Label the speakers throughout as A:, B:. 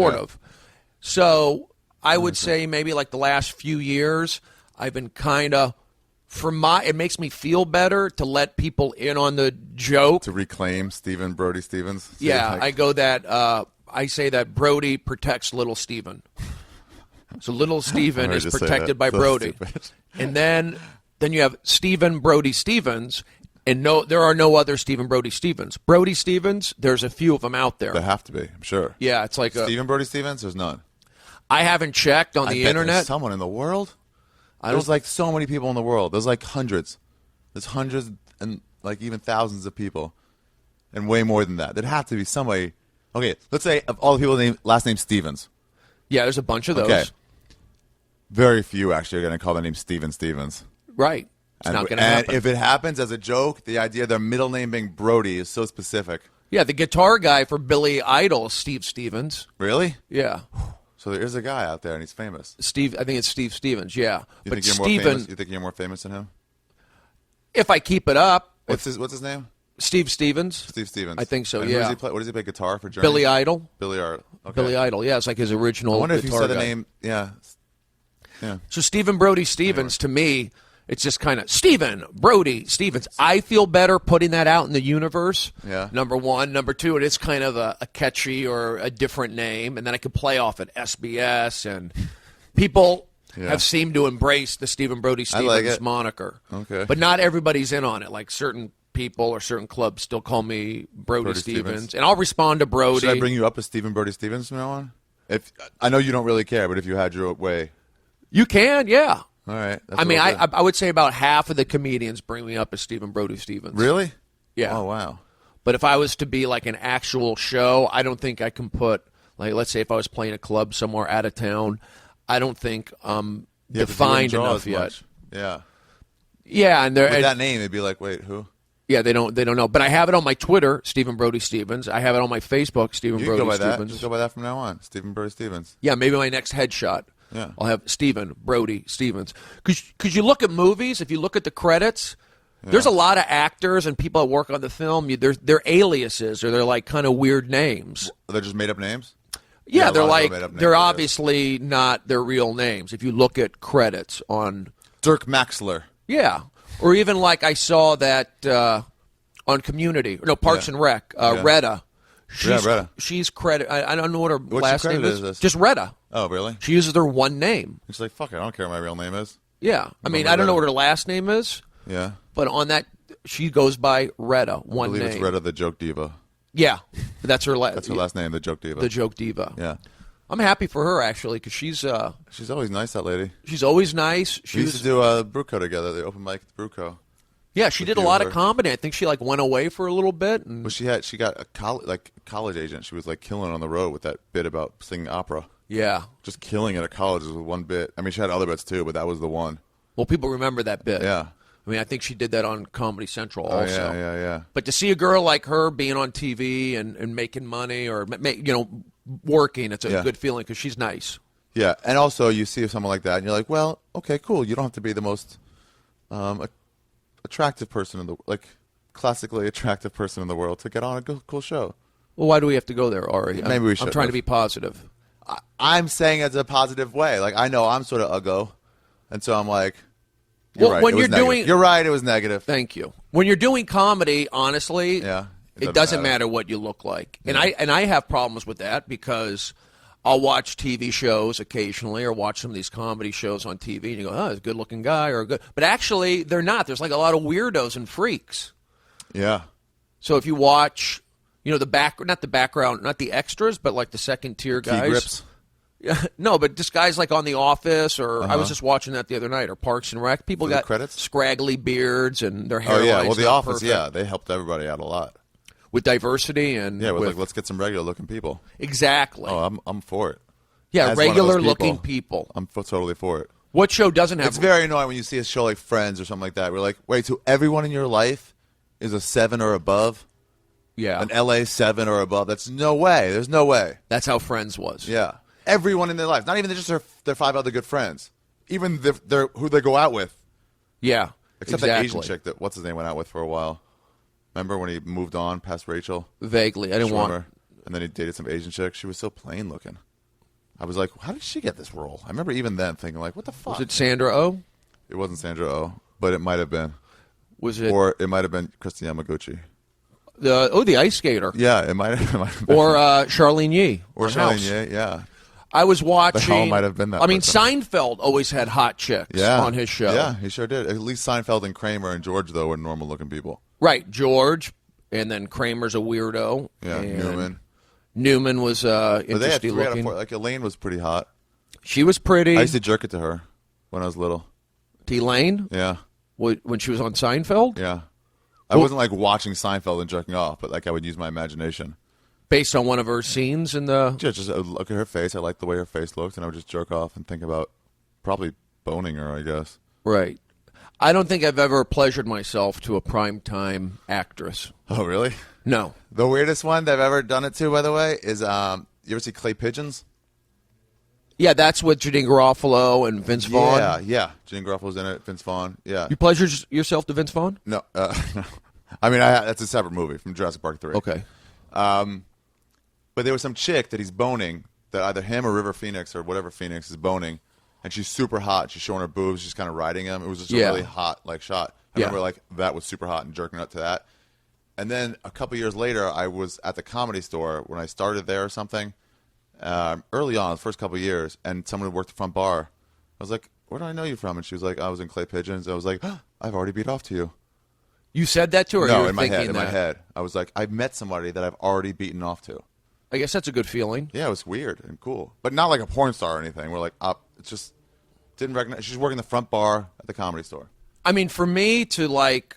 A: Sort of. So I would say maybe like the last few years, I've been kind of, it makes me feel better to let people in on the joke.
B: To reclaim Brody Stevens?
A: Yeah, I go that, I say that Brody protects little Steven. So little Steven is protected by Brody. And then you have Stephen Brody Stevens, and there are no other Stephen Brody Stevens. Brody Stevens, there's a few of them out there.
B: There have to be, I'm sure.
A: Yeah, it's like
B: Stephen Brody Stevens, there's none.
A: I haven't checked on the internet.
B: There's someone in the world? There's like so many people in the world. There's like hundreds. There's hundreds and like even thousands of people. And way more than that. There'd have to be somebody. Okay, let's say of all the people last name Stevens.
A: Yeah, there's a bunch of those.
B: Okay. Very few actually are going to call their name Steven Stevens.
A: Right. It's not going to happen.
B: And if it happens as a joke, the idea of their middle name being Brody is so specific.
A: Yeah, the guitar guy for Billy Idol, Steve Stevens.
B: Really?
A: Yeah.
B: So there is a guy out there, and he's famous.
A: I think it's Steve Stevens, yeah.
B: You think you're more famous than him?
A: If I keep it up.
B: What's his name?
A: Steve Stevens.
B: Steve Stevens.
A: I think so,
B: and
A: yeah.
B: What does he play guitar for Journey?
A: Billy Idol.
B: Billy Idol. Okay.
A: Billy Idol, yeah. It's like his original guitar
B: I wonder if you said the
A: guy.
B: name, yeah.
A: So Stephen Brody Stevens, to me, it's just kind of Stephen Brody Stevens. I feel better putting that out in the universe.
B: Yeah.
A: Number one. Number two, it is kind of a catchy or a different name, and then I could play off at SBS, and people have seemed to embrace the Stephen Brody Stevens moniker.
B: Okay.
A: But not everybody's in on it. Like certain people or certain clubs still call me Brody Stevens, and I'll respond to Brody.
B: Should I bring you up as Stephen Brody Stevens from now on? I know you don't really care, but if you had your way.
A: You can, yeah.
B: All right.
A: I mean, I would say about half of the comedians bring me up as Stephen Brody Stevens.
B: Really?
A: Yeah.
B: Oh, wow.
A: But if I was to be like an actual show, I don't think I can put, like, let's say if I was playing a club somewhere out of town, I don't think defined enough yet.
B: Yeah.
A: Yeah, and
B: with that name, it'd be like, wait, who?
A: Yeah, they don't know. But I have it on my Twitter, Stephen Brody Stevens. I have it on my Facebook, Stephen Brody
B: Stevens.
A: Stevens.
B: Just go by that from now on, Stephen Brody Stevens.
A: Yeah, maybe my next headshot.
B: Yeah.
A: I'll have Stephen Brody Stevens. Because you look at movies, if you look at the credits, there's a lot of actors and people that work on the film. They're aliases or they're like kind of weird names.
B: They're just made up names?
A: Yeah, they're obviously not their real names. If you look at credits on
B: Dirk Maxler.
A: Yeah, or even like I saw that on Community. No, Parks and Rec. Retta. She's credited. I don't know what her last name is. Just Retta.
B: Oh, really?
A: She uses her one name.
B: She's like, fuck it, I don't care what my real name is.
A: Yeah. I mean, I don't know what her last name is.
B: Yeah.
A: But on that, she goes by Retta, one name.
B: I believe it's Retta the Joke Diva.
A: Yeah. That's her
B: That's her last name, the Joke Diva.
A: The Joke Diva.
B: Yeah.
A: I'm happy for her, actually, because she's
B: always nice, that lady.
A: She's always nice.
B: We used to do Bruco together, the open mic at Bruco.
A: Yeah, she did a lot of comedy. I think she like went away for a little bit. And...
B: Well, she got a college agent. She was like killing on the road with that bit about singing opera.
A: Yeah.
B: Just killing it at college was one bit. I mean, she had other bits too, but that was the one.
A: Well, people remember that bit.
B: Yeah.
A: I mean, I think she did that on Comedy Central also.
B: Oh, yeah.
A: But to see a girl like her being on TV and making money or, working, it's a good feeling because she's nice.
B: Yeah, and also you see someone like that and you're like, well, okay, cool. You don't have to be the most attractive person classically attractive person in the world to get on a cool show.
A: Well, why do we have to go there, Ari?
B: Maybe we should.
A: I'm trying to be positive.
B: I'm saying it's a positive way. Like, I know I'm sort of uggo, and so I'm like,
A: when you're doing,
B: you're right. It was negative.
A: Thank you. When you're doing comedy, honestly, it doesn't matter what you look like, and I have problems with that because I'll watch TV shows occasionally or watch some of these comedy shows on TV, and you go, oh, he's a good-looking guy or a good, but actually they're not. There's like a lot of weirdos and freaks.
B: Yeah.
A: So if you watch, not the extras, but like the second-tier guys.
B: T-grips.
A: Yeah, no, but just guys like on The Office, or I was just watching that the other night, or Parks and Rec. People got scraggly beards and their hair. Oh
B: yeah, well The Office, they helped everybody out a lot
A: with diversity and
B: with let's get some regular looking people.
A: Exactly.
B: Oh, I'm for it.
A: Yeah, regular looking people.
B: I'm totally for it.
A: What show doesn't have?
B: It's very annoying when you see a show like Friends or something like that. We're like, wait, so everyone in your life is a 7 or above?
A: Yeah,
B: an LA 7 or above. That's no way. There's no way.
A: That's how Friends was.
B: Yeah. Everyone in their life, not even just their 5 other good friends, even who they go out with.
A: Yeah,
B: except the Asian chick that what's his name went out with for a while. Remember when he moved on past Rachel?
A: Vaguely, I didn't want.
B: And then he dated some Asian chick. She was so plain looking. I was like, how did she get this role? I remember even then thinking, like, what the fuck?
A: Was it Sandra Oh?
B: It wasn't Sandra Oh, but it might have been.
A: Was it?
B: Or it might have been Christy Yamaguchi.
A: The ice skater.
B: Yeah, it might have been.
A: Or Charlene Yee.
B: Or Charlene Yee, yeah.
A: I was watching.
B: The hell might have been that.
A: I mean,
B: person.
A: Seinfeld always had hot chicks on his show.
B: Yeah, he sure did. At least Seinfeld and Kramer and George, though, were normal-looking people.
A: Right, George, and then Kramer's a weirdo.
B: Yeah, Newman.
A: Newman was interesting
B: they had 3
A: looking.
B: out of 4. Like, Elaine was pretty hot.
A: She was pretty.
B: I used to jerk it to her when I was little.
A: To Elaine?
B: Yeah.
A: When she was on Seinfeld?
B: Yeah. I wasn't, like, watching Seinfeld and jerking off, but, like, I would use my imagination.
A: Based on one of her scenes in the...
B: Yeah, just look at her face. I liked the way her face looked, and I would just jerk off and think about probably boning her, I guess.
A: Right. I don't think I've ever pleasured myself to a primetime actress.
B: Oh, really?
A: No.
B: The weirdest one that I've ever done it to, by the way, is you ever see Clay Pigeons?
A: Yeah, that's with Janine Garofalo and Vince Vaughn.
B: Yeah. Janine Garofalo's in it, Vince Vaughn. Yeah.
A: You pleasured yourself to Vince Vaughn?
B: No. I mean, that's a separate movie from Jurassic Park 3.
A: Okay.
B: But there was some chick that he's boning, that either him or River Phoenix or whatever Phoenix is boning, and she's super hot. She's showing her boobs. She's kind of riding him. It was just a really hot shot. I remember like that was super hot and jerking up to that. And then a couple years later, I was at the Comedy Store when I started there or something. Early on, the first couple of years, and someone who worked the front bar. I was like, "Where do I know you from?" And she was like, "I was in Clay Pigeons." I was like, "I've already beat off to you."
A: You said that to her?
B: No,
A: you were
B: in my
A: thinking
B: head. In my head, I was like, "I've met somebody that I've already beaten off to."
A: I guess that's a good feeling.
B: Yeah, it was weird and cool, but not like a porn star or anything. We're like, it's just didn't recognize. She's working the front bar at the Comedy Store.
A: I mean, for me to like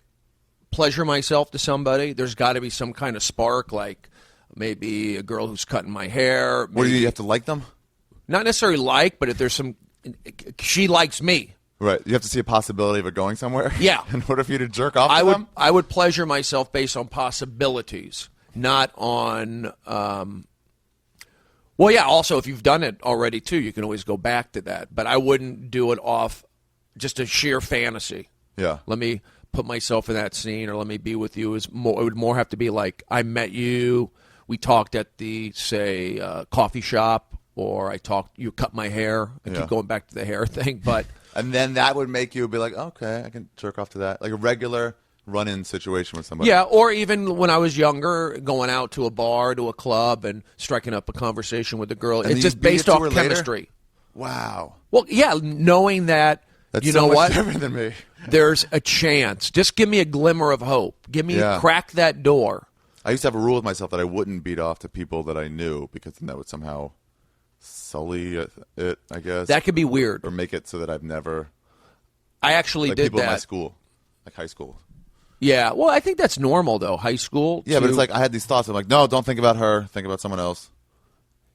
A: pleasure myself to somebody, there's got to be some kind of spark, like maybe a girl who's cutting my hair.
B: What do you have to like them?
A: Not necessarily like, but if there's some, she likes me.
B: Right. You have to see a possibility of it going somewhere.
A: Yeah.
B: In order for you to jerk off to them?
A: I would pleasure myself based on possibilities, not on. Well, yeah. Also, if you've done it already too, you can always go back to that. But I wouldn't do it off just a sheer fantasy.
B: Yeah.
A: Let me put myself in that scene, or let me be with you. It would more have to be like, I met you, we talked at the coffee shop, or you cut my hair. I keep going back to the hair thing, but.
B: And then that would make you be like, okay, I can jerk off to that. Like a regular run-in situation with somebody.
A: Yeah, or even when I was younger, going out to a bar, to a club, and striking up a conversation with a girl.
B: And
A: it's just based off chemistry.
B: Later? Wow.
A: Well, yeah, knowing that,
B: that's
A: you
B: so
A: know
B: much
A: what?
B: different than me.
A: There's a chance. Just give me a glimmer of hope. Crack that door.
B: I used to have a rule with myself that I wouldn't beat off to people that I knew, because then that would somehow sully it, I guess.
A: That could be weird.
B: Or make it so that I've never.
A: I actually
B: like
A: did
B: people
A: that.
B: In my school, like high school.
A: Yeah, well, I think that's normal though. High school.
B: Yeah, but it's like I had these thoughts. I'm like, no, don't think about her. Think about someone else.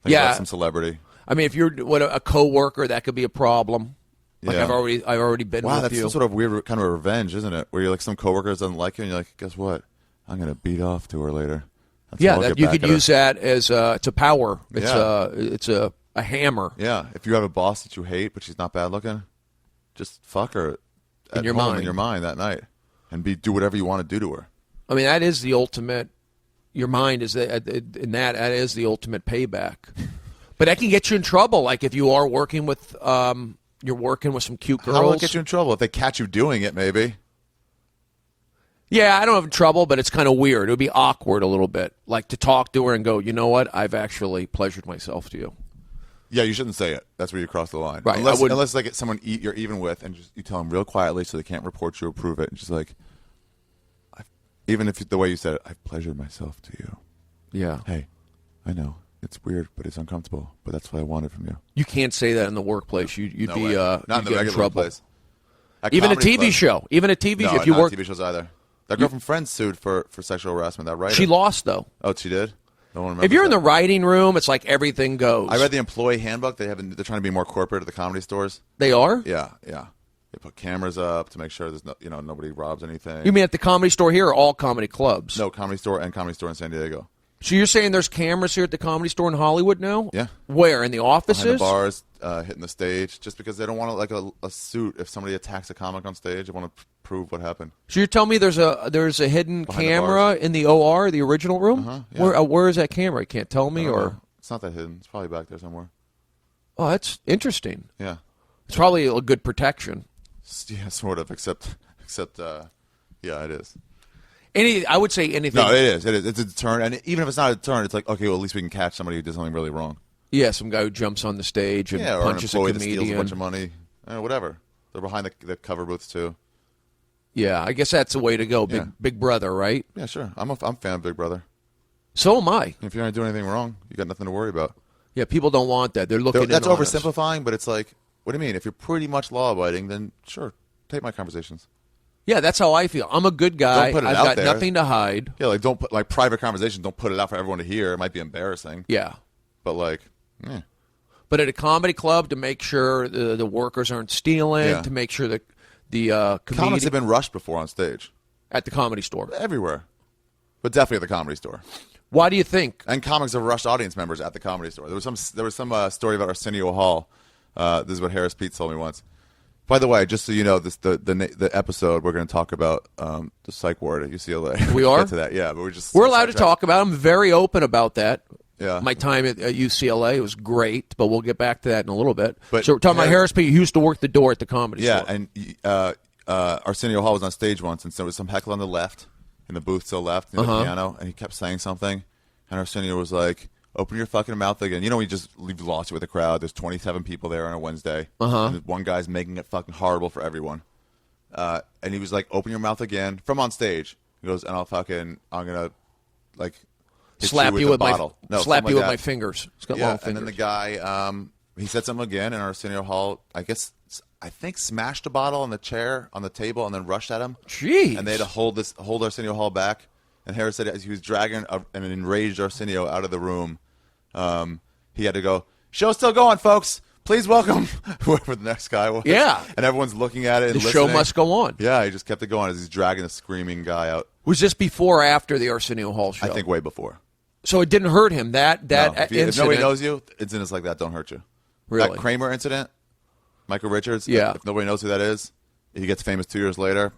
B: Think about some celebrity.
A: I mean, if you're a coworker, that could be a problem. Like I've already been with you.
B: Wow, that's some sort of weird kind of revenge, isn't it? Where you're like, some coworker doesn't like you, and you're like, guess what? I'm gonna beat off to her later.
A: You could use that as it's a power. It's a hammer.
B: Yeah, if you have a boss that you hate but she's not bad looking, just fuck her in your mind that night, and do whatever you want to do to her.
A: I mean, that is the ultimate. Your mind is that is the ultimate payback. But that can get you in trouble. Like if you are working with you're working with some cute girls.
B: How will it get you in trouble? If they catch you doing it, maybe.
A: Yeah, I don't have trouble, but it's kind of weird. It would be awkward a little bit, like to talk to her and go, you know what? I've actually pleasured myself to you.
B: Yeah, you shouldn't say it. That's where you cross the line.
A: Right.
B: Unless like it's someone you're even with, and you tell them real quietly so they can't report you or prove it. And just like, even if the way you said it, I've pleasured myself to you.
A: Yeah.
B: Hey, I know it's weird, but it's uncomfortable. But that's what I wanted from you.
A: You can't say that in the workplace. You'd be
B: not in the regular
A: trouble.
B: Place.
A: Even a TV show. Even a TV show. If you work
B: TV shows either. That girl from Friends sued for sexual harassment. That writer.
A: She lost though.
B: Oh, she did. No one remembers.
A: If you're in the writing room, it's like everything goes.
B: I read the employee handbook. They're trying to be more corporate at the Comedy Stores.
A: They are?
B: Yeah. They put cameras up to make sure there's nobody robs anything.
A: You mean at the Comedy Store here or all comedy clubs?
B: No, Comedy Store and Comedy Store in San Diego.
A: So you're saying there's cameras here at the Comedy Store in Hollywood now?
B: Yeah.
A: Where? In the offices?
B: Behind the bars, hitting the stage, just because they don't want a suit if somebody attacks a comic on stage. They want to prove what happened.
A: So you're telling me there's a hidden camera in the OR, the original room?
B: Yeah.
A: Where is that camera? You can't tell me, or
B: it's not that hidden. It's probably back there somewhere.
A: Oh, that's interesting.
B: Yeah.
A: It's probably a good protection.
B: Yeah, sort of, except yeah, it is.
A: I would say anything.
B: No, it is. It's a deterrent. And even if it's not a deterrent, it's like, okay, well, at least we can catch somebody who did something really wrong.
A: Yeah, some guy who jumps on the stage and punches a comedian.
B: Or an employee that steals a bunch of money. Whatever. They're behind the cover booths, too.
A: Yeah, I guess that's the way to go. Big Brother, right?
B: Yeah, sure. I'm a fan of Big Brother.
A: So am I.
B: If you're not doing anything wrong, you got nothing to worry about.
A: Yeah, people don't want that. They're looking.
B: That's oversimplifying, but it's like, what do you mean? If you're pretty much law-abiding, then sure, take my conversations.
A: Yeah, that's how I feel. I'm a good guy.
B: Don't put it
A: I've
B: out
A: got
B: there.
A: nothing to hide.
B: Yeah, like don't put private conversations. Don't put it out for everyone to hear. It might be embarrassing.
A: Yeah,
B: but
A: But at a comedy club, to make sure the workers aren't stealing, to make sure that the
B: comics have been rushed before on stage
A: at the Comedy Store,
B: everywhere, but definitely at the Comedy Store.
A: Why do you think?
B: And comics have rushed audience members at the Comedy Store. There was some story about Arsenio Hall. This is what Harris Pete told me once. By the way, just so you know, the episode we're going to talk about the psych ward at UCLA.
A: We are?
B: Get to that, yeah. But
A: we're allowed to talk about it. I'm very open about that.
B: Yeah.
A: My time at UCLA was great, but we'll get back to that in a little bit.
B: But
A: so we're talking about Harris Pete. He used to work the door at the Comedy Store.
B: Yeah, and Arsenio Hall was on stage once, and so there was some heckle on the left, in the booth to the left, in the piano, and he kept saying something, and Arsenio was like, open your fucking mouth again. You know when you just leave lost with a crowd, there's 27 people there on a Wednesday, and one guy's making it fucking horrible for everyone. And he was like, open your mouth again, from on stage. He goes, and I'm going to, like,
A: slap you with
B: my
A: my fingers. It's got long fingers.
B: And then the guy, he said something again, and Arsenio Hall, I think smashed a bottle on the chair, on the table, and then rushed at him.
A: Jeez.
B: And they had to hold Arsenio Hall back. And Harris said as he was dragging an enraged Arsenio out of the room, he had to go, show's still going, folks. Please welcome whoever the next guy was.
A: Yeah.
B: And everyone's looking at it and
A: listening. The show must go on.
B: Yeah, he just kept it going as he's dragging the screaming guy out.
A: Was this before or after the Arsenio Hall show?
B: I think way before.
A: So it didn't hurt him, that
B: incident.
A: If
B: nobody knows you, incidents like that don't hurt you.
A: Really?
B: That Kramer incident, Michael Richards,
A: yeah.
B: If nobody knows who that is, he gets famous 2 years later.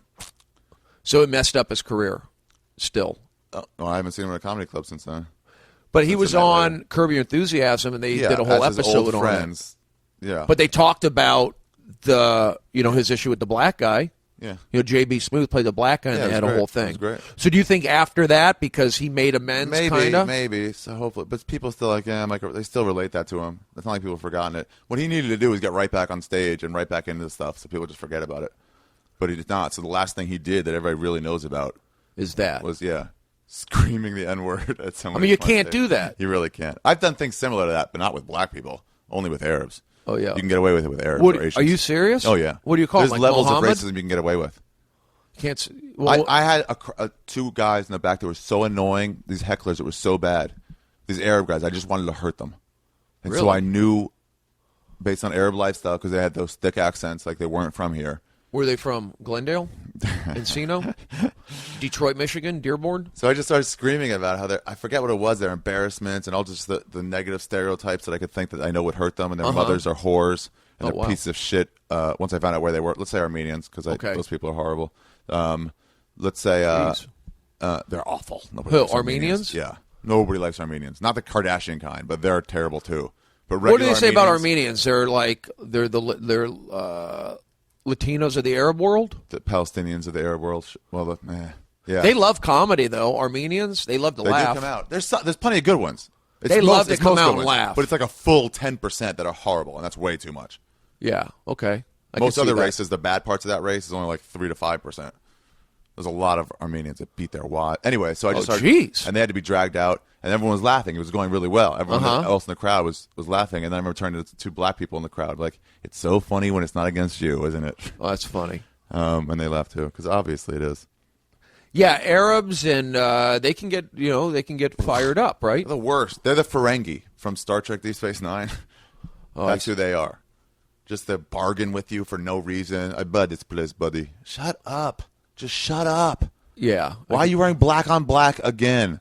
A: So it messed up his career still.
B: Oh, I haven't seen him at a comedy club since then.
A: But he was on Curb Your Enthusiasm, and they did a whole episode on
B: friends. Yeah.
A: But they talked about his issue with the black guy.
B: Yeah.
A: J.B. Smooth played the black guy, and they had a whole thing.
B: It was great.
A: So do you think after that, because he made amends,
B: Maybe. So hopefully. But people still they still relate that to him. It's not like people have forgotten it. What he needed to do was get right back on stage and right back into the stuff so people just forget about it. But he did not. So the last thing he did that everybody really knows about
A: is that.
B: Was, screaming the N-word at someone.
A: I mean, you can't do that.
B: You really can't. I've done things similar to that, but not with black people. Only with Arabs.
A: Oh, yeah.
B: You can get away with it with Arabs or Asians.
A: Are you serious?
B: Oh, yeah.
A: What do you call
B: There's
A: it? Like
B: levels
A: Muhammad?
B: of racism you can get away with.
A: Can't.
B: I had two guys in the back that were so annoying. These hecklers that were so bad. These Arab guys. I just wanted to hurt them. And so I knew, based on Arab lifestyle, because they had those thick accents, like they weren't from here.
A: Were they from Glendale? Encino? Detroit, Michigan? Dearborn?
B: So I just started screaming about how I forget what it was, their embarrassments and all just the negative stereotypes that I could think that I know would hurt them, and their mothers are whores, and they're pieces of shit. Once I found out where they were, let's say Armenians, because those people are horrible. Let's say they're awful.
A: Who, Armenians?
B: Yeah. Nobody likes Armenians. Not the Kardashian kind, but they're terrible too. But
A: what do they say about Armenians? They're Latinos of the Arab world?
B: The Palestinians of the Arab world. Well, yeah.
A: They love comedy, though. Armenians, they love to laugh.
B: They do come out. There's plenty of good ones.
A: They love to come out and laugh.
B: But it's like a full 10% that are horrible, and that's way too much.
A: Yeah, okay.
B: Most other races, the bad parts of that race is only like 3 to 5%. There's a lot of Armenians that beat their wad. Anyway, so I just started, and they had to be dragged out, and everyone was laughing. It was going really well. Everyone else in the crowd was laughing, and then I remember turning to 2 black people in the crowd, like, it's so funny when it's not against you, isn't it?
A: Oh, that's funny.
B: And they laughed too, because obviously it is.
A: Yeah, Arabs, and they can get fired up, right?
B: They're the worst. They're the Ferengi from Star Trek Deep Space Nine. That's who they are. Just they bargain with you for no reason. I bought this place, buddy. Shut up. Just shut up.
A: Yeah.
B: Why are you wearing black on black again?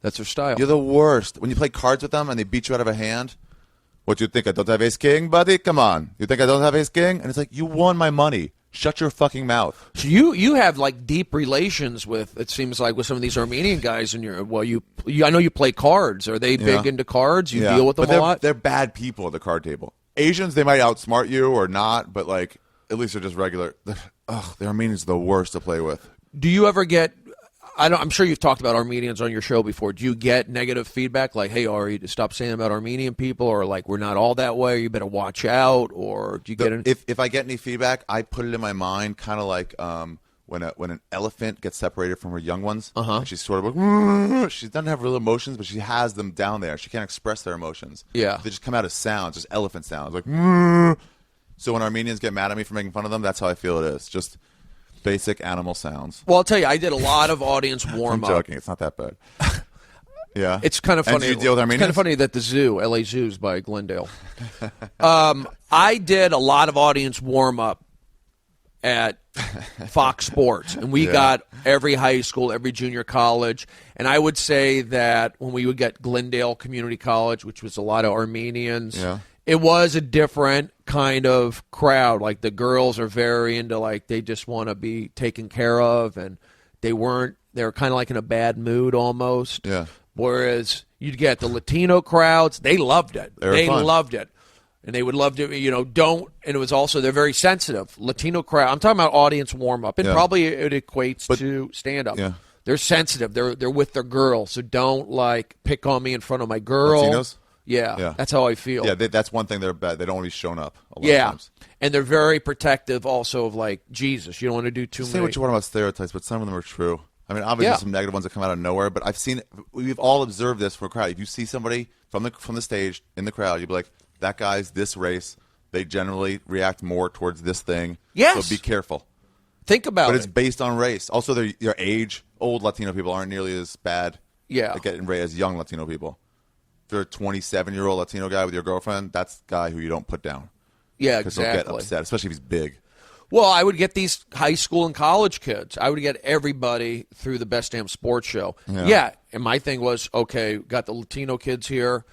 A: That's their style.
B: You're the worst. When you play cards with them and they beat you out of a hand, what, you think I don't have ace king, buddy? Come on. You think I don't have ace king? And it's like, you won my money. Shut your fucking mouth.
A: So you have like deep relations with, it seems like, with some of these Armenian guys in your, I know you play cards. Are they big into cards? You deal with them a lot?
B: They're bad people at the card table. Asians, they might outsmart you or not, but like at least they're just regular. The Armenians are the worst to play with.
A: Do you ever get, I'm sure you've talked about Armenians on your show before. Do you get negative feedback like, hey, Ari, stop saying about Armenian people, or like, we're not all that way, you better watch out, or do you get any?
B: If I get any feedback, I put it in my mind kind of like when an elephant gets separated from her young ones, and she's sort of like, she doesn't have real emotions, but she has them down there. She can't express their emotions.
A: Yeah.
B: They just come out as sounds, just elephant sounds, like, so when Armenians get mad at me for making fun of them, that's how I feel it is. Just basic animal sounds.
A: Well, I'll tell you, I did a lot of audience warm-up.
B: I'm joking. It's not that bad. Yeah.
A: It's kind of funny.
B: And do you deal with Armenians?
A: It's kind of funny that the zoo, LA Zoo's by Glendale. I did a lot of audience warm-up at Fox Sports, and we got every high school, every junior college, and I would say that when we would get Glendale Community College, which was a lot of Armenians, it was a different kind of crowd. Like, the girls are very into, like, they just want to be taken care of, and they were kind of like in a bad mood almost.
B: Yeah.
A: Whereas you'd get the Latino crowds, they loved it. They loved it. And they would love to, and it was also, they're very sensitive. Latino crowd, I'm talking about audience warm-up, and probably it equates to stand-up. Yeah. They're sensitive. They're with their girl, so don't, like, pick on me in front of my girl.
B: Latinos?
A: Yeah, that's how I feel.
B: Yeah, that's one thing they're bad. They don't want to be shown up a lot of times.
A: And they're very protective also of, like, Jesus. You don't want to do too many.
B: Say what you want about stereotypes, but some of them are true. I mean, obviously some negative ones that come out of nowhere, but we've all observed this for a crowd. If you see somebody from the stage in the crowd, you'd be like, that guy's this race. They generally react more towards this thing.
A: Yes.
B: So be careful.
A: Think about it.
B: But it's based on race. Also, their age. Old Latino people aren't nearly as bad at getting raised as young Latino people. If you're a 27-year-old Latino guy with your girlfriend, that's the guy who you don't put down.
A: Yeah,
B: because he'll get upset, especially if he's big.
A: Well, I would get these high school and college kids. I would get everybody through the Best Damn Sports Show. Yeah, and my thing was, okay, got the Latino kids here.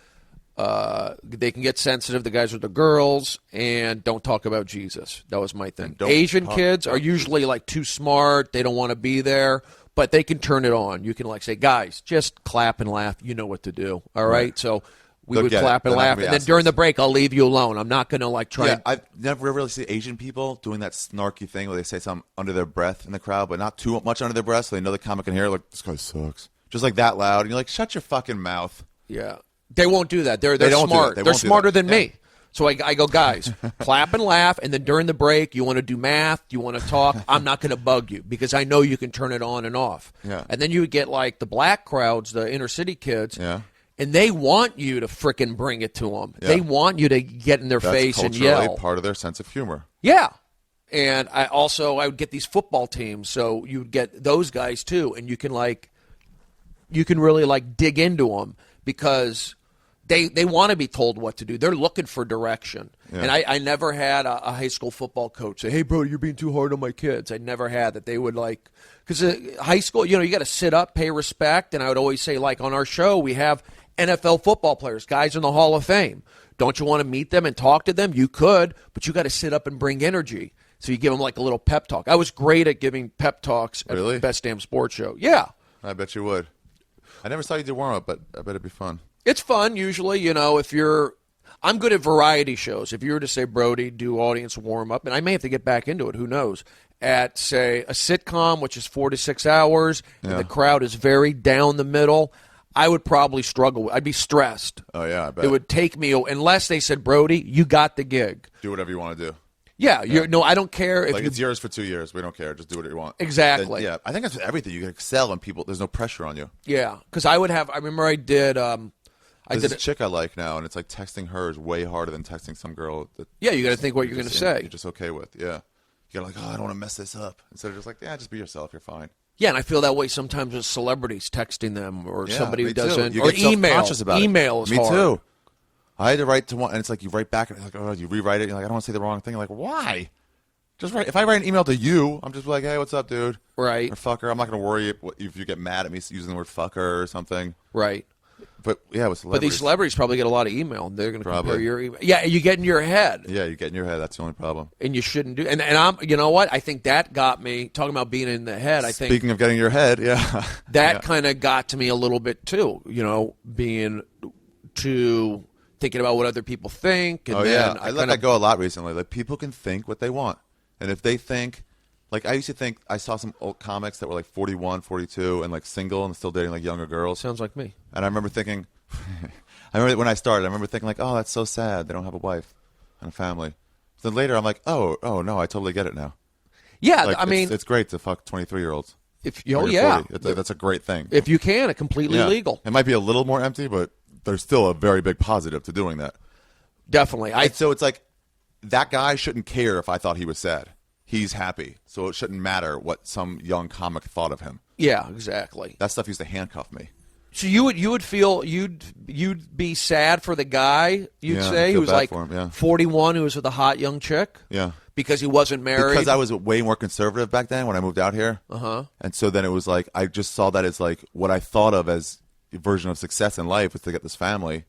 A: They can get sensitive, the guys with the girls, and don't talk about Jesus. That was my thing. Asian kids are usually, like, too smart. They don't want to be there, but they can turn it on. You can, like, say, guys, just clap and laugh. You know what to do, all right? So we would clap and laugh, and then during the break, I'll leave you alone. I'm not going to, like, try. Yeah,
B: I've never really seen Asian people doing that snarky thing where they say something under their breath in the crowd, but not too much under their breath, so they know the comic can hear it. Like, this guy sucks. Just like that loud, and you're like, shut your fucking mouth.
A: Yeah. They won't do that. They're smart. They're smarter than me. So I go, guys, clap and laugh, and then during the break, you want to do math, you want to talk, I'm not going to bug you because I know you can turn it on and off.
B: Yeah.
A: And then you would get, like, the black crowds, the inner city kids, and they want you to frickin' bring it to them. Yeah. They want you to get in their face and yell.
B: That's culturally part of their sense of humor.
A: Yeah. And I would get these football teams, so you would get those guys too, and you can really, like, dig into them because they want to be told what to do. They're looking for direction. Yeah. And I never had a high school football coach say, hey, bro, you're being too hard on my kids. I never had that. They would, like, because high school, you got to sit up, pay respect. And I would always say, like, on our show, we have NFL football players, guys in the Hall of Fame. Don't you want to meet them and talk to them? You could, but you got to sit up and bring energy. So you give them, like, a little pep talk. I was great at giving pep talks at the Best Damn Sports Show. Yeah.
B: I bet you would. I never saw you do warm-up, but I bet it'd be fun.
A: It's fun, usually, I'm good at variety shows. If you were to say, Brody, do audience warm-up, and I may have to get back into it, who knows, at, say, a sitcom, which is 4 to 6 hours, and the crowd is very down the middle, I would probably struggle. I'd be stressed.
B: Oh, yeah, I bet.
A: It would take me, unless they said, Brody, you got the gig.
B: Do whatever you want to do.
A: Yeah, no, I don't care. If
B: it's yours for 2 years. We don't care. Just do what you want.
A: Exactly.
B: Then, I think that's everything. You can excel when there's no pressure on you.
A: Yeah, because I remember I did...
B: There's a chick I like now, and it's like texting her is way harder than texting some girl.
A: You got to think what you're going to say.
B: You're just okay with, You got to like, I don't want to mess this up. Instead of just like, just be yourself. You're fine.
A: Yeah, and I feel that way sometimes with celebrities texting them or somebody who doesn't.
B: You get self-conscious about
A: email is hard.
B: Me too. I had to write to one, and it's like you write back, and it's like, you rewrite it. You're like, I don't want to say the wrong thing. You're like, why? Just write. If I write an email to you, I'm just like, hey, what's up, dude?
A: Right.
B: Or fucker. I'm not going to worry if you get mad at me using the word fucker or something.
A: Right.
B: But yeah, with celebrities.
A: But these celebrities probably get a lot of email, and they're going to compare your email. Yeah, you get in your head.
B: Yeah, you get in your head. That's the only problem.
A: And you shouldn't do. And I'm. You know what? I think that got me talking about being in the head. I think
B: speaking of getting your head, yeah,
A: that kind of got to me a little bit too. You know, being too thinking about what other people think. And then
B: I let that go a lot recently. Like people can think what they want, and if they think. Like, I used to think, I saw some old comics that were like 41, 42, and like single and still dating like younger girls.
A: Sounds like me.
B: And I remember thinking, I remember when I started, I remember thinking like, oh, that's so sad. They don't have a wife and a family. Then later I'm like, oh no, I totally get it now.
A: Yeah,
B: like,
A: I mean.
B: It's great to fuck 23-year-olds.
A: Yeah.
B: That's a great thing.
A: If you can, it's completely legal.
B: It might be a little more empty, but there's still a very big positive to doing that.
A: Definitely.
B: So it's like, that guy shouldn't care if I thought he was sad. He's happy, so it shouldn't matter what some young comic thought of him.
A: Yeah, exactly.
B: That stuff used to handcuff me.
A: So you would feel you'd be sad for the guy, you'd say, who was like 41, who was with a hot young chick?
B: Yeah.
A: Because he wasn't married?
B: Because I was way more conservative back then when I moved out here.
A: Uh-huh.
B: And so then it was like, I just saw that as like what I thought of as a version of success in life was to get this family.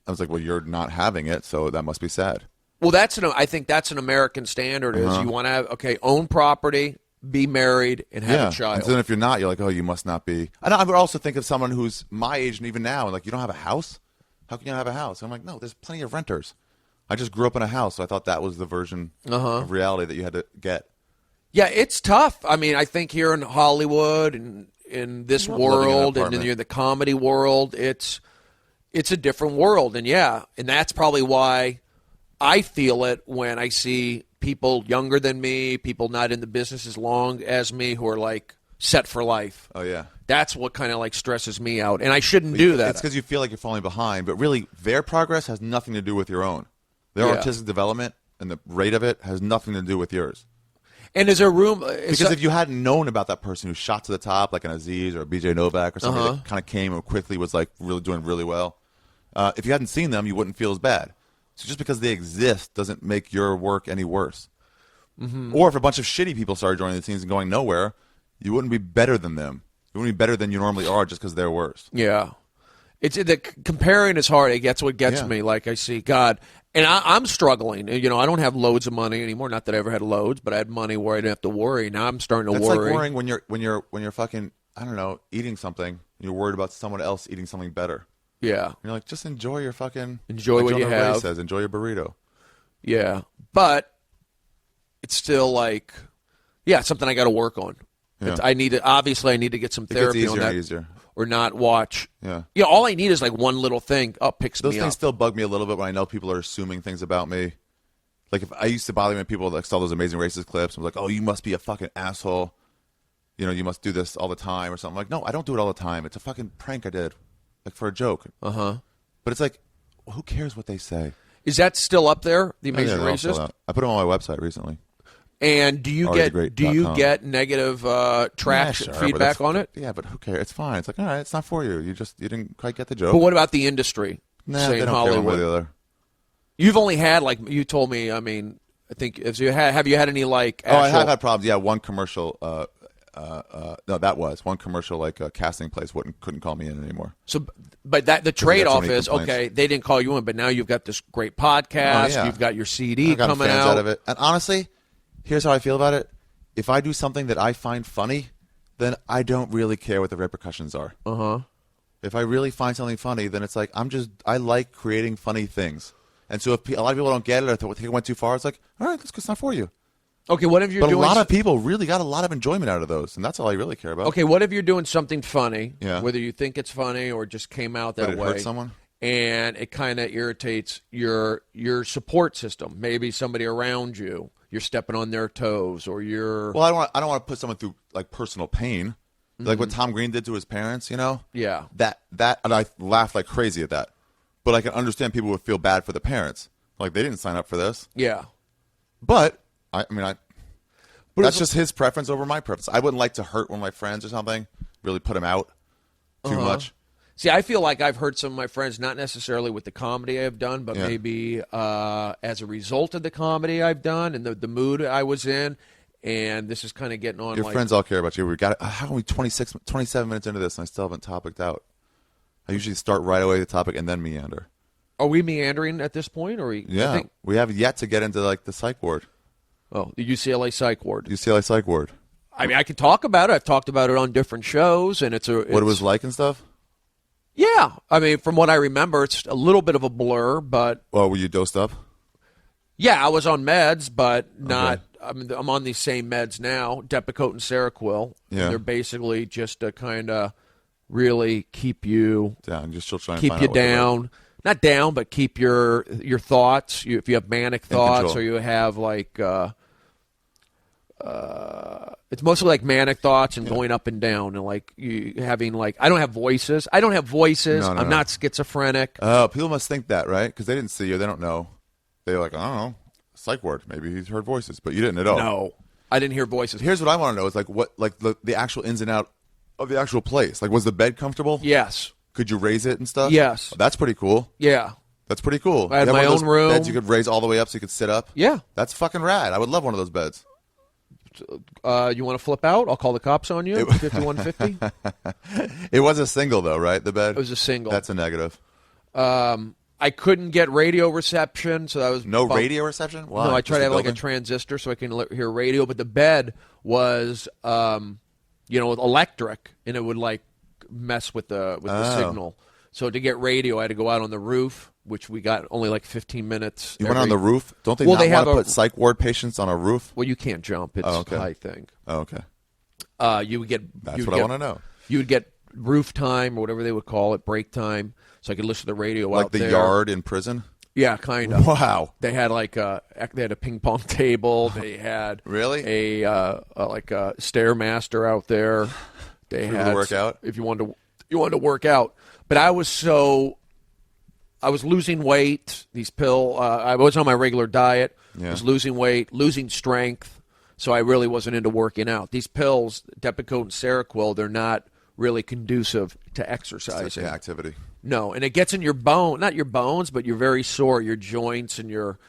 B: I was like, well, you're not having it, so that must be sad.
A: Well, I think that's an American standard is you want to have, own property, be married, and have a child.
B: And then if you're not, you're like, oh, you must not be. And I would also think of someone who's my age and even now, and like, you don't have a house? How can you not have a house? And I'm like, no, there's plenty of renters. I just grew up in a house, so I thought that was the version of reality that you had to get.
A: Yeah, it's tough. I mean, I think here in Hollywood and in this world and in the comedy world, it's a different world. And and that's probably why I feel it when I see people younger than me, people not in the business as long as me, who are like set for life.
B: Oh, yeah.
A: That's what kind of like stresses me out. And I shouldn't do that.
B: It's because you feel like you're falling behind. But really, their progress has nothing to do with your own. Their artistic development and the rate of it has nothing to do with yours.
A: And is there room?
B: Because if you hadn't known about that person who shot to the top, like an Aziz or a BJ Novak or something that kind of came and quickly was like really doing really well, if you hadn't seen them, you wouldn't feel as bad. So just because they exist doesn't make your work any worse. Mm-hmm. Or if a bunch of shitty people started joining the scenes and going nowhere, you wouldn't be better than them. You wouldn't be better than you normally are just because they're worse.
A: Yeah. Comparing is hard. That's what gets me. Like I see, God, and I'm struggling. You know, I don't have loads of money anymore. Not that I ever had loads, but I had money where I didn't have to worry. Now I'm starting to worry.
B: It's like worrying when you're fucking, I don't know, eating something and you're worried about someone else eating something better.
A: Yeah.
B: You're like, just enjoy your
A: enjoy what you have.
B: Says, enjoy your burrito.
A: Yeah. But it's still like, something I got to work on. Yeah. I need to get some therapy on that.
B: It gets easier.
A: Or not watch.
B: Yeah.
A: All I need is like one little thing. Picks me up.
B: Those things still bug me a little bit when I know people are assuming things about me. Like if I used to bother me when people like saw those Amazing Racist clips and was like, oh, you must be a fucking asshole. You know, you must do this all the time or something. I'm like, no, I don't do it all the time. It's a fucking prank I did. Like for a joke.
A: Uh-huh.
B: But it's like, who cares what they say?
A: Is that still up there, the Amazing Racist?
B: I put it on my website recently.
A: And do you get negative feedback on it?
B: Yeah, but who cares? It's fine. It's like, all right, it's not for you. You didn't quite get the joke.
A: But what about the industry?
B: Nah, they don't care one way or the other.
A: You've only had, like you told me, I mean, I think, have you had any, like,
B: I have had problems. Yeah, one commercial, one commercial, like a casting place couldn't call me in anymore.
A: So, but the trade-off is, okay, they didn't call you in, but now you've got this great podcast, you've got your CD coming out.
B: Of it. And honestly, here's how I feel about it. If I do something that I find funny, then I don't really care what the repercussions are.
A: Uh-huh.
B: If I really find something funny, then it's like, I like creating funny things. And so if a lot of people don't get it or think it went too far, it's like, all right, it's not for you.
A: Okay, what if you're doing...
B: But a lot of people really got a lot of enjoyment out of those, and that's all I really care about.
A: Okay, what if you're doing something funny, whether you think it's funny or just came out that way.
B: But it hurt someone?
A: And it kind of irritates your support system. Maybe somebody around you, you're stepping on their toes, or you're...
B: Well, I don't want to put someone through, like, personal pain. Mm-hmm. Like what Tom Green did to his parents, you know?
A: Yeah.
B: That, and I laughed like crazy at that. But I can understand people would feel bad for the parents. Like, they didn't sign up for this.
A: Yeah.
B: But, that's just his preference over my preference. I wouldn't like to hurt one of my friends or something, really put him out too much.
A: See, I feel like I've hurt some of my friends, not necessarily with the comedy I've done, but maybe as a result of the comedy I've done and the mood I was in. And this is kind of getting on.
B: Your friends all care about you. We got how are we 27 minutes into this and I still haven't topicked out? I usually start right away with the topic and then meander.
A: Are we meandering at this point? Or
B: Yeah, we have yet to get into like the psych ward.
A: Oh, the UCLA psych ward.
B: UCLA psych ward.
A: I mean, I can talk about it. I've talked about it on different shows, and it's
B: what it was like and stuff.
A: Yeah, I mean, from what I remember, it's a little bit of a blur, but.
B: Well, were you dosed up?
A: Yeah, I was on meds, but not. Okay. I mean, I'm on these same meds now, Depakote and Seroquel.
B: Yeah.
A: And they're basically just to kind of really keep you
B: down, just still trying to
A: keep you down. Not down, but keep your thoughts. If you have manic thoughts, or you have like. It's mostly like manic thoughts and going up and down, and like you having like I don't have voices. No, I'm not schizophrenic.
B: Oh, people must think that, right? Because they didn't see you, they don't know. They're like, I don't know, psych ward. Maybe he's heard voices, but you didn't at all.
A: No, I didn't hear voices.
B: Here's what I want to know: is like what, like the actual ins and out of the actual place. Like, was the bed comfortable?
A: Yes.
B: Could you raise it and stuff?
A: Yes.
B: Oh, that's pretty cool.
A: Yeah.
B: That's pretty cool.
A: I had my own room.
B: Beds you could raise all the way up so you could sit up.
A: Yeah.
B: That's fucking rad. I would love one of those beds.
A: You want to flip out? I'll call the cops on you. 5150.
B: It was a single though, right? The bed.
A: It was a single.
B: That's a negative.
A: I couldn't get radio reception, so that was
B: radio reception. Why?
A: No, I tried to have like a transistor so I can hear radio, but the bed was, electric, and it would like mess with the signal. So to get radio, I had to go out on the roof, which we got only like 15 minutes.
B: You went on the roof? Don't they not want to put psych ward patients on a roof?
A: Well, you can't jump. It's a high thing.
B: Oh, okay.
A: You would get.
B: That's what I want to know.
A: You would get roof time or whatever they would call it, break time, so I could listen to the radio out there.
B: Like the yard in prison?
A: Yeah, kind of.
B: Wow.
A: They had like they had a ping pong table. They had
B: really
A: a Stairmaster out there. They had
B: to work out
A: if you wanted to work out. But I was losing weight. I was on my regular diet.
B: Yeah.
A: I was losing weight, losing strength. So I really wasn't into working out. These pills, Depakote and Seroquel, they're not really conducive to exercising.
B: Activity.
A: No, and it gets in your not your bones, but you're very sore. Your joints and your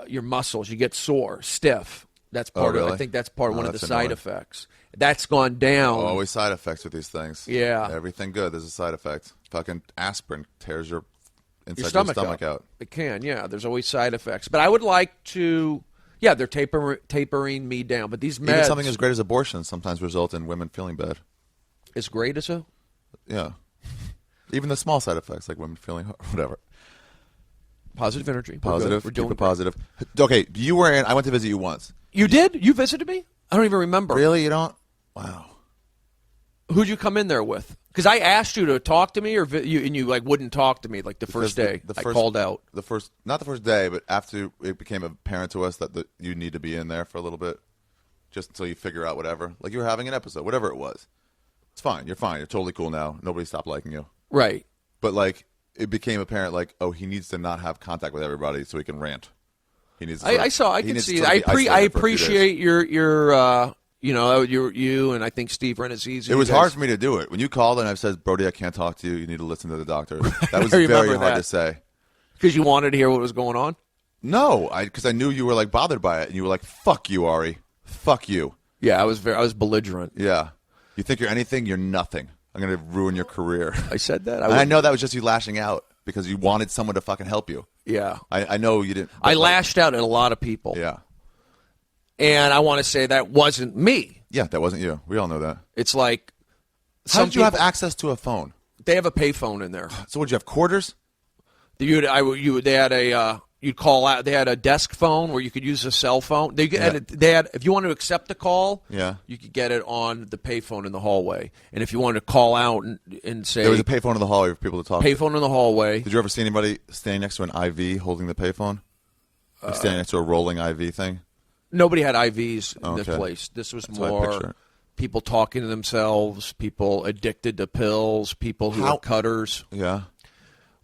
A: muscles. You get sore, stiff. That's part of. I think that's part of one of the side effects. That's gone down.
B: Always side effects with these things.
A: Yeah.
B: Everything good, there's a side effect. Fucking aspirin tears your
A: stomach out. It can, yeah. There's always side effects. But I would like to, they're tapering me down. But these meds.
B: Even something as great as abortion sometimes result in women feeling bad.
A: As great as a?
B: Yeah. Even the small side effects, like women feeling whatever.
A: Positive energy.
B: Positive.
A: We're doing
B: keep it positive. Okay, I went to visit you once.
A: You did? You visited me? I don't even remember.
B: Really? You don't? Wow.
A: Who'd you come in there with? Because I asked you to talk to me, and you like wouldn't talk to me like the first day. I called out.
B: Not the first day, but after it became apparent to us that you need to be in there for a little bit, just until you figure out whatever. Like you were having an episode, whatever it was. It's fine. You're fine. You're totally cool now. Nobody stopped liking you.
A: Right.
B: But like it became apparent, like he needs to not have contact with everybody so he can rant. He needs.
A: I can see it. I appreciate your you and I think Steve Renazizi.
B: It was hard for me to do it. When you called and I said, Brody, I can't talk to you. You need to listen to the doctor. That was very hard to say.
A: Because you wanted to hear what was going on?
B: No, because I knew you were like bothered by it, and you were like, "Fuck you, Ari. Fuck you."
A: Yeah, I was belligerent.
B: Yeah, you think you're anything? You're nothing. I'm gonna ruin your career.
A: I said that.
B: I know that was just you lashing out because you wanted someone to fucking help you.
A: Yeah,
B: I know you didn't.
A: I lashed out at a lot of people.
B: Yeah.
A: And I want to say that wasn't me.
B: Yeah, that wasn't you. We all know that.
A: It's like
B: how did you have access to a phone?
A: They have a payphone in there.
B: So would you have quarters?
A: They had you'd call out. They had a desk phone where you could use a cell phone. They had if you wanted to accept a call, you could get it on the payphone in the hallway. And if you wanted to call out and say
B: there was a payphone in the hallway for people to talk.
A: Payphone in the hallway.
B: Did you ever see anybody standing next to an IV holding the payphone? Like standing next to a rolling IV thing?
A: Nobody had IVs in this place. This was more people talking to themselves, people addicted to pills, people who were cutters.
B: Yeah.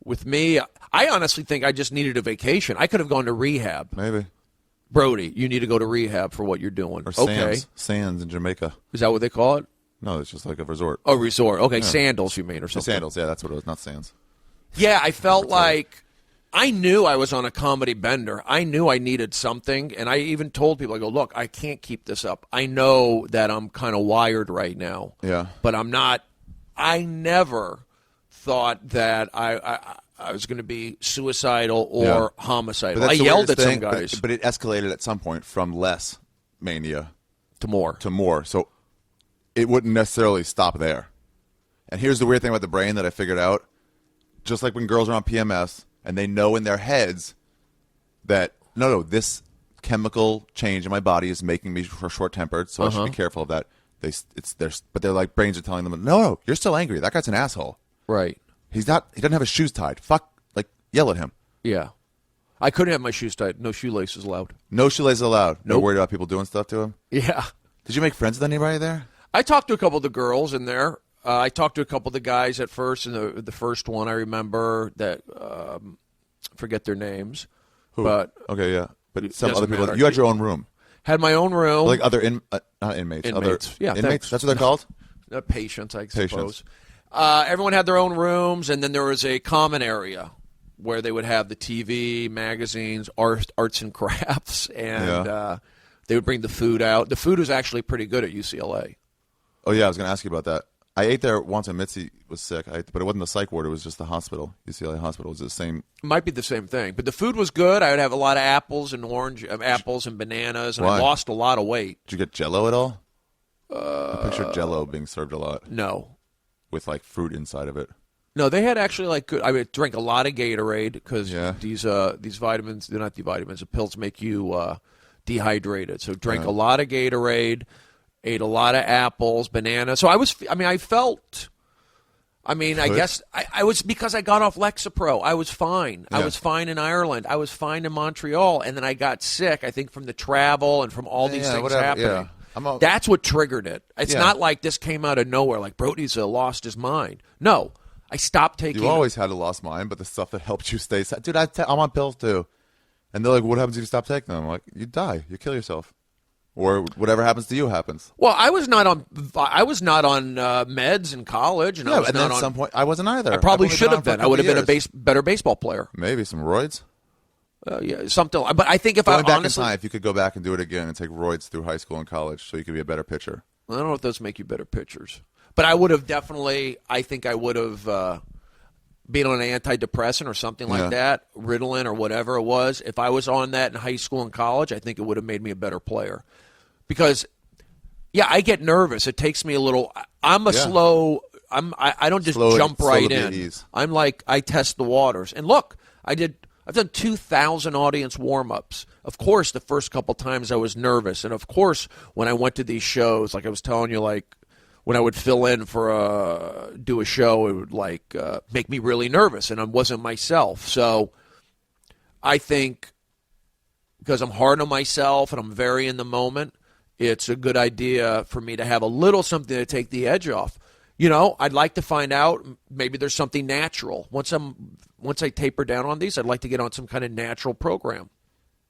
A: With me, I honestly think I just needed a vacation. I could have gone to rehab.
B: Maybe.
A: Brody, you need to go to rehab for what you're doing.
B: Or Sands in Jamaica.
A: Is that what they call it?
B: No, it's just like a resort.
A: Oh, resort. Okay, Sandals you mean or something.
B: Sandals, yeah, that's what it was, not Sands.
A: Yeah, I felt like I knew I was on a comedy bender. I knew I needed something, and I even told people, I go, look, I can't keep this up. I know that I'm kind of wired right now.
B: Yeah.
A: But I'm not. I never thought that I was going to be suicidal or homicidal. I
B: the
A: yelled at
B: weirdest
A: some guys.
B: but it escalated at some point from less mania
A: to more.
B: To more. So it wouldn't necessarily stop there. And here's the weird thing about the brain that I figured out. Just like when girls are on PMS and they know in their heads that, no, this chemical change in my body is making me short-tempered, so I should be careful of that. But their like brains are telling them, no, you're still angry. That guy's an asshole.
A: Right.
B: He doesn't have his shoes tied. Fuck, like, yell at him.
A: Yeah. I couldn't have my shoes tied. No shoelaces allowed.
B: No shoelaces allowed. No
A: Nope.
B: worried about people doing stuff to him?
A: Yeah.
B: Did you make friends with anybody there?
A: I talked to a couple of the girls in there. I talked to a couple of the guys at first, and the first one I remember that forget their names.
B: Who?
A: But
B: okay, yeah. But some
A: doesn't
B: other people.
A: matter.
B: You had your own room.
A: Had my own room.
B: Like other not inmates.
A: Inmates.
B: Other
A: Yeah,
B: inmates.
A: thanks.
B: That's what they're called?
A: Patients, I suppose. Everyone had their own rooms, and then there was a common area where they would have the TV, magazines, arts and crafts, and they would bring the food out. The food was actually pretty good at UCLA.
B: Oh, yeah, I was going to ask you about that. I ate there once when Mitzi was sick, but it wasn't the psych ward. It was just the hospital, UCLA hospital. It was the same.
A: It might be the same thing. But the food was good. I would have a lot of apples and apples and bananas, and
B: Why?
A: I lost a lot of weight.
B: Did you get Jell-O at all? I picture Jell-O being served a lot.
A: No.
B: With, like, fruit inside of it.
A: No, they had actually, like, good. I would drink a lot of Gatorade because these vitamins, they're not the vitamins, the pills make you dehydrated. So drink a lot of Gatorade. Ate a lot of apples, bananas. So I guess I was, because I got off Lexapro. I was fine. Yeah. I was fine in Ireland. I was fine in Montreal. And then I got sick, I think, from the travel and from all these things happening. Yeah. That's what triggered it. It's not like this came out of nowhere, like Brody's lost his mind. No, I stopped taking.
B: You always had a lost mind, but the stuff that helped you stay. Dude, I'm on pills too. And they're like, what happens if you stop taking them? I'm like, you die. You kill yourself. Or whatever happens to you happens.
A: Well, I was not on meds in college, and
B: and then at some point I wasn't either.
A: I probably should have been. I would have been a better baseball player.
B: Maybe some roids.
A: Yeah, something. But I think if
B: Going
A: I
B: back
A: honestly,
B: in time, if you could go back and do it again and take roids through high school and college, so you could be a better pitcher.
A: I don't know if those make you better pitchers, but I would have definitely. I think I would have. Being on an antidepressant or something like that, Ritalin or whatever it was, if I was on that in high school and college, I think it would have made me a better player. Because, I get nervous. It takes me a little. I'm a slow. I don't just jump right in. I'm like, I test the waters. And look, I've done 2,000 audience warm-ups. Of course, the first couple times I was nervous, and of course, when I went to these shows, like I was telling you, like. When I would fill in for do a show, it would make me really nervous, and I wasn't myself. So I think because I'm hard on myself and I'm very in the moment, it's a good idea for me to have a little something to take the edge off. I'd like to find out maybe there's something natural. Once I taper down on these, I'd like to get on some kind of natural program.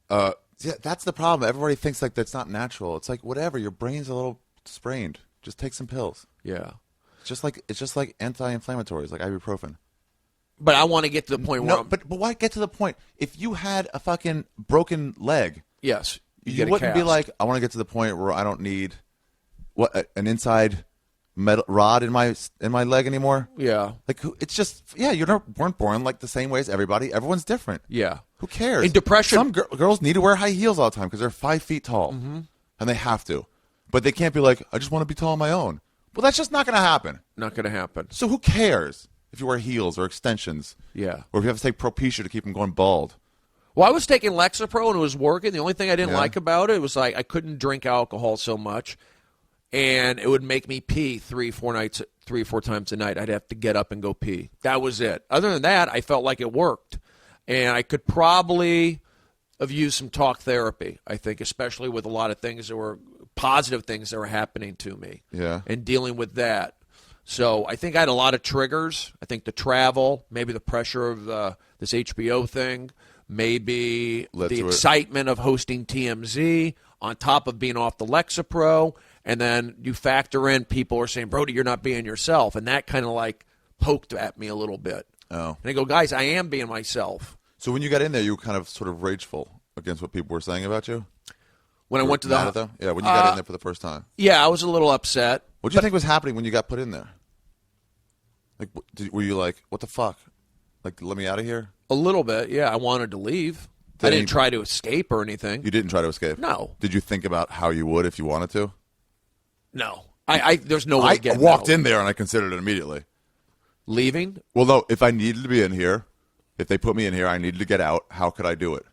B: That's the problem. Everybody thinks like that's not natural. It's like whatever. Your brain's a little sprained. Just take some pills.
A: Yeah.
B: It's just like anti-inflammatories, like ibuprofen.
A: But I want to get to the point where
B: but why get to the point? If you had a fucking broken leg,
A: yes,
B: you wouldn't be like, I want to get to the point where I don't need an inside metal rod in my leg anymore.
A: Yeah.
B: Like it's just you weren't born like the same way as everybody. Everyone's different.
A: Yeah.
B: Who cares?
A: In depression,
B: some girls need to wear high heels all the time because they're 5 feet tall, and they have to. But they can't be like, I just want to be tall on my own. Well, that's just not going to happen.
A: Not going to happen.
B: So who cares if you wear heels or extensions?
A: Yeah.
B: Or if you have to take Propecia to keep them going bald.
A: Well, I was taking Lexapro and it was working. The only thing I didn't like about it was like I couldn't drink alcohol so much, and it would make me pee 3 or 4 times a night. I'd have to get up and go pee. That was it. Other than that, I felt like it worked, and I could probably have used some talk therapy. I think, especially with a lot of things that were positive things that were happening to me.
B: Yeah. And
A: dealing with that. So I think I had a lot of triggers. I think the travel, maybe the pressure of this HBO thing, maybe the excitement of hosting TMZ on top of being off the Lexapro. And then you factor in people are saying, Brody, you're not being yourself. And that kind of like poked at me a little bit.
B: Oh.
A: And I go, guys, I am being myself.
B: So when you got in there, you were kind of sort of rageful against what people were saying about you?
A: When I went to the
B: when you got in there for the first time.
A: Yeah, I was a little upset.
B: What do you think was happening when you got put in there? Like, were you like, what the fuck? Like, let me out of here?
A: A little bit, yeah. I wanted to leave. I didn't try to escape or anything.
B: You didn't try to escape?
A: No.
B: Did you think about how you would if you wanted to?
A: No. There's no way
B: I
A: getting
B: walked
A: out.
B: in there and I considered it immediately.
A: Leaving?
B: Well, no. If I needed to be in here, if they put me in here, I needed to get out. How could I do it?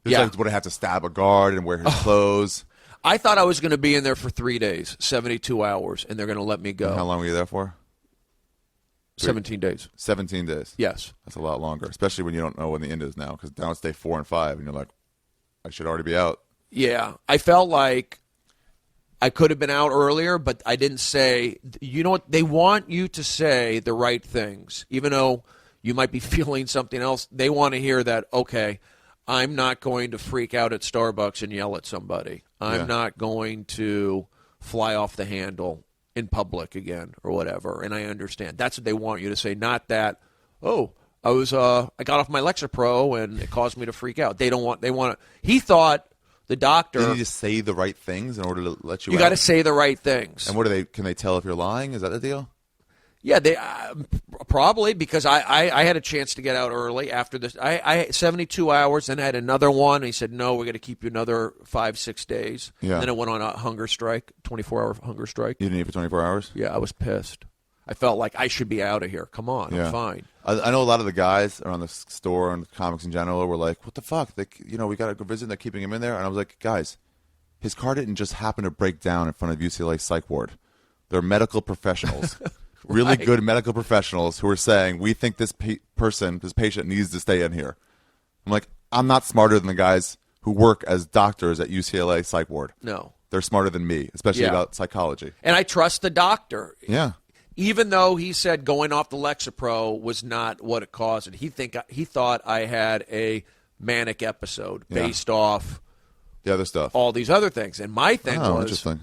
B: Would I have to stab a guard and wear his clothes?
A: I thought I was going to be in there for 3 days, 72 hours, and they're going to let me go.
B: And how long were you there for?
A: 17 days.
B: 17 days.
A: Yes.
B: That's a lot longer, especially when you don't know when the end is now, because now it's day 4 and 5, and you're like, I should already be out.
A: Yeah. I felt like I could have been out earlier, but I didn't say, you know what, they want you to say the right things. Even though you might be feeling something else, they want to hear that, okay, I'm not going to freak out at Starbucks and yell at somebody. I'm not going to fly off the handle in public again or whatever, and I understand. That's what they want you to say, not that, I got off my Lexapro and it caused me to freak out. They want he thought the doctor.
B: Did he just say the right things in order to let you out?
A: You got to say the right things.
B: And can they tell if you're lying? Is that the deal?
A: Yeah, they probably, because I had a chance to get out early after this. I 72 hours, then I had another one. He said, no, we're going to keep you another 5-6 days.
B: Yeah.
A: Then I went on a hunger strike, 24-hour hunger strike.
B: You didn't eat for 24 hours?
A: Yeah, I was pissed. I felt like I should be out of here. Come on, I'm fine.
B: I know a lot of the guys around the store and comics in general were like, what the fuck? We got to go visit. They're keeping him in there. And I was like, guys, his car didn't just happen to break down in front of UCLA psych ward. They're medical professionals. Really good medical professionals who are saying, we think this patient needs to stay in here. I'm like, I'm not smarter than the guys who work as doctors at UCLA psych ward.
A: No.
B: They're smarter than me, especially about psychology.
A: And I trust the doctor.
B: Yeah.
A: Even though he said going off the Lexapro was not what it caused it. He thought I had a manic episode based off
B: the other stuff.
A: All these other things. And my thing was,
B: interesting.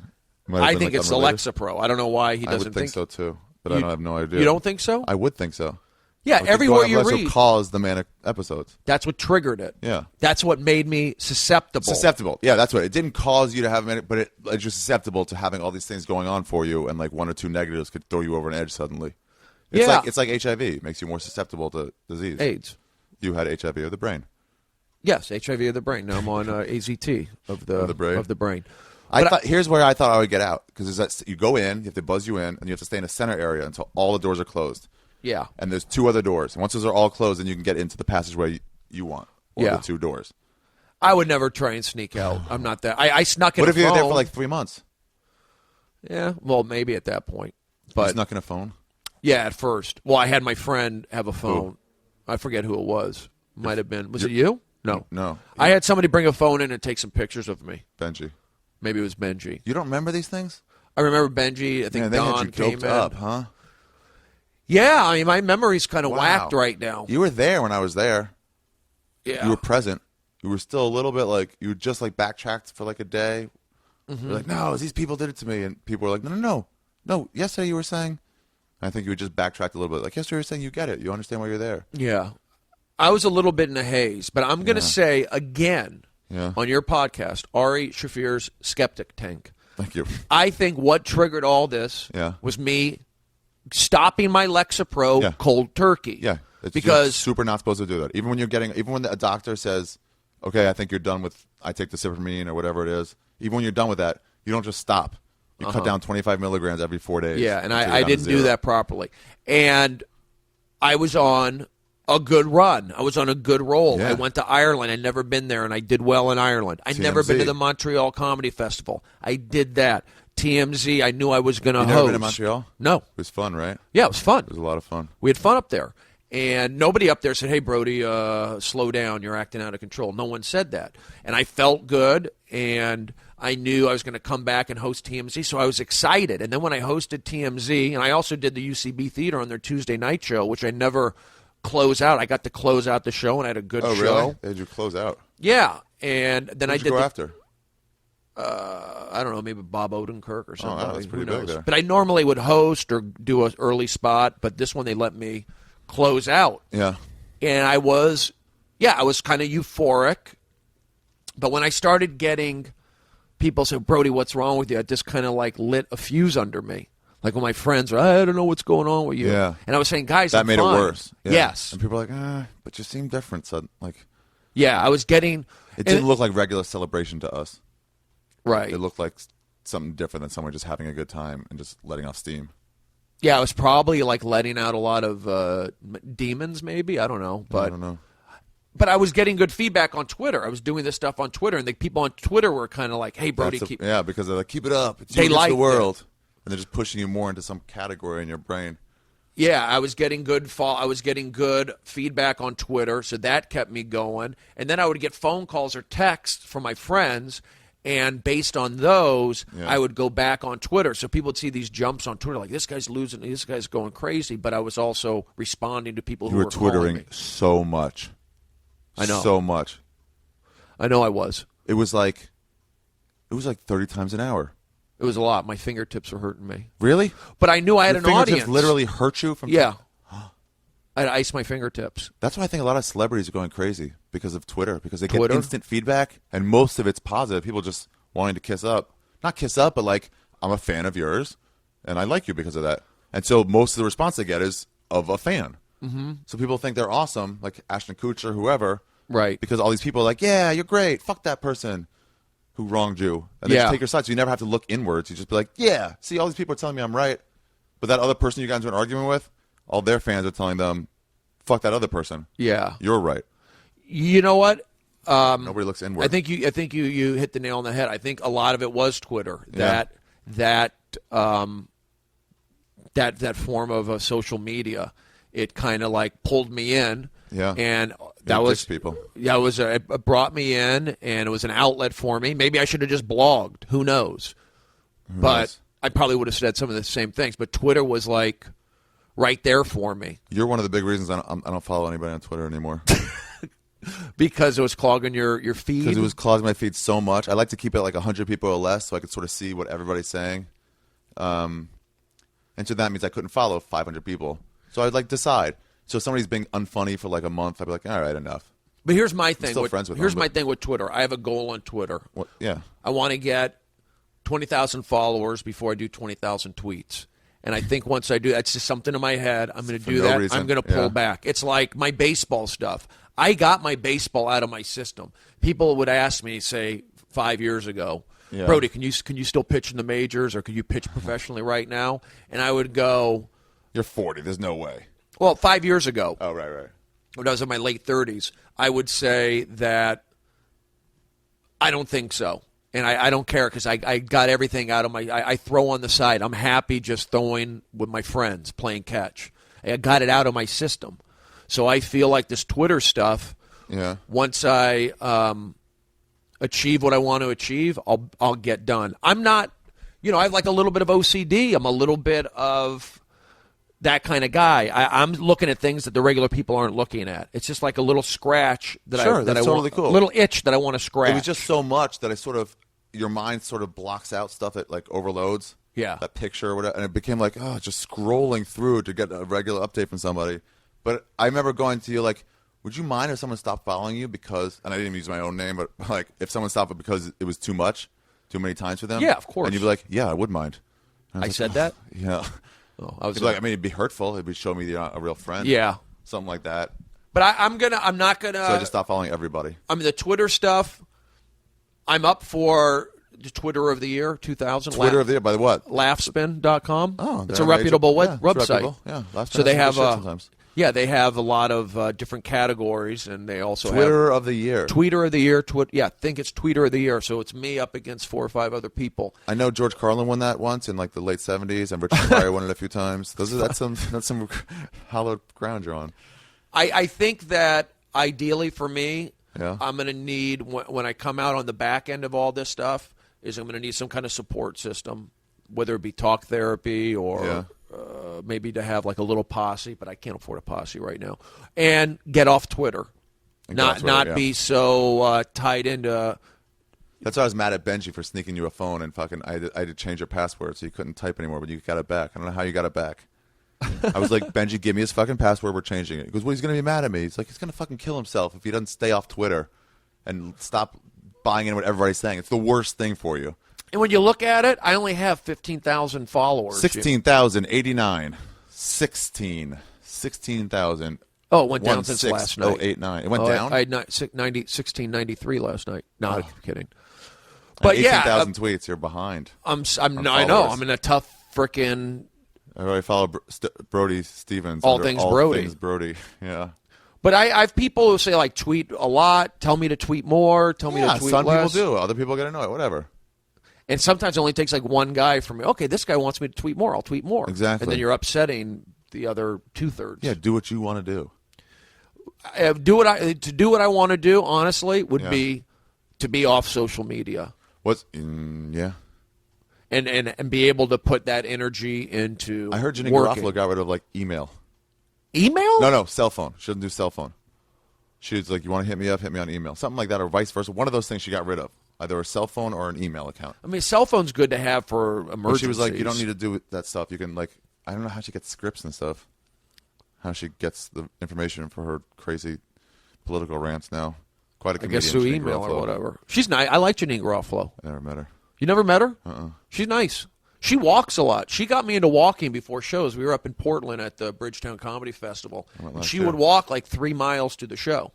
A: I think it's the Lexapro. I don't know why he doesn't
B: I would think so too. But I don't have no idea.
A: You don't think so?
B: I would think so.
A: Yeah, everywhere you read.
B: Caused the manic episodes.
A: That's what triggered it.
B: Yeah.
A: That's what made me susceptible.
B: Susceptible. Yeah, that's what. It didn't cause you to have manic, but you're susceptible to having all these things going on for you, and like 1 or 2 negatives could throw you over an edge suddenly. It's like HIV. It makes you more susceptible to disease.
A: AIDS.
B: You had HIV of the brain.
A: Yes, HIV of the brain. Now I'm on AZT of the brain.
B: Here's where I thought I would get out, because you go in, you have to buzz you in, and you have to stay in a center area until all the doors are closed.
A: Yeah.
B: And there's 2 other doors. And once those are all closed, then you can get into the passageway you want. Or the 2 doors.
A: I would never try and sneak out. I'm not that. I snuck in
B: What
A: a
B: if you were
A: phone.
B: there for like 3 months?
A: Yeah, well, maybe at that point. But
B: you snuck in a phone?
A: Yeah, at first. Well, I had my friend have a phone. Who? I forget who it was. Might have been. Was it you? No.
B: No.
A: I had somebody bring a phone in and take some pictures of me.
B: Benji.
A: Maybe it was Benji.
B: You don't remember these things?
A: I remember Benji. I think Don came in.
B: Up, huh?
A: Yeah, I mean, my memory's kind of whacked right now.
B: You were there when I was there.
A: Yeah.
B: You were present. You were still a little bit like, you were just like backtracked for like a day.
A: Mm-hmm.
B: You're like, no, these people did it to me. And people were like, no. Yesterday you were saying. I think you would just backtrack a little bit. Like, yesterday you were saying you get it. You understand why you're there.
A: Yeah. I was a little bit in a haze. But I'm going to say again on your podcast, Ari Shaffir's Skeptic Tank.
B: Thank you.
A: I think what triggered all this was me stopping my Lexapro cold turkey.
B: Yeah.
A: Because
B: you're super not supposed to do that. Even when a doctor says, okay, I think you're done with, I take the Cypramine or whatever it is. Even when you're done with that, you don't just stop. You cut down 25 milligrams every 4 days.
A: Yeah, and I didn't do that properly. And I was on a good run. I was on a good roll.
B: Yeah.
A: I went to Ireland. I'd never been there, and I did well in Ireland. I'd never been to the Montreal Comedy Festival. I did that. TMZ, I knew I was going to host.
B: You never been to Montreal?
A: No.
B: It was fun, right?
A: Yeah, it was fun.
B: It was a lot of fun.
A: We had fun up there. And nobody up there said, hey, Brody, slow down. You're acting out of control. No one said that. And I felt good, and I knew I was going to come back and host TMZ, so I was excited. And then when I hosted TMZ, and I also did the UCB Theater on their Tuesday night show, which I never close out. I got to close out the show, and I had a good show.
B: Oh, really? Did you close out?
A: Yeah. And then
B: Who'd you go after?
A: I don't know, maybe Bob Odenkirk or something.
B: Wow, that's pretty big there.
A: But I normally would host or do an early spot, but this one they let me close out.
B: Yeah.
A: And I was kind of euphoric. But when I started getting people say, Brody, what's wrong with you? It just kind of like lit a fuse under me. Like when my friends are, I don't know what's going on with you.
B: Yeah.
A: And I was saying, guys,
B: that
A: I'm
B: made
A: fine.
B: it worse. Yeah.
A: Yes.
B: And people are like, but you seem different. So like,
A: yeah, I was getting.
B: It didn't look like regular celebration to us.
A: Right.
B: It looked like something different than someone just having a good time and just letting off steam.
A: Yeah, I was probably like letting out a lot of demons, maybe. I don't know, but
B: I don't know.
A: But I was getting good feedback on Twitter. I was doing this stuff on Twitter, and the people on Twitter were kind of like, "Hey, Brody,
B: because they're like, keep it up. It's
A: they like
B: the world." And they're just pushing you more into some category in your brain.
A: Yeah, I was getting good feedback on Twitter, so that kept me going. And then I would get phone calls or texts from my friends, and based on those, I would go back on Twitter. So people would see these jumps on Twitter, like this guy's losing, this guy's going crazy. But I was also responding to people who were
B: twittering
A: me.
B: So much.
A: I know
B: so much.
A: I know I was.
B: It was like 30 times an hour.
A: It was a lot. My fingertips were hurting me.
B: Really?
A: But I knew I had
B: Your
A: an audience.
B: Fingertips literally hurt you from.
A: Yeah. I'd ice my fingertips.
B: That's why I think a lot of celebrities are going crazy because of Twitter, because they get instant feedback, and most of it's positive. People just wanting to kiss up. Not kiss up, but like, I'm a fan of yours, and I like you because of that. And so most of the response they get is of a fan. Mm-hmm. So people think they're awesome, like Ashton Kutcher, whoever.
A: Right.
B: Because all these people are like, yeah, you're great. Fuck that person who wronged you. And they just take your side, so you never have to look inwards. You just be like, yeah, see, all these people are telling me I'm right. But that other person you got into an argument with, all their fans are telling them, fuck that other person.
A: Yeah.
B: You're right.
A: You know what?
B: Nobody looks inward.
A: I think you hit the nail on the head. I think a lot of it was Twitter. That form of social media. It kind of like pulled me in. Yeah. And that was
B: people.
A: Yeah, it brought me in, and it was an outlet for me. Maybe I should have just blogged. Who knows? But I probably would have said some of the same things. But Twitter was like right there for me.
B: You're one of the big reasons I don't follow anybody on Twitter anymore.
A: Because it was clogging your feed?
B: Because it was clogging my feed so much. I like to keep it like 100 people or less so I could sort of see what everybody's saying. And so that means I couldn't follow 500 people. So I'd like decide. So if somebody's being unfunny for like a month, I'd be like, all right, enough.
A: But here's my thing.
B: Here's
A: my thing with Twitter. I have a goal on Twitter.
B: Yeah.
A: I want to get 20,000 followers before I do 20,000 tweets. And I think once I do, that's just something in my head. I'm going to do that. I'm going to pull back. It's like my baseball stuff. I got my baseball out of my system. People would ask me, say, 5 years ago, Brody, can you still pitch in the majors, or can you pitch professionally right now? And I would go,
B: you're 40. There's no way.
A: Well, 5 years ago.
B: Oh, right.
A: When I was in my late 30s, I would say that I don't think so. And I don't care because I got everything out of my – I throw on the side. I'm happy just throwing with my friends, playing catch. I got it out of my system. So I feel like this Twitter stuff, once I achieve what I want to achieve, I'll get done. I'm not – I have like a little bit of OCD. I'm a little bit of – that kind of guy. I'm looking at things that the regular people aren't looking at. It's just like a little scratch that I
B: totally
A: want,
B: cool.
A: A little itch that I want to scratch.
B: It was just so much that your mind sort of blocks out stuff that like overloads.
A: Yeah.
B: That picture or whatever, and it became like just scrolling through to get a regular update from somebody. But I remember going to you like, would you mind if someone stopped following you because? And I didn't even use my own name, but like if someone stopped it because it was too many times for them.
A: Yeah, of course.
B: And you'd be like, yeah, I would mind.
A: I said that.
B: Yeah.
A: Oh, I was
B: like, it'd be hurtful. It'd show me a real friend.
A: Yeah,
B: something like that.
A: But I'm not gonna.
B: So I just stopped following everybody.
A: I mean, the Twitter stuff. I'm up for the Twitter of the Year 2000.
B: Twitter of the Year by what?
A: Laughspin.com.
B: Oh,
A: it's a reputable website.
B: Reputable. Yeah,
A: so they have sometimes. Yeah, they have a lot of different categories, and they also
B: Twitter of the Year.
A: Tweeter of the Year. I think it's Tweeter of the Year. So it's me up against 4 or 5 other people.
B: I know George Carlin won that once in like the late 70s, and Richard Pryor won it a few times. That's some hallowed ground you're on.
A: I think that ideally for me,
B: I'm
A: going to need, when I come out on the back end of all this stuff, is I'm going to need some kind of support system, whether it be talk therapy or maybe to have like a little posse, but I can't afford a posse right now, and get off Twitter, not be so tied into.
B: That's why I was mad at Benji for sneaking you a phone and fucking. I had to change your password so you couldn't type anymore, but you got it back. I don't know how you got it back. I was like, Benji, give me his fucking password. We're changing it. He goes, well, he's gonna be mad at me. He's like, he's gonna fucking kill himself if he doesn't stay off Twitter and stop buying into what everybody's saying. It's the worst thing for you.
A: And when you look at it, I only have 15,000 followers.
B: 16,089. 16,000.
A: Oh, it went down since last night.
B: 089. It went down?
A: I had 1693 last night. No, I'm kidding. But
B: 18,000 tweets. You're behind.
A: I know. I'm in a tough frickin'.
B: I follow Brody Stevens.
A: All things Brody.
B: Things Brody. Yeah.
A: But I have people who say, like, tweet a lot, tell me to tweet more, tell me to tweet
B: some
A: less.
B: people do. Other people get annoyed. Whatever.
A: And sometimes it only takes, like, one guy from me. Okay, this guy wants me to tweet more. I'll tweet more.
B: Exactly.
A: And then you're upsetting the other two-thirds.
B: Yeah, do what you want to do.
A: To do what I want to do, honestly, would be to be off social media.
B: Yeah.
A: And be able to put that energy into
B: I heard Jenny
A: working.
B: Garofalo got rid of, like, email.
A: Email?
B: No, cell phone. She doesn't do cell phone. She was like, you want to hit me up, hit me on email. Something like that, or vice versa. One of those things she got rid of. Either a cell phone or an email account.
A: I mean, cell phone's good to have for emergencies.
B: But she was like, you don't need to do that stuff. You can, like, I don't know how she gets scripts and stuff. How she gets the information for her crazy political rants now. Quite a comedian.
A: I guess through email or whatever. She's nice. I like Janine Garofalo.
B: I never met her.
A: You never met her?
B: Uh-uh.
A: She's nice. She walks a lot. She got me into walking before shows. We were up in Portland at the Bridgetown Comedy Festival. And she would walk like 3 miles to the show.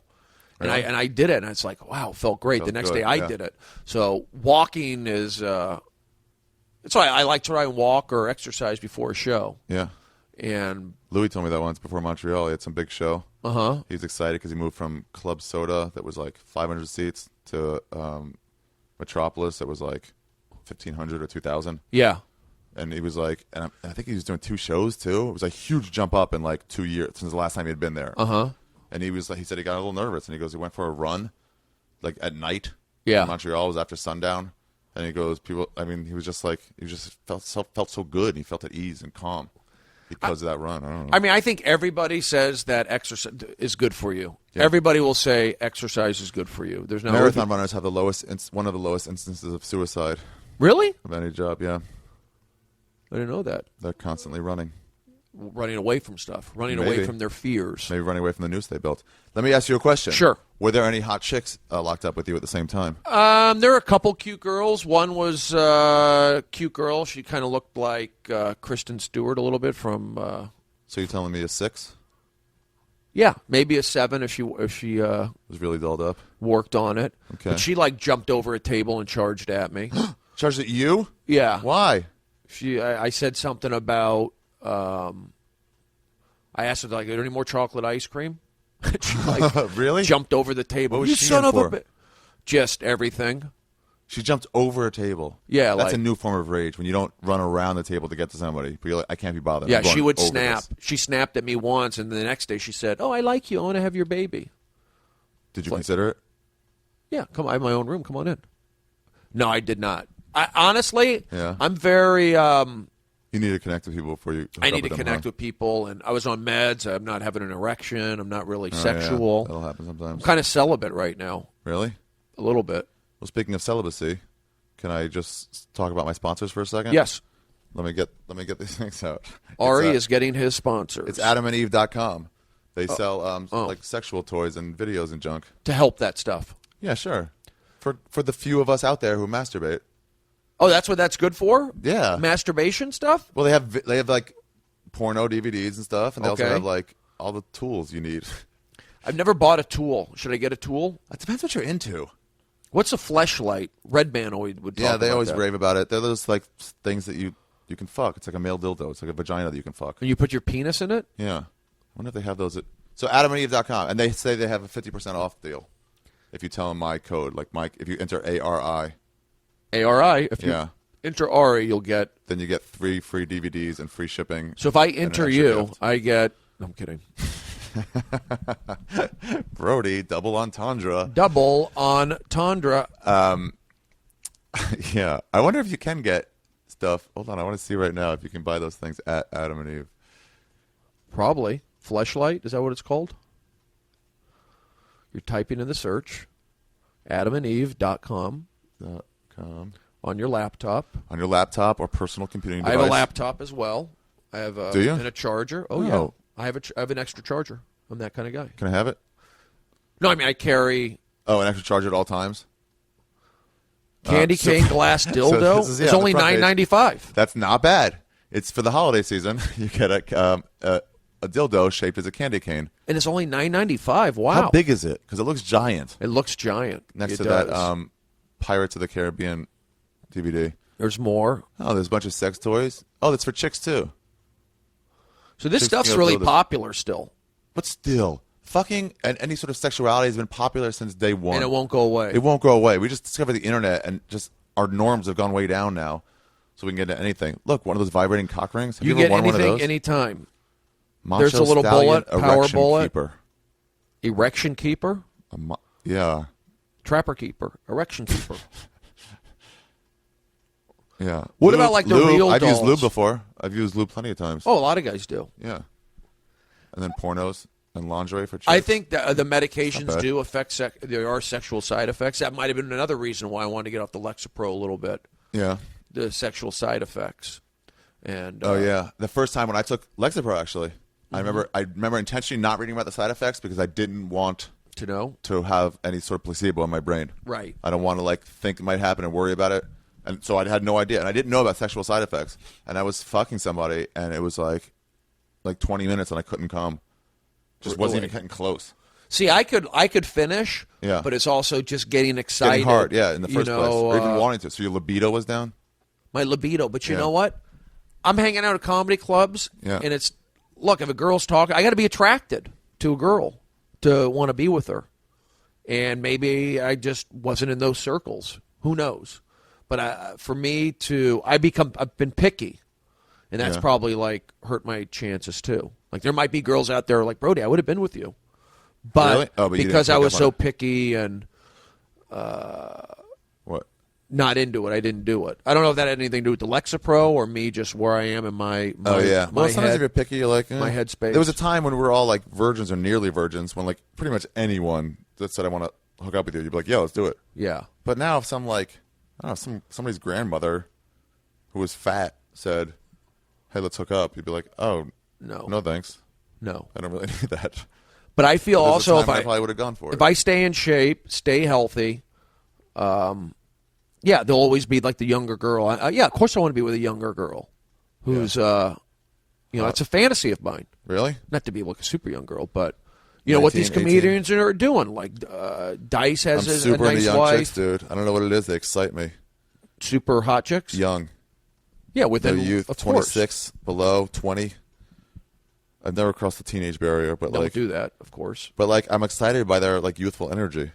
B: Really?
A: And I did it, and it's like, wow, it felt great. The next day I did it. So walking is that's why I like to try and walk or exercise before a show.
B: Yeah.
A: And
B: Louis told me that once before Montreal. He had some big show.
A: Uh-huh.
B: He was excited because he moved from Club Soda that was like 500 seats to Metropolis that was like 1,500 or 2,000.
A: Yeah.
B: And he was like, and I think he was doing 2 shows too. It was a huge jump up in like 2 years since the last time he had been there.
A: Uh-huh.
B: And he was like, he said he got a little nervous, and he goes, he went for a run, like at night.
A: Yeah.
B: In Montreal. It was after sundown, and he goes, he was just like, felt so good. And he felt at ease and calm because of that run. I don't know.
A: I mean, I think everybody says that exercise is good for you.
B: Yeah.
A: Everybody will say exercise is good for you. There's no
B: marathon runners have one of the lowest instances of suicide.
A: Really?
B: Of any job, yeah.
A: I didn't know that.
B: They're constantly running
A: away from stuff, away from their fears.
B: Maybe running away from the noose they built. Let me ask you a question.
A: Sure.
B: Were there any hot chicks locked up with you at the same time?
A: There were a couple cute girls. One was a cute girl. She kind of looked like Kristen Stewart a little bit from.
B: So you're telling me a 6?
A: Yeah, maybe a 7 if she
B: was really dolled up.
A: Worked on it.
B: Okay.
A: But she like jumped over a table and charged at me.
B: Charged at you?
A: Yeah.
B: Why?
A: I said something about. I asked her, like, are there any more chocolate ice cream? She like
B: really
A: jumped over the table.
B: What was
A: you
B: she
A: son
B: in
A: of
B: for?
A: a bitch. Just everything.
B: She jumped over a table.
A: Yeah,
B: that's a new form of rage when you don't run around the table to get to somebody. But you're like, I can't be bothered.
A: Yeah, she would snap. She snapped at me once, and the next day she said, "Oh, I like you. I want to have your baby."
B: Did you consider it?
A: Yeah, come. I have my own room. Come on in. No, I did not. Honestly,
B: yeah.
A: I'm very.
B: You need to connect with people before you.
A: I need to connect with people, and I was on meds. I'm not having an erection. I'm not really sexual.
B: Yeah. That'll happen sometimes.
A: I'm kind of celibate right now.
B: Really?
A: A little bit.
B: Well, speaking of celibacy, can I just talk about my sponsors for a second?
A: Yes.
B: Let me get these things out.
A: Ari is getting his sponsors.
B: It's AdamandEve.com. They sell like sexual toys and videos and junk
A: to help that stuff.
B: Yeah, sure. For the few of us out there who masturbate.
A: Oh, that's what that's good for?
B: Yeah.
A: Masturbation stuff?
B: Well, they have like porno DVDs and stuff, and they also have like all the tools you need.
A: I've never bought a tool. Should I get a tool?
B: It depends what you're into.
A: What's a fleshlight? Red Band would talk about that.
B: Yeah, they always rave about it. They're those like things that you can fuck. It's like a male dildo. It's like a vagina that you can fuck.
A: And you put your penis in it?
B: Yeah. I wonder if they have those at... So AdamandEve.com, and they say they have a 50% off deal if you tell them my code. Like if you enter ARI.
A: ARI? If you enter Ari, you'll get...
B: Then you get 3 free DVDs and free shipping.
A: So if I enter you, gift. I get... No, I'm kidding.
B: Brody, double entendre.
A: Double entendre.
B: Yeah. I wonder if you can get stuff. Hold on. I want to see right now if you can buy those things at Adam and Eve.
A: Probably. Fleshlight, is that what it's called? You're typing in the search. AdamandEve.com. On your laptop.
B: On your laptop or personal computing device.
A: I have a laptop as well. I have
B: Do you?
A: And a charger. Oh, yeah. I have an extra charger. I'm that kind of guy.
B: Can I have it?
A: No, I mean, I carry...
B: Oh, an extra charger at all times?
A: Candy cane glass dildo is only $9.95.
B: That's not bad. It's for the holiday season. You get a dildo shaped as a candy cane.
A: And it's only $9.95. Wow.
B: How big is it? Because it looks giant.
A: It looks giant.
B: Next to that Pirates of the Caribbean DVD.
A: There's more.
B: Oh, there's a bunch of sex toys. Oh, that's for chicks, too.
A: So this stuff's really popular still.
B: But still, fucking and any sort of sexuality has been popular since day one.
A: And it won't go away.
B: It won't go away. We just discovered the internet, and just our norms have gone way down now. So we can get into anything. Look, one of those vibrating cock rings. Have you ever
A: get
B: worn
A: anything
B: one of those?
A: Anytime.
B: Macho
A: There's a little
B: Stallion
A: bullet, power
B: erection
A: bullet.
B: Keeper.
A: Erection keeper?
B: Yeah.
A: Trapper keeper. Erection keeper.
B: Yeah.
A: What about like the
B: lube?
A: real
B: I've
A: dolls?
B: used lube before. I've used lube plenty of times.
A: Oh, a lot of guys do.
B: Yeah. And then pornos and lingerie for chicks.
A: I think the medications do affect there are sexual side effects. That might have been another reason why I wanted to get off the Lexapro a little bit.
B: Yeah.
A: The sexual side effects. And
B: oh yeah, the first time when I took Lexapro, actually, I remember intentionally not reading about the side effects because I didn't want to have any sort of placebo in my brain.
A: Right.
B: I don't want to think it might happen and worry about it. And so I had no idea, and I didn't know about sexual side effects. And I was fucking somebody, and it was like 20 minutes, and I couldn't come. Just wasn't even getting close.
A: See, I could finish, but it's also just getting excited.
B: Getting hard, in the first place, or even wanting to. So your libido was down.
A: My libido, but you know what? I'm hanging out at comedy clubs, and it's look. If a girl's talking, I got to be attracted to a girl to want to be with her, and maybe I just wasn't in those circles. Who knows? But for me I've been picky, and that's probably hurt my chances too. Like there might be girls out there like Brody, I would have been with you, but, but because I was so picky and
B: what
A: not into it, I didn't do it. I don't know if that had anything to do with the Lexapro or me just where I am in my
B: well, sometimes
A: head,
B: if you're picky, you're like
A: my headspace.
B: There was a time when we were all like virgins or nearly virgins, when pretty much anyone that said I want to hook up with you, you'd be like, yeah, let's do it.
A: Yeah.
B: But now if somebody's grandmother who was fat said, hey, let's hook up, you'd be like, oh, no thanks. No. I don't really need that.
A: But I feel also if I
B: probably would have gone for it.
A: If I stay in shape, stay healthy, there'll always be like the younger girl. Of course I want to be with a younger girl who's, it's a fantasy of mine.
B: Really?
A: Not to be like a super young girl, but you know what these comedians are doing. Like Dice has
B: I'm
A: a
B: super
A: nice
B: into young
A: wife.
B: chicks, dude. I don't know what it is. They excite me.
A: Super hot chicks?
B: Young.
A: Yeah, within
B: no youth,
A: of
B: 26,
A: course.
B: below, 20. I've never crossed the teenage barrier, but
A: don't do that, of course.
B: But I'm excited by their youthful energy.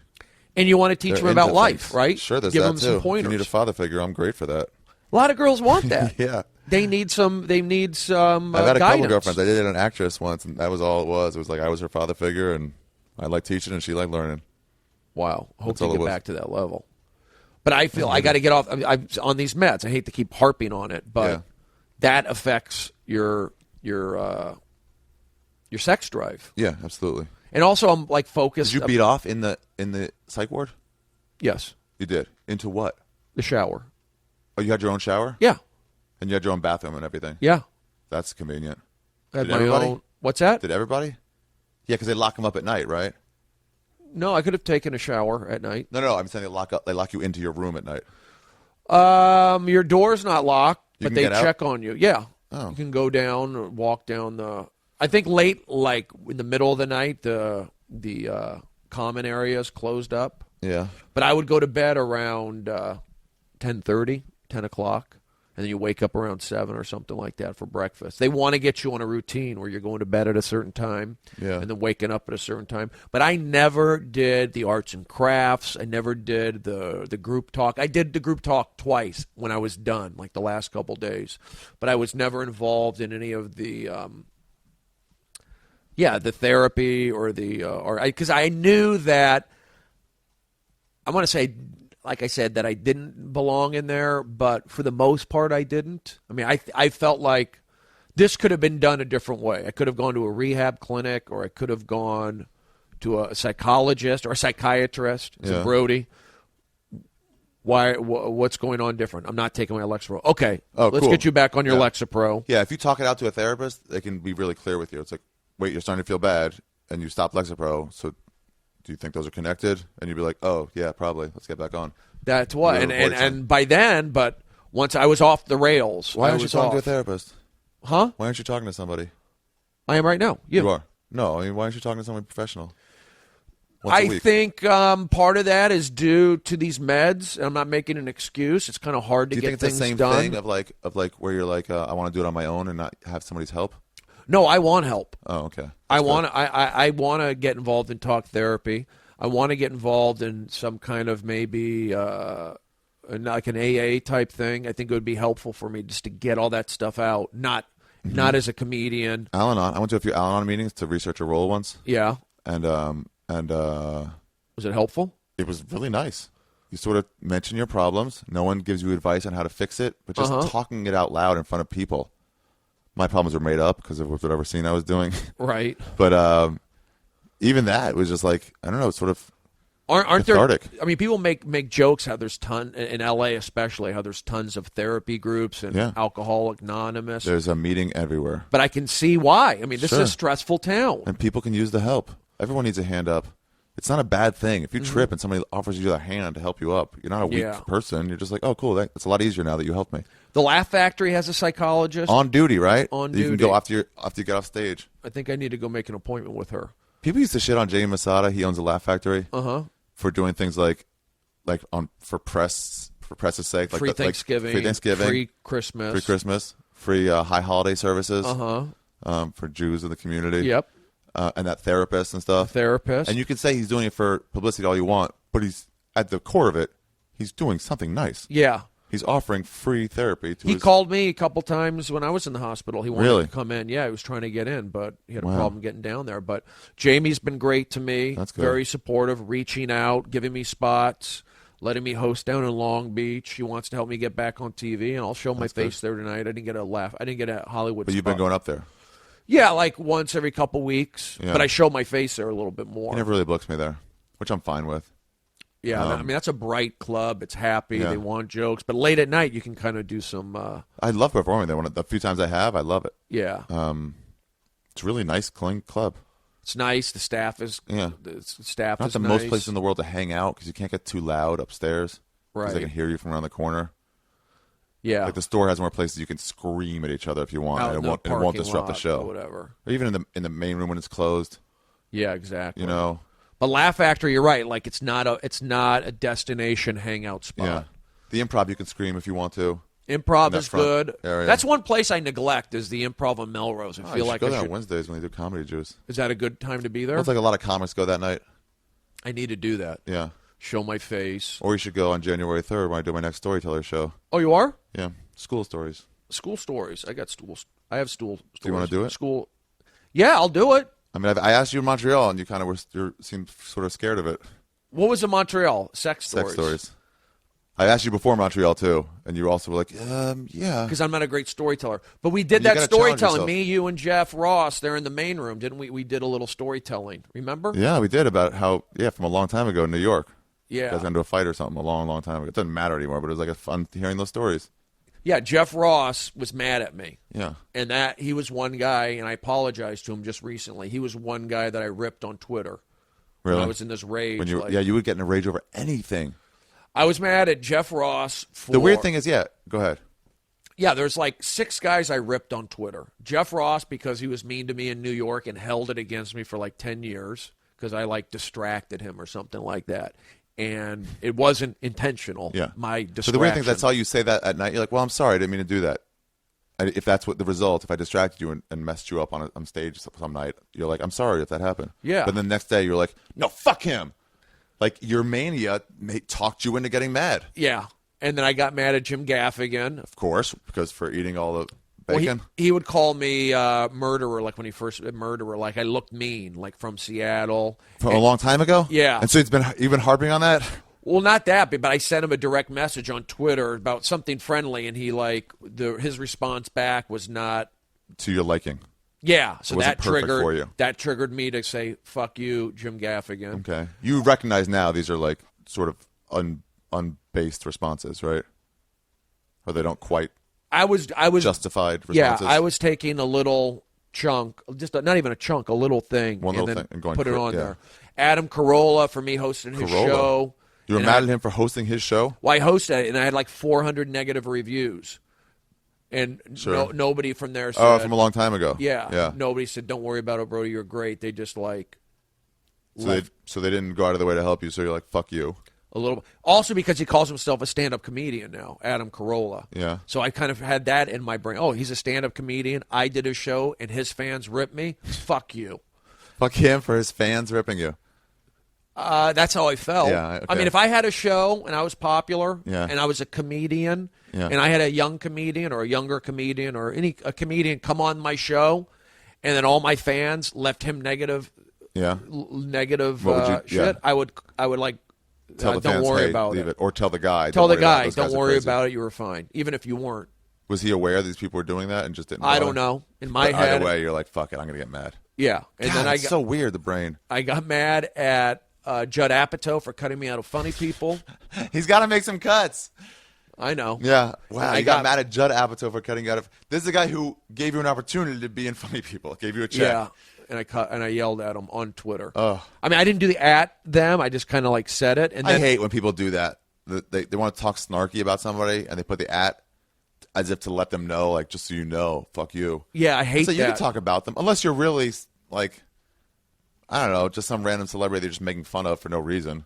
A: And you want to teach them about life, right?
B: Sure, there's
A: Give
B: that
A: them
B: too.
A: some pointers.
B: If you need a father figure, I'm great for that.
A: A lot of girls want that.
B: Yeah.
A: They need some. They need some.
B: I've had a
A: guidance.
B: couple girlfriends. I dated an actress once, and that was all it was. It was like I was her father figure, and I liked teaching, and she liked learning.
A: Wow. Hope to get back to that level. But I feel I got to get off. I'm on these meds. I hate to keep harping on it, but that affects your sex drive.
B: Yeah, absolutely.
A: And also, I'm focused.
B: Did you beat off in the psych ward?
A: Yes.
B: You did. Into what?
A: The shower.
B: Oh, you had your own shower?
A: Yeah.
B: And you had your own bathroom and everything?
A: Yeah.
B: That's convenient.
A: I had my own. What's that?
B: Did everybody? Yeah, because they lock them up at night, right?
A: No, I could have taken a shower at night.
B: No. I'm saying they lock you into your room at night.
A: Your door's not locked, but they check on you. Yeah.
B: Oh.
A: You can go down or walk down the. I think late, in the middle of the night, the common areas closed up.
B: Yeah.
A: But I would go to bed around 10:30, 10 o'clock, and then you wake up around 7 or something like that for breakfast. They want to get you on a routine where you're going to bed at a certain time and then waking up at a certain time. But I never did the arts and crafts. I never did the group talk. I did the group talk twice when I was done, the last couple days. But I was never involved in any of the the therapy or because I knew that I want to say, like I said, that I didn't belong in there, but for the most part, I didn't. I mean, I felt like this could have been done a different way. I could have gone to a rehab clinic, or I could have gone to a psychologist or a psychiatrist. So Brody, what's going on different? I'm not taking my Lexapro. Okay, let's get you back on your Lexapro.
B: Yeah, if you talk it out to a therapist, they can be really clear with you. It's like, wait, you're starting to feel bad, and you stopped Lexapro, so do you think those are connected? And you'd be like, oh, yeah, probably. Let's get back on.
A: That's what. And by then, but once I was off the rails.
B: Why aren't you talking to a therapist?
A: Huh?
B: Why aren't you talking to somebody?
A: I am right now.
B: You are. No, I mean, why aren't you talking to somebody professional?
A: I think part of that is due to these meds. I'm not making an excuse. It's kind of hard to get things done.
B: Do you think it's the same thing of like where you're like, I want to do it on my own and not have somebody's help?
A: No, I want help.
B: Oh, okay.
A: I want to get involved in talk therapy. I want to get involved in some kind of maybe like an AA type thing. I think it would be helpful for me just to get all that stuff out. Not as a comedian.
B: Al-Anon. I went to a few Al-Anon meetings to research a role once.
A: Yeah.
B: And
A: was it helpful?
B: It was really nice. You sort of mention your problems. No one gives you advice on how to fix it, but just talking it out loud in front of people. My problems were made up because of whatever scene I was doing. Right. But even that was just like, I don't know, sort of
A: aren't
B: cathartic.
A: There? I mean, people make jokes how there's in LA especially, how there's tons of therapy groups and Alcoholic Anonymous.
B: There's a meeting everywhere.
A: But I can see why. I mean, this is a stressful town.
B: And people can use the help. Everyone needs a hand up. It's not a bad thing. If you trip and somebody offers you a hand to help you up, you're not a weak person. You're just like, oh, cool. It's a lot easier now that you helped me.
A: The Laugh Factory has a psychologist.
B: On duty, right?
A: On duty.
B: You can go after you get off stage.
A: I think I need to go make an appointment with her.
B: People used to shit on Jamie Masada. He owns a Laugh Factory. For doing things for press's sake.
A: Free Thanksgiving. Free Christmas.
B: Free high holiday services. For Jews in the community.
A: Yep.
B: And that therapist and stuff. And you can say he's doing it for publicity all you want, but he's at the core of it, he's doing something nice.
A: Yeah.
B: He's offering free therapy to
A: He called me a couple times when I was in the hospital. He wanted to come in. Yeah, he was trying to get in, but he had a problem getting down there. But Jamie's been great to me.
B: That's good.
A: Very supportive, reaching out, giving me spots, letting me host down in Long Beach. He wants to help me get back on TV, and I'll show my face there tonight. I didn't get a Hollywood
B: But you've been going up there.
A: Yeah, like once every couple weeks. Yeah. But I show my face there a little bit more.
B: He never really books me there, which I'm fine with.
A: Yeah, I mean, that's a bright club. It's happy. Yeah. They want jokes. But late at night, you can kind of do some...
B: I love performing there. The few times I have, I love it.
A: Yeah.
B: It's a really nice, clean club.
A: It's nice. The staff is... Yeah. The staff
B: Not
A: is
B: the
A: nice.
B: most places in the world to hang out because you can't get too loud upstairs.
A: Right.
B: Because they can hear you from around the corner.
A: Yeah.
B: Like the store has more places you can scream at each other if you want, and it won't disrupt the show.
A: Or whatever.
B: Or even in the main room when it's closed.
A: Yeah, exactly.
B: You know.
A: But Laugh Factory, you're right. Like it's not a destination hangout spot.
B: Yeah. The Improv, you can scream if you want to.
A: Improv is good.
B: Area.
A: That's one place I neglect is the Improv on Melrose. I feel like
B: go there on Wednesdays when they do Comedy Juice.
A: Is that a good time to be there?
B: Well, it's like a lot of comics go that night.
A: I need to do that.
B: Yeah.
A: Show my face.
B: Or you should go on January 3rd when I do my next storyteller show.
A: Oh, you are?
B: Yeah. School stories.
A: School stories. I have stool stories.
B: Do you want to do it?
A: School. Yeah, I'll do it.
B: I mean, I asked you in Montreal, and you kind of seemed sort of scared of it.
A: What was in Montreal? Sex stories.
B: Sex stories. I asked you before Montreal, too, and you also were like, yeah.
A: Because I'm not a great storyteller. But we did that storytelling. Me, you, and Jeff Ross, they're in the main room, didn't we? We did a little storytelling. Remember?
B: Yeah, we did about from a long time ago in New York.
A: Yeah.
B: You guys got into a fight or something a long, long time ago. It doesn't matter anymore, but it was like fun hearing those stories.
A: Yeah, Jeff Ross was mad at me.
B: Yeah.
A: And he was one guy, and I apologized to him just recently. He was one guy that I ripped on Twitter.
B: Really?
A: When I was in this rage.
B: You would get in a rage over anything.
A: I was mad at Jeff Ross for...
B: The weird thing is, go ahead.
A: Yeah, there's like 6 guys I ripped on Twitter. Jeff Ross, because he was mean to me in New York and held it against me for like 10 years because I distracted him or something like that. And it wasn't intentional, my distraction.
B: So the weird thing is, that's all you say that at night. You're like, well, I'm sorry, I didn't mean to do that. If that's what the result, if I distracted you and messed you up on stage some night, you're like, I'm sorry if that happened.
A: Yeah.
B: But then the next day, you're like, no, fuck him. Like, your mania talked you into getting mad.
A: Yeah. And then I got mad at Jim Gaffigan.
B: Of course, because for eating all the bacon.
A: Well, he would call me murderer, like when he first murderer, like I looked mean, like from Seattle.
B: From a long time ago?
A: Yeah.
B: And so you've been harping on that?
A: Well, not that, but I sent him a direct message on Twitter about something friendly, and he his response back was not
B: to your liking.
A: Yeah, so that triggered me to say "fuck you, Jim Gaffigan."
B: Okay, you recognize now these are like sort of unbased responses, right? Or they don't quite. I was justified responses.
A: Yeah, I was taking a little chunk, not even a chunk, a little thing,
B: and going
A: put it on there. Adam Carolla for me hosting his show.
B: You were mad at him for hosting his show?
A: Well, I hosted it, and I had like 400 negative reviews. And nobody from there said...
B: Oh, from a long time ago.
A: Yeah. Nobody said, don't worry about it, Brody, you're great. They just like...
B: So they didn't go out of their way to help you, so you're like, fuck you.
A: A little bit. Also because he calls himself a stand-up comedian now, Adam Carolla.
B: Yeah.
A: So I kind of had that in my brain. Oh, he's a stand-up comedian. I did a show, and his fans ripped me. Fuck you.
B: Fuck him for his fans ripping you.
A: That's how I felt.
B: Yeah, okay.
A: I mean, if I had a show and I was popular and I was a comedian and I had a young comedian or a younger comedian or a comedian come on my show and then all my fans left him negative shit, I would like,
B: tell the
A: don't
B: fans,
A: worry
B: hey,
A: about
B: leave
A: it.
B: Or tell the guy.
A: Tell the guy, don't worry about it. You were fine, even if you weren't.
B: Was he aware these people were doing that and just didn't?
A: I don't know. In my head,
B: either way, you're like, fuck it, I'm gonna get mad.
A: Yeah, and
B: God,
A: then
B: it's so weird, the brain.
A: I got mad at Judd Apatow for cutting me out of Funny People.
B: He's got to make some cuts.
A: I know.
B: Yeah. Wow. I got mad at Judd Apatow for cutting you out of. This is the guy who gave you an opportunity to be in Funny People. Gave you a check.
A: Yeah. And I yelled at him on Twitter. Oh. I mean, I didn't do the at them. I just kind of like said it. And then,
B: I hate when people do that. They want to talk snarky about somebody and they put the at as if to let them know, like, just so you know, fuck you.
A: Yeah, I hate that.
B: So you can talk about them unless you're really like, I don't know, just some random celebrity they're just making fun of for no reason.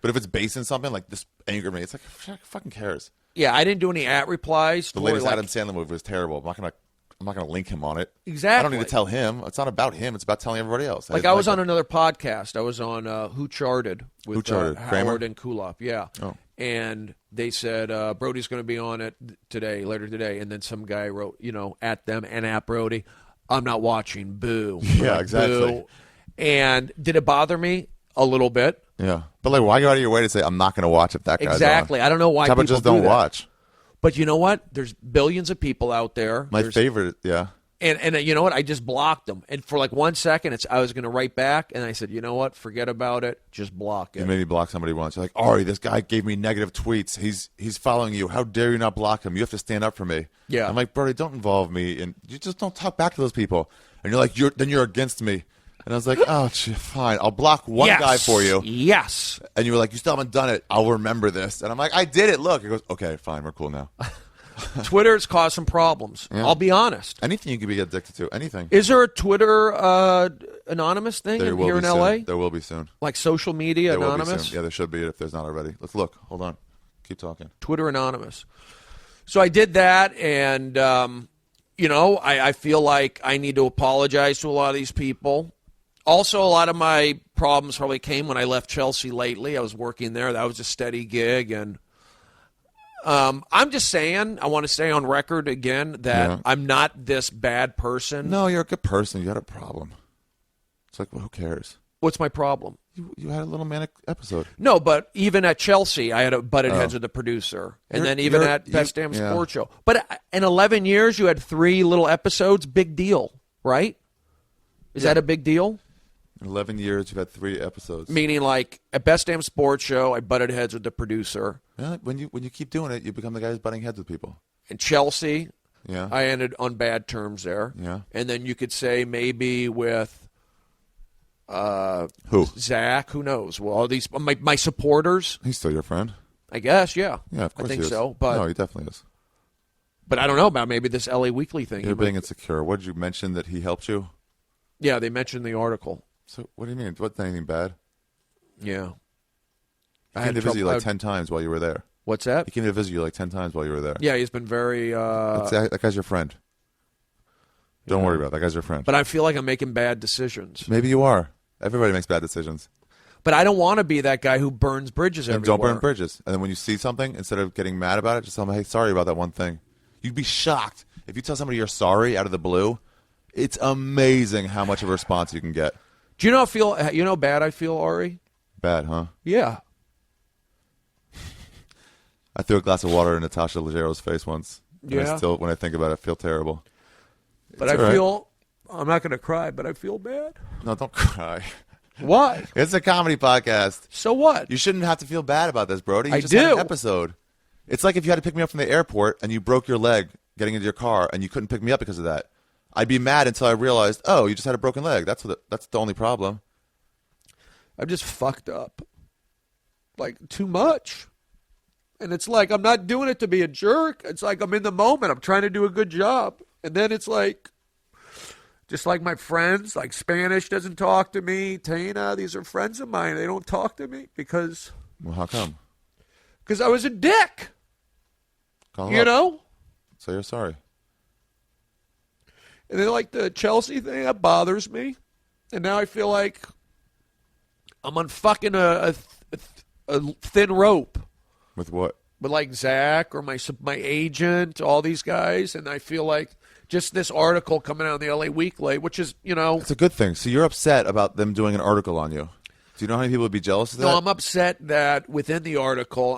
B: But if it's based in something like this angered me, it's like, who fucking cares?
A: Yeah, I didn't do any at replies.
B: The latest Adam Sandler movie was terrible. I'm not gonna link him on it.
A: Exactly.
B: I don't need to tell him. It's not about him. It's about telling everybody else.
A: Like I was on another podcast. I was on Who Charted with Howard
B: Kramer?
A: and Kulop. Yeah. Oh. And they said Brody's going to be on it later today. And then some guy wrote, at them and at Brody, I'm not watching. Boo.
B: Yeah, exactly.
A: Boo. And did it bother me? A little bit.
B: Yeah. But like, why go out of your way to say I'm not going to watch if that guy's
A: exactly.
B: on?
A: I don't know why people
B: just don't
A: do that.
B: watch.
A: But you know what? There's billions of people out there.
B: My favorite, yeah.
A: And you know what? I just blocked them. And for like 1 second, I was going to write back, and I said, you know what? Forget about it. Just block it.
B: You made me block somebody once. You're like, Ari, this guy gave me negative tweets. He's following you. How dare you not block him? You have to stand up for me.
A: Yeah.
B: I'm like, Brody, don't involve me. And you just don't talk back to those people. And you're like, you're against me. And I was like, oh, fine. I'll block one guy for you.
A: Yes.
B: And you were like, you still haven't done it. I'll remember this. And I'm like, I did it. Look. He goes, okay, fine. We're cool now.
A: Twitter's caused some problems. Yeah. I'll be honest.
B: Anything you can be addicted to. Anything.
A: Is there a Twitter anonymous thing here in LA?
B: There will be soon.
A: Like social media anonymous?
B: Yeah, there should be if there's not already. Let's look. Hold on. Keep talking.
A: Twitter anonymous. So I did that, and, I feel like I need to apologize to a lot of these people. Also, a lot of my problems probably came when I left Chelsea lately. I was working there. That was a steady gig, and I'm just saying, I want to stay on record again that I'm not this bad person.
B: No, you're a good person. You had a problem. It's like, well, who cares?
A: What's my problem?
B: You had a little manic episode.
A: No, but even at Chelsea, I had butted heads with the producer. And then even at Best Damn Sports Show. But in 11 years, you had 3 little episodes. Big deal, right? Is that a big deal?
B: In 11 years, you've had 3 episodes.
A: Meaning, like, at Best Damn Sports Show, I butted heads with the producer.
B: Yeah, when you keep doing it, you become the guy who's butting heads with people.
A: In Chelsea, I ended on bad terms there.
B: Yeah.
A: And then you could say maybe with
B: who?
A: Zach, who knows? Well, all these my supporters.
B: He's still your friend.
A: I guess, yeah.
B: Yeah, of course
A: I think
B: he is.
A: so. But
B: no, he definitely is.
A: But I don't know about maybe this LA Weekly thing.
B: You're being insecure. What did you mention that he helped you?
A: Yeah, they mentioned the article.
B: So what do you mean? Wasn't anything bad?
A: Yeah.
B: He came to visit you like 10 times while you were there.
A: What's that?
B: He came to visit you like 10 times while you were there.
A: Yeah, he's been very...
B: that guy's your friend. Don't worry about it. That guy's your friend.
A: But I feel like I'm making bad decisions.
B: Maybe you are. Everybody makes bad decisions.
A: But I don't want to be that guy who burns bridges everywhere.
B: Don't burn bridges. And then when you see something, instead of getting mad about it, just tell them, hey, sorry about that one thing. You'd be shocked. If you tell somebody you're sorry out of the blue, it's amazing how much of a response you can get.
A: Do you know how bad I feel, Ari?
B: Bad, huh?
A: Yeah.
B: I threw a glass of water in Natasha Leggero's face once. And I still, when I think about it, I feel terrible.
A: But I feel... I'm not going to cry, but I feel bad.
B: No, don't cry.
A: Why?
B: It's a comedy podcast.
A: So what?
B: You shouldn't have to feel bad about this, Brody. You
A: I
B: just
A: do.
B: had an episode. It's like if you had to pick me up from the airport and you broke your leg getting into your car and you couldn't pick me up because of that. I'd be mad until I realized, oh, you just had a broken leg. That's the only problem.
A: I'm just fucked up. like too much. And it's like, I'm not doing it to be a jerk. It's like I'm in the moment. I'm trying to do a good job. And then it's like, just like my friends, like Spanish doesn't talk to me. Tana, these are friends of mine. They don't talk to me because...
B: Well, how come?
A: Because I was a dick.
B: Call
A: you
B: up.
A: know?
B: So you're sorry.
A: And then like the Chelsea thing, that bothers me. And now I feel like I'm on fucking a thin rope.
B: With what?
A: With like Zach or my agent, all these guys, and I feel like just this article coming out in the LA Weekly, which is, you know,
B: it's a good thing. So you're upset about them doing an article on you. Do you know how many people would be jealous of that?
A: No, I'm upset that within the article,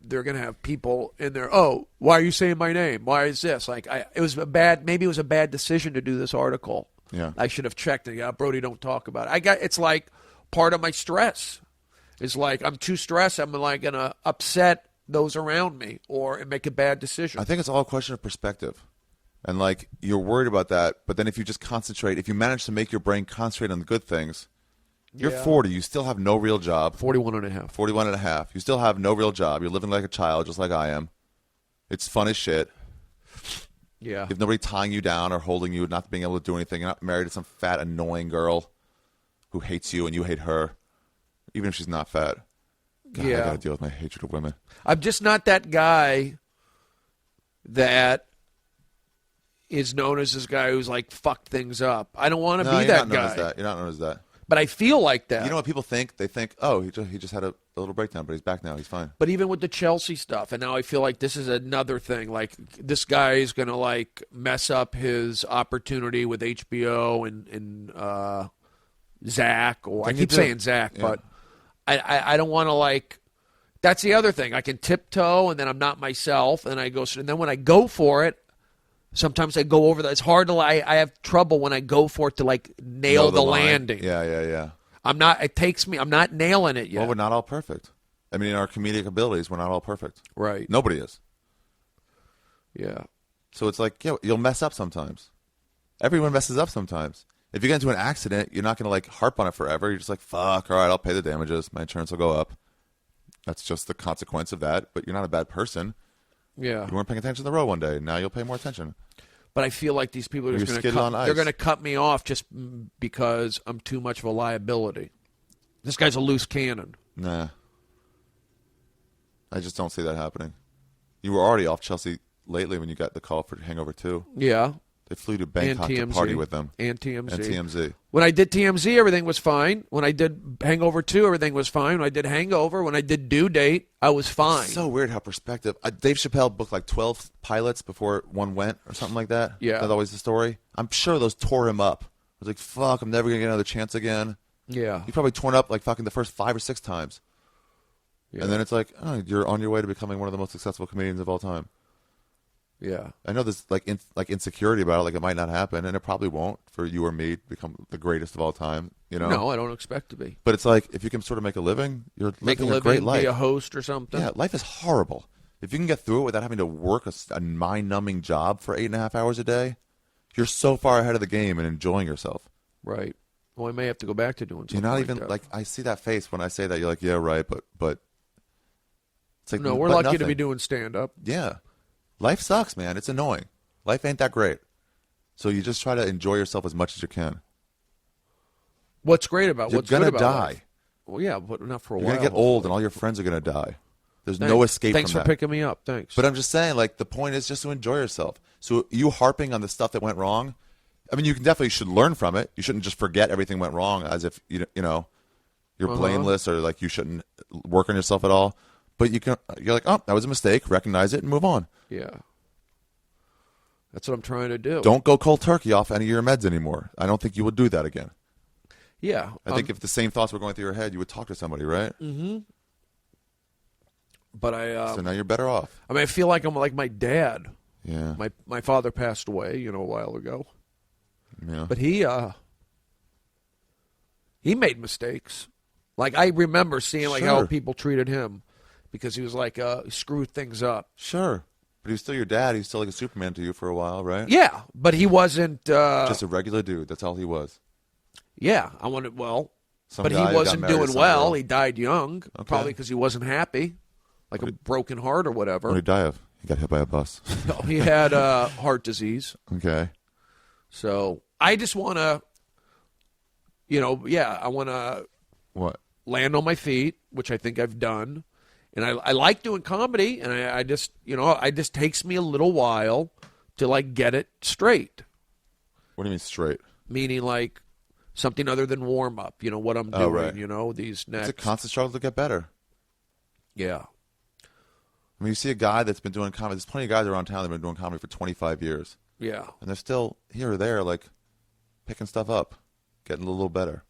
A: they're gonna have people in there. Oh, why are you saying my name? Why is this? Like, maybe it was a bad decision to do this article.
B: Yeah,
A: I should have checked it. Yeah, Brody, don't talk about it. It's like part of my stress. It's like I'm too stressed. I'm like gonna upset those around me or make a bad decision.
B: I think it's all a question of perspective. And like you're worried about that, but then if you just concentrate, if you manage to make your brain concentrate on the good things, you're 40, you still have no real job.
A: 41 and a half.
B: 41 and a half. You still have no real job. You're living like a child just like I am. It's fun as shit.
A: Yeah.
B: You have nobody tying you down or holding you, not being able to do anything. You're not married to some fat, annoying girl who hates you and you hate her, even if she's not fat. God, I got to deal with my hatred of women.
A: I'm just not that guy that is known as this guy who's like fucked things up. I don't want to be that guy.
B: You're not known as that.
A: But I feel like that.
B: You know what people think? They think, oh, he just had a little breakdown, but he's back now. He's fine.
A: But even with the Chelsea stuff, and now I feel like this is another thing. Like this guy is going to like mess up his opportunity with HBO and Zach. Or I keep saying Zach, but I don't want to like. That's the other thing. I can tiptoe, and then I'm not myself, and I go. And then when I go for it, sometimes I go over that. It's hard to. I have trouble when I go for it to like nail the landing.
B: Yeah.
A: I'm not. It takes me. I'm not nailing it yet.
B: Well, we're not all perfect. I mean, in our comedic abilities, we're not all perfect.
A: Right.
B: Nobody is.
A: Yeah.
B: So it's like, you'll mess up sometimes. Everyone messes up sometimes. If you get into an accident, you're not going to like harp on it forever. You're just like, fuck, all right, I'll pay the damages. My insurance will go up. That's just the consequence of that. But you're not a bad person.
A: Yeah.
B: You weren't paying attention to the road one day. Now you'll pay more attention.
A: But I feel like these people are just going to cut me off just because I'm too much of a liability. This guy's a loose cannon.
B: Nah. I just don't see that happening. You were already off Chelsea lately when you got the call for Hangover 2.
A: Yeah.
B: They flew to Bangkok to party with them.
A: And TMZ.
B: And TMZ.
A: When I did TMZ, everything was fine. When I did Hangover 2, everything was fine. When I did Hangover, when I did Due Date, I was fine.
B: It's so weird how perspective. Dave Chappelle booked like 12 pilots before one went or something like that.
A: Yeah.
B: That's always the story. I'm sure those tore him up. I was like, fuck, I'm never going to get another chance again.
A: Yeah.
B: He probably torn up like fucking the first 5 or 6 times. Yeah. And then it's like, oh, you're on your way to becoming one of the most successful comedians of all time.
A: Yeah.
B: I know there's like insecurity about it, like it might not happen, and it probably won't for you or me to become the greatest of all time, you know?
A: No, I don't expect to be.
B: But it's like, if you can sort of make a living, you're living a great life.
A: Be a host or something.
B: Yeah, life is horrible. If you can get through it without having to work a mind-numbing job for 8.5 hours a day, you're so far ahead of the game and enjoying yourself.
A: Right. Well, I may have to go back to doing something.
B: You're not
A: like
B: even,
A: that.
B: like, I see that face when I say that. You're like, yeah, right, but it's like,
A: no, we're lucky to be doing stand-up.
B: Yeah. Life sucks, man. It's annoying. Life ain't that great. So you just try to enjoy yourself as much as you can.
A: What's great about
B: You're going to die.
A: Life? Well, yeah, but not for a while.
B: You're going to get old and all your friends are going to die. There's no escape
A: Thanks
B: from that.
A: for picking me up. Thanks.
B: But I'm just saying, like, the point is just to enjoy yourself. So you harping on the stuff that went wrong, I mean, you should learn from it. You shouldn't just forget everything went wrong as if, you know, you're blameless or like you shouldn't work on yourself at all. But you're like, oh, that was a mistake. Recognize it and move on.
A: Yeah. That's what I'm trying to do.
B: Don't go cold turkey off any of your meds anymore. I don't think you would do that again.
A: Yeah.
B: I think if the same thoughts were going through your head, you would talk to somebody, right?
A: Mm-hmm. But
B: so now you're better off.
A: I mean, I feel like I'm like my dad.
B: Yeah.
A: My father passed away, a while ago.
B: Yeah.
A: But he made mistakes. Like, I remember seeing like how people treated him because he was like screwed things up.
B: Sure. But he was still your dad. He was still like a Superman to you for a while, right?
A: Yeah, but he wasn't...
B: just a regular dude. That's all he was.
A: Yeah. But he wasn't doing well. He died young, probably because he wasn't happy, like a broken heart or whatever.
B: What did he die of? He got hit by a bus.
A: No, he had heart disease.
B: Okay.
A: So I just want to, I want to land on my feet, which I think I've done. And I like doing comedy, and I just, it just takes me a little while to, like, get it straight.
B: What do you mean straight?
A: Meaning, like, something other than warm-up, what I'm doing,
B: right.
A: These next.
B: It's a constant struggle to get better.
A: Yeah.
B: I mean, you see a guy that's been doing comedy. There's plenty of guys around town that have been doing comedy for 25 years.
A: Yeah.
B: And they're still here or there, like, picking stuff up, getting a little better.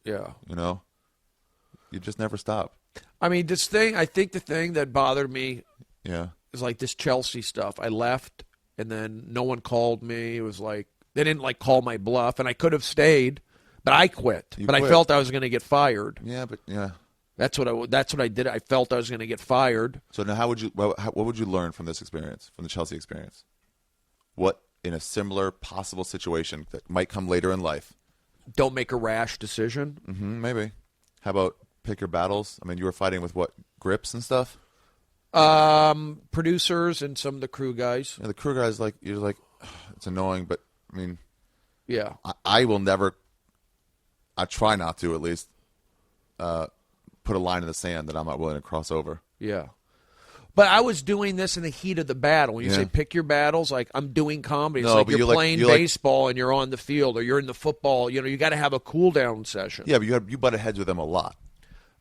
A: Yeah.
B: You just never stop.
A: I mean, I think the thing that bothered me is, like, this Chelsea stuff. I left, and then no one called me. It was like, they didn't, like, call my bluff, and I could have stayed, but I quit. I felt I was going to get fired.
B: Yeah, but, yeah.
A: That's what I did. I felt I was going to get fired.
B: So now what would you learn from this experience, from the Chelsea experience? What, in a similar possible situation that might come later in life?
A: Don't make a rash decision.
B: Mm-hmm, maybe. How about pick your battles? I mean, you were fighting with what, grips and stuff?
A: Producers and some of the crew guys.
B: Yeah, the crew guys, like, you're like, it's annoying, but, I mean,
A: yeah.
B: I will never, I try not to at least, put a line in the sand that I'm not willing to cross over.
A: Yeah. But I was doing this in the heat of the battle. When you say pick your battles, like, I'm doing comedy. It's like you're playing baseball and you're on the field, or you're in the football. You got to have a cool-down session.
B: Yeah, but you butted heads with them a lot.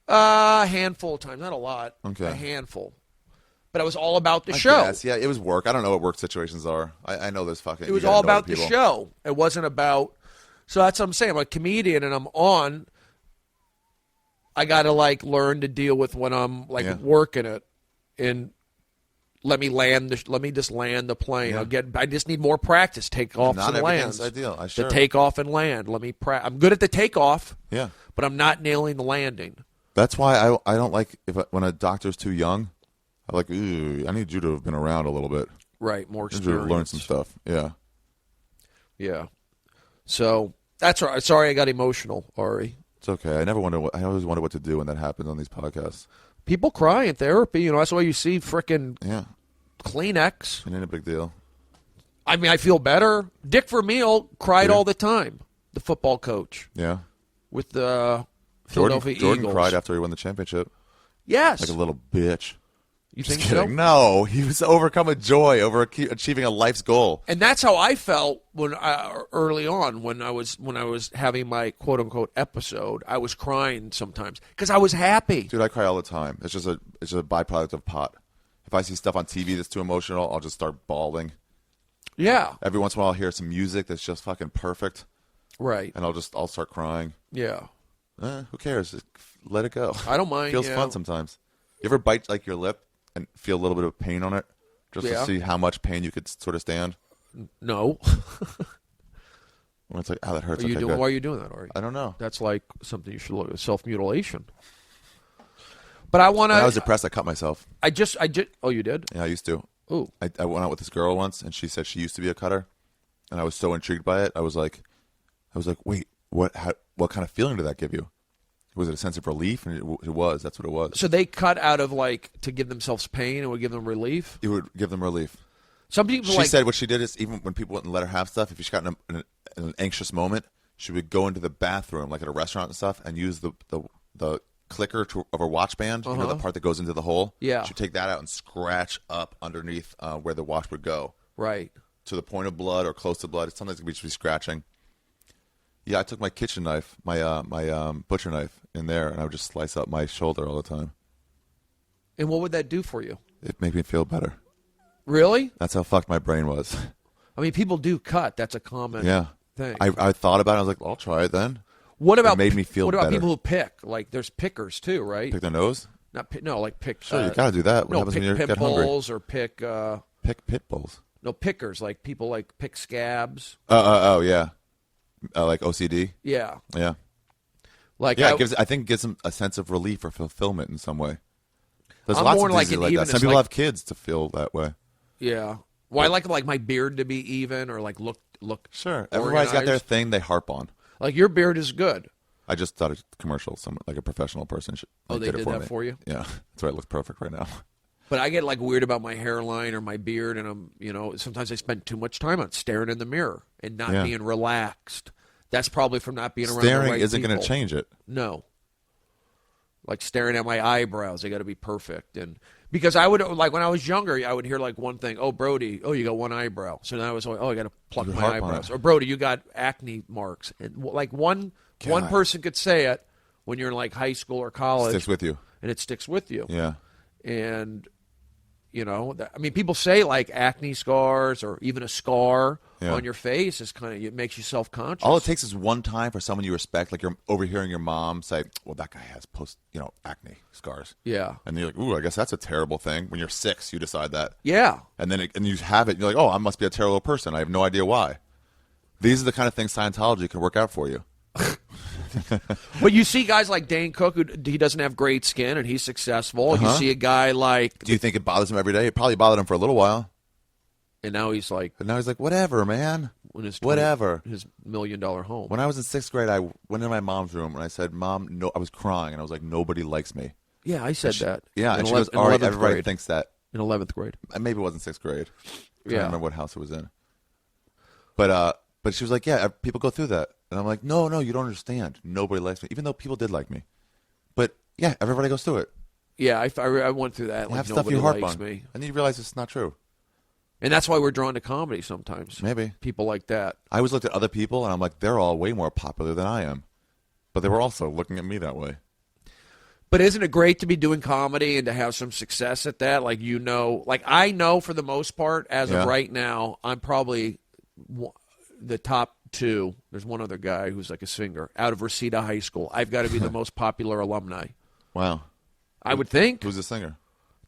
A: A handful of times. Not a lot.
B: Okay.
A: A handful. But it was all about the show.
B: Guess. Yeah, it was work. I don't know what work situations are. I know there's fucking...
A: It was all about the show. It wasn't about... So that's what I'm saying. I'm a comedian and I'm on... I got to, like, learn to deal with when I'm, like, working it, and let me just land the plane.
B: Yeah.
A: I just need more practice. Takeoffs
B: Not
A: and lands.
B: Ideal.
A: The takeoff and land. I'm good at the takeoff.
B: Yeah.
A: But I'm not nailing the landing.
B: That's why I don't like when a doctor's too young. I'm like, ooh, I need you to have been around a little bit.
A: Right, more experience.
B: You need to learn some stuff. Yeah.
A: Yeah. So that's right. Sorry, I got emotional, Ari.
B: It's okay. I always wonder what to do when that happens on these podcasts.
A: People cry in therapy. That's why you see frickin' Kleenex.
B: It ain't a big deal.
A: I mean, I feel better. Dick Vermeil cried all the time, the football coach.
B: Yeah.
A: With the Philadelphia Eagles.
B: Jordan cried after he won the championship.
A: Yes.
B: Like a little bitch.
A: You think
B: so?
A: No,
B: he was overcome with joy over achieving a life's goal.
A: And that's how I felt early on when I was having my quote unquote episode. I was crying sometimes because I was happy.
B: Dude, I cry all the time. It's just a byproduct of pot. If I see stuff on TV that's too emotional, I'll just start bawling.
A: Yeah.
B: Every once in a while, I'll hear some music that's just fucking perfect.
A: Right.
B: And I'll start crying.
A: Yeah.
B: Who cares? Just let it go.
A: I don't mind.
B: It feels fun sometimes. You ever bite like your lip and feel a little bit of pain on it, just to see how much pain you could sort of stand?
A: No.
B: When it's like, that hurts.
A: Why are you doing that, Ari?
B: I don't know.
A: That's like something you should look at, self-mutilation. But I want to...
B: When I was depressed, I cut myself.
A: Oh, you did?
B: Yeah, I used to.
A: Ooh.
B: I went out with this girl once, and she said she used to be a cutter, and I was so intrigued by it. I was like, wait, what kind of feeling did that give you? Was it a sense of relief? And it was. That's what it was.
A: So they cut out of, like, to give themselves pain, it would give them relief?
B: It would give them relief.
A: Some people
B: She said what she did is, even when people wouldn't let her have stuff, if she got in an anxious moment, she would go into the bathroom, like at a restaurant and stuff, and use the clicker of her watch band, you know, the part that goes into the hole?
A: Yeah.
B: She'd take that out and scratch up underneath where the watch would go.
A: Right.
B: To the point of blood or close to blood. Sometimes it could be scratching. Yeah, I took my kitchen knife, my butcher knife, in there, and I would just slice up my shoulder all the time.
A: And what would that do for you?
B: It made me feel better.
A: Really?
B: That's how fucked my brain was.
A: I mean, people do cut. That's a common thing.
B: I thought about it. I was like, well, I'll try it then.
A: What about
B: it made me feel
A: What about
B: better.
A: people who pick? Like, there's pickers too, right?
B: Pick their nose?
A: Like pick.
B: Sure, you gotta do that. What happens
A: pick
B: when you
A: pit
B: get hungry?
A: bulls or pick.
B: Pick pit bulls.
A: No, pickers, like people like pick scabs.
B: Oh yeah. Like OCD.
A: Yeah.
B: Yeah.
A: Like
B: I think it gives them a sense of relief or fulfillment in some way. There's
A: I'm
B: lots
A: more
B: of
A: like
B: diseases
A: an
B: like that. Some people have kids to feel that way.
A: Yeah. Well, I like my beard to be even or like look.
B: Sure. Everybody's got their thing they harp on.
A: Like your beard is good.
B: I just thought a commercial, like a professional person
A: they
B: did
A: did that for you?
B: Yeah, that's why it looks perfect right now.
A: But I get like weird about my hairline or my beard, and sometimes I spend too much time on staring in the mirror and not being relaxed. That's probably from not being around the right people.
B: Staring isn't going to change it.
A: No. Like staring at my eyebrows, they got to be perfect. And because I would, like when I was younger, I would hear like one thing, oh, Brody, oh, you got one eyebrow. So then I was like, oh, I got to pluck my eyebrows. Or Brody, you got acne marks. And like one person could say it when you're in like high school or college.
B: It sticks with you.
A: And it sticks with you.
B: Yeah.
A: And, people say like acne scars or even a scar on your face is it makes you self-conscious.
B: All it takes is one time for someone you respect, like you're overhearing your mom say, well, that guy has acne scars.
A: Yeah.
B: And you're like, ooh, I guess that's a terrible thing. When you're 6, you decide that.
A: Yeah.
B: And then and you have it, and you're like, oh, I must be a terrible person. I have no idea why. These are the kind of things Scientology can work out for you.
A: But you see guys like Dane Cook, he doesn't have great skin, and he's successful. You see a guy like...
B: Do you think it bothers him every day? It probably bothered him for a little while.
A: And now he's like...
B: whatever, man. Whatever.
A: His $1 million home.
B: When I was in 6th grade, I went into my mom's room, and I said, Mom, no, I was crying, and I was like, nobody likes me.
A: Yeah, I said that.
B: Yeah, and she goes, Ari, everybody thinks that.
A: In 11th grade.
B: Maybe it wasn't 6th grade. I
A: Yeah.
B: don't remember what house it was in. But she was like, yeah, people go through that. And I'm like, no, you don't understand. Nobody likes me, even though people did like me. But, yeah, everybody goes through it.
A: Yeah, I went through that.
B: Like, have
A: nobody
B: stuff you harp
A: likes
B: on.
A: me.
B: And then you realize it's not true.
A: And that's why we're drawn to comedy sometimes.
B: Maybe.
A: People like that.
B: I always looked at other people, and I'm like, they're all way more popular than I am. But they were also looking at me that way.
A: But isn't it great to be doing comedy and to have some success at that? Like, I know for the most part, as of right now, I'm probably the top 2. There's one other guy who's like a singer out of Reseda High School. I've got to be the most popular alumni.
B: Wow.
A: I would think.
B: Who's the singer?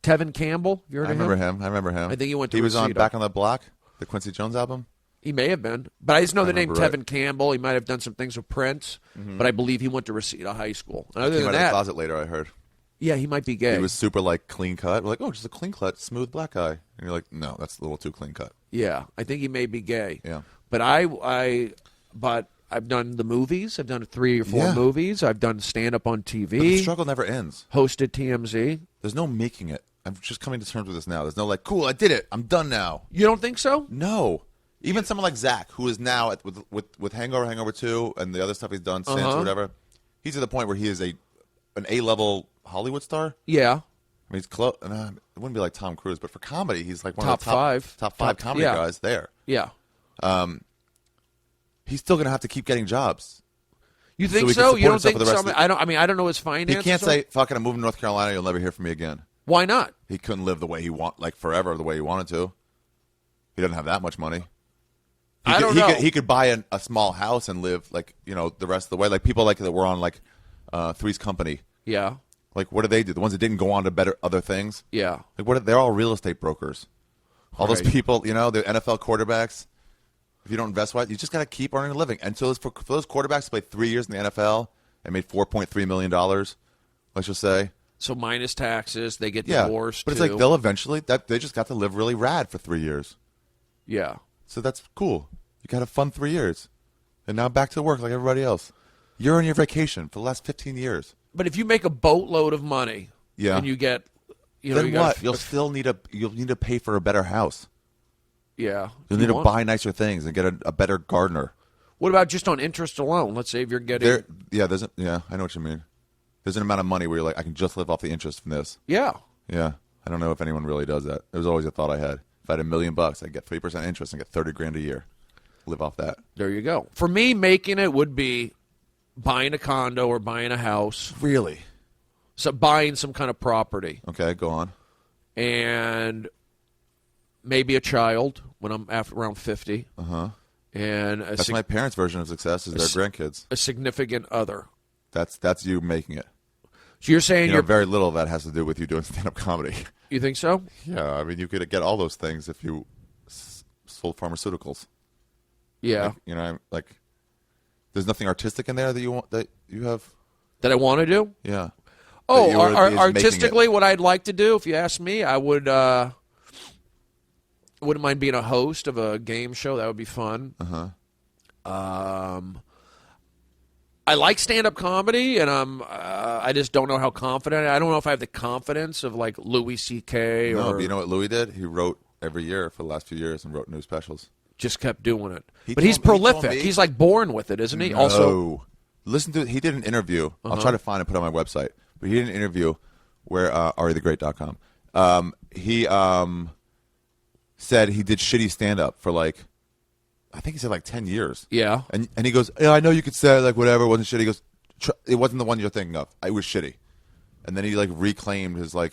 A: Tevin Campbell. You heard of him?
B: I remember him.
A: I think he went to
B: He was
A: Reseda.
B: on Back on the Block, the Quincy Jones album.
A: He may have been. But I just know the name
B: right.
A: Tevin Campbell. He might have done some things with Prince. But I believe he went to Reseda High School. And other
B: Came
A: than
B: out of the
A: that,
B: closet later, I heard.
A: yeah, he might be gay.
B: He was super, clean cut. We're like, oh, just a clean cut, smooth black guy. And you're like, no, that's a little too clean cut.
A: Yeah, I think he may be gay.
B: Yeah.
A: But I've done the movies. I've done 3 or 4 movies. I've done stand-up on TV.
B: But the struggle never ends.
A: Hosted TMZ.
B: There's no making it. I'm just coming to terms with this now. There's no cool, I did it. I'm done now.
A: You don't think so?
B: No. Even someone like Zach, who is now with Hangover, Hangover 2, and the other stuff he's done since or whatever, he's at the point where he is an A-level Hollywood star.
A: Yeah.
B: I mean, he's close. It wouldn't be like Tom Cruise, but for comedy, he's like one
A: Top
B: of the top 5 comedy
A: yeah.
B: guys there.
A: Yeah.
B: He's still going to have to keep getting jobs.
A: You think
B: so?
A: You don't think so? I don't know his finances.
B: He can't say, fucking, I'm moving to North Carolina, you'll never hear from me again.
A: Why not?
B: He couldn't live the way he forever the way he wanted to. He doesn't have that much money.
A: I don't know.
B: He could buy a small house and live the rest of the way. Like people that were on Three's Company.
A: Yeah.
B: Like what do they do? The ones that didn't go on to better other things.
A: Yeah.
B: Like they're all real estate brokers. All those people, the NFL quarterbacks. If you don't invest right, you just got to keep earning a living. And so for those quarterbacks to play 3 years in the NFL and made $4.3 million, let's just say.
A: So minus taxes, they get divorced.
B: But it's like they'll eventually they just got to live really rad for 3 years.
A: Yeah.
B: So that's cool. You got a fun 3 years. And now back to work like everybody else. You're on your vacation for the last 15 years.
A: But if you make a boatload of money and you get
B: then what? You'll still need to pay for a better house.
A: Yeah.
B: You'll need to buy nicer things and get a better gardener.
A: What about just on interest alone? Let's say if you're getting
B: I know what you mean. There's an amount of money where you're like, I can just live off the interest from this.
A: Yeah.
B: Yeah. I don't know if anyone really does that. It was always a thought I had. If I had $1 million, I'd get 3% interest and get $30,000 a year. Live off that.
A: There you go. For me, making it would be buying a condo or buying a house.
B: Really?
A: So buying some kind of property.
B: Okay, go on.
A: And maybe a child when I'm around 50.
B: Uh-huh.
A: And
B: that's my parents' version of success is their grandkids.
A: A significant other.
B: That's you making it.
A: So you're saying you're
B: very little of that has to do with you doing stand-up comedy.
A: You think so?
B: Yeah, I mean, you could get all those things if you sold pharmaceuticals.
A: Yeah.
B: There's nothing artistic in there that you have
A: that I want to do.
B: Yeah.
A: Oh, artistically, what I'd like to do, if you ask me, I would. Wouldn't mind being a host of a game show. That would be fun.
B: Uh-huh.
A: I like stand-up comedy, and I just don't know how confident. I don't know if I have the confidence of like Louis C.K.
B: No,
A: or.
B: but you know what Louis did? He wrote every year for the last few years and wrote new specials.
A: Just kept doing it. But he's prolific. He's like born with it, isn't he?
B: No.
A: Also,
B: listen to. He did an interview. I'll try to find it, put it on my website. But he did an interview where AriTheGreat.com. He said he did shitty stand-up for like. I think he said like 10 years.
A: Yeah.
B: And he goes, yeah, I know you could say like whatever, it wasn't shitty. He goes, it wasn't the one you're thinking of. It was shitty. And then he like reclaimed his like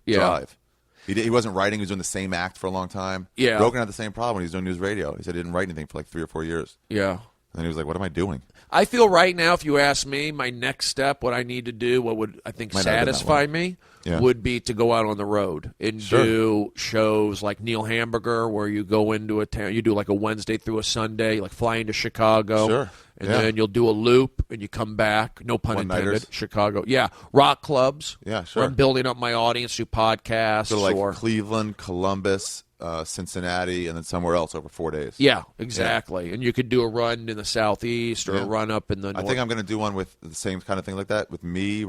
B: drive. He wasn't writing. He was doing the same act for a long time.
A: Yeah.
B: Rogan had the same problem when he was doing news radio. He said he didn't write anything for like 3 or 4 years.
A: Yeah.
B: And then he was like, what am I doing?
A: I feel right now, if you ask me, my next step, what I need to do, what would I think satisfy me, would be to go out on the road and do shows like Neil Hamburger, where you go into a town, you do like a Wednesday through a Sunday, like fly into Chicago, and then you'll do a loop and you come back. No pun intended. Chicago, rock clubs.
B: Yeah, sure.
A: Where I'm building up my audience through podcasts,
B: so like Cleveland, Columbus, Cincinnati, and then somewhere else over 4 days.
A: Yeah, exactly. And you could do a run in the southeast or a run up in the north.
B: I think I'm going to do one with the same kind of thing like that with me,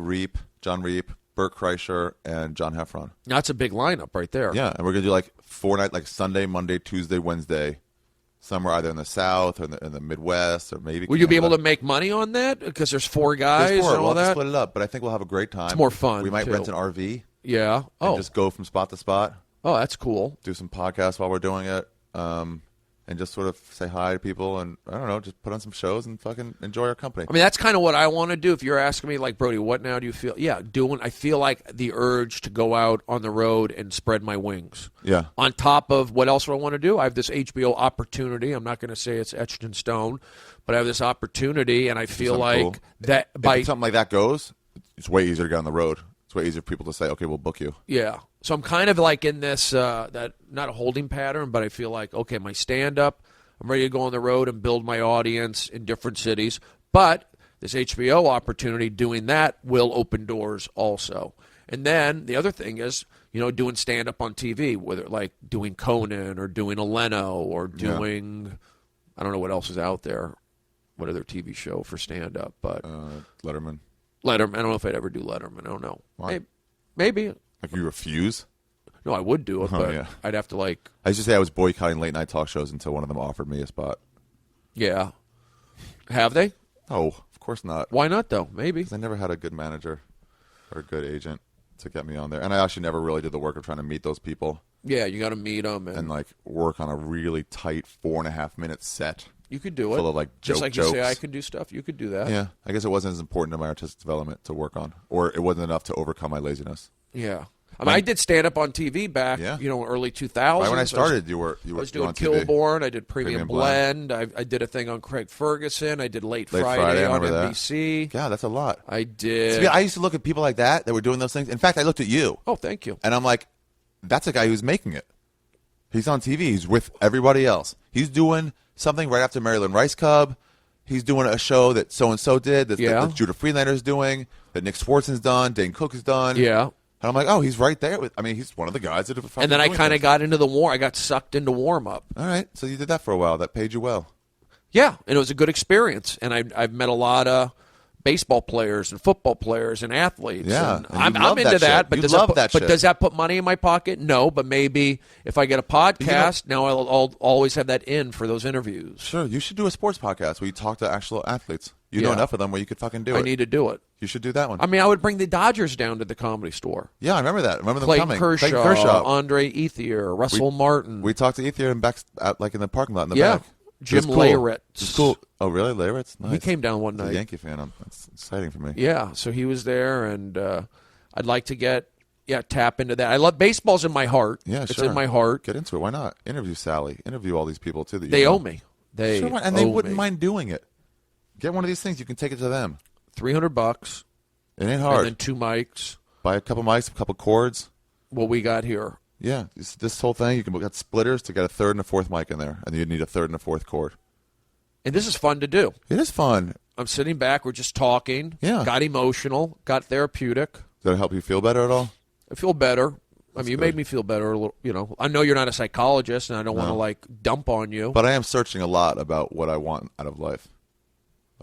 B: John Reap, Burt Kreischer, and John Heffron.
A: That's a big lineup right there.
B: Yeah, and we're going to do like 4 nights, like Sunday, Monday, Tuesday, Wednesday, somewhere either in the South or in the Midwest or maybe.
A: Will you be able to make money on that? Because there's 4 guys and all
B: we'll
A: that?
B: split it up, but I think we'll have a great time.
A: It's more fun,
B: We might rent an RV.
A: Yeah.
B: And just go from spot to spot.
A: Oh, that's cool.
B: Do some podcasts while we're doing it. And just sort of say hi to people and, I don't know, just put on some shows and fucking enjoy our company.
A: I mean, that's kind of what I want to do. If you're asking me, like, Brody, what now do you feel? Yeah, I feel like the urge to go out on the road and spread my wings.
B: Yeah.
A: On top of what else do I want to do? I have this HBO opportunity. I'm not going to say it's etched in stone, but I have this opportunity, and I feel like
B: cool.
A: that
B: if something like that goes, it's way easier to get on the road. It's way easier for people to say, okay, we'll book you.
A: Yeah. So I'm kind of like in this, that not a holding pattern, but I feel like, okay, my stand-up, I'm ready to go on the road and build my audience in different cities. But this HBO opportunity, doing that, will open doors also. And then the other thing is, doing stand-up on TV, whether like doing Conan or doing a Leno or doing, I don't know what else is out there, what other TV show for stand-up, but
B: Letterman.
A: I don't know if I'd ever do Letterman. I don't know.
B: Why?
A: Maybe.
B: Like you refuse?
A: No, I would do it, but I'd have to like.
B: I used to say I was boycotting late night talk shows until one of them offered me a spot.
A: Yeah. Have they?
B: Oh, of course not.
A: Why not though? Maybe.
B: Because I never had a good manager or a good agent to get me on there, and I actually never really did the work of trying to meet those people.
A: Yeah, you got to meet them
B: and like work on a really tight 4.5 minute set.
A: You could do it.
B: Full of like
A: just like
B: jokes.
A: You say I can do stuff. You could do that.
B: Yeah, I guess it wasn't as important to my artistic development to work on, or it wasn't enough to overcome my laziness.
A: Yeah. I mean, I did stand up on TV back, early 2000s.
B: Right when I started, you were
A: I was doing
B: on TV.
A: Kilborn. I did Premium Blend. I did a thing on Craig Ferguson. I did Late Friday on NBC.
B: Yeah, that's a lot.
A: I did.
B: See, I used to look at people like that were doing those things. In fact, I looked at you.
A: Oh, thank you.
B: And I'm like, that's a guy who's making it. He's on TV. He's with everybody else. He's doing something right after Marilyn Rice Cub. He's doing a show that so-and-so did, that Judah Friedlander's doing, that Nick Swartzen's done, Dane Cook has done.
A: Yeah.
B: And I'm like, oh, he's right there. He's one of the guys that have fucking.
A: And then I kind of got into the warm. I got sucked into warm-up.
B: All right. So you did that for a while. That paid you well.
A: Yeah, and it was a good experience. And I've met a lot of baseball players and football players and athletes.
B: Yeah,
A: and I'm into that. But does that put money in my pocket? No, but maybe if I get a podcast, now I'll always have that in for those interviews.
B: Sure, you should do a sports podcast where you talk to actual athletes. You know enough of them where you could fucking do it.
A: I need to do it.
B: You should do that one.
A: I mean, I would bring the Dodgers down to the Comedy Store.
B: Yeah, I remember that. I remember them
A: Clayton
B: coming.
A: Kershaw,
B: Clayton Kershaw,
A: Andre Ethier, Russell Martin.
B: We talked to Ethier in the parking lot in the back.
A: Jim Leyritz.
B: It's cool. Oh, really? Leyritz? Nice.
A: He came down one night.
B: He's a Yankee fan. That's exciting for me.
A: Yeah, so he was there, and I'd like to tap into that. I love baseball's in my heart.
B: Yeah,
A: It's in my heart.
B: Get into it. Why not? Interview Sally. Interview all these people, too.
A: They owe me. They
B: wouldn't mind doing it. Get one of these things. You can take it to them.
A: $300.
B: It ain't hard.
A: And then 2 mics.
B: Buy a couple mics, a couple cords.
A: What we got here.
B: Yeah, this whole thing, you can get splitters to get a third and a fourth mic in there, and you'd need a third and a fourth cord.
A: And this is fun to do.
B: It is fun.
A: I'm sitting back. We're just talking.
B: Yeah.
A: Got emotional. Got therapeutic.
B: Does that help you feel better at all?
A: I feel better. You made me feel better a little. I know you're not a psychologist, and I don't want to dump on you.
B: But I am searching a lot about what I want out of life.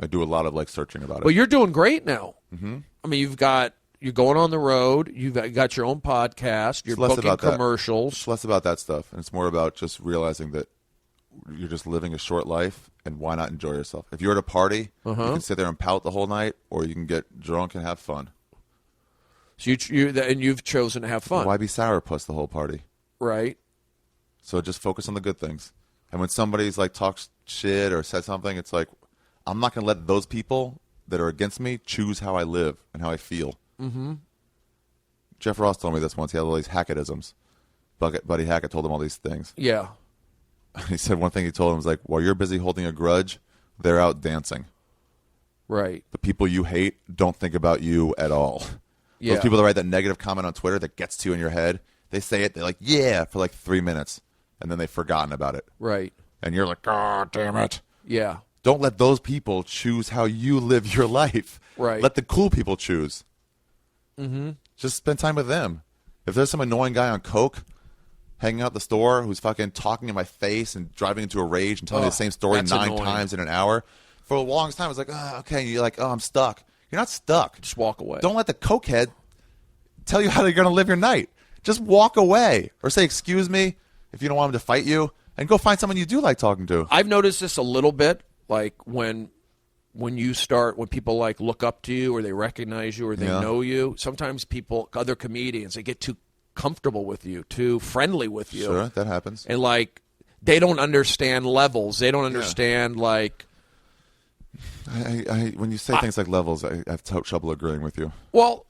B: I do a lot of like searching about it.
A: Well, you're doing great now. Mm-hmm. I mean, you're going on the road. You've got your own podcast. You're booking commercials.
B: It's less about that stuff, and it's more about just realizing that you're just living a short life, and why not enjoy yourself? If you're at a party, you can sit there and pout the whole night, or you can get drunk and have fun.
A: So you've chosen to have fun.
B: Why be sourpuss the whole party?
A: Right.
B: So just focus on the good things. And when somebody's like talks shit or says something, it's like, I'm not going to let those people that are against me choose how I live and how I feel. Mm-hmm. Jeff Ross told me this once. He had all these Hacketisms. Buddy Hackett told him all these things.
A: Yeah.
B: He said one thing he told him was like, while you're busy holding a grudge, they're out dancing.
A: Right.
B: The people you hate don't think about you at all.
A: Yeah.
B: Those people that write that negative comment on Twitter that gets to you in your head, they say it, they're like, yeah, for like 3 minutes, and then they've forgotten about it.
A: Right.
B: And you're like, God damn it.
A: Yeah.
B: Don't let those people choose how you live your life.
A: Right.
B: Let the cool people choose.
A: Mm-hmm.
B: Just spend time with them. If there's some annoying guy on coke hanging out at the store who's fucking talking in my face and driving into a rage and telling me the same story 9 times in an hour, for the longest time, it's like, okay, and you're like, I'm stuck. You're not stuck.
A: Just walk away.
B: Don't let the cokehead tell you how you're going to live your night. Just walk away. Or say, excuse me, if you don't want him to fight you, and go find someone you do like talking to.
A: I've noticed this a little bit, like when people like look up to you or they recognize you or they know you, sometimes other comedians, they get too comfortable with you, too friendly with you.
B: Sure, that happens.
A: And like, they don't understand levels. They don't understand like...
B: When you say things like levels, I have trouble agreeing with you.
A: Well,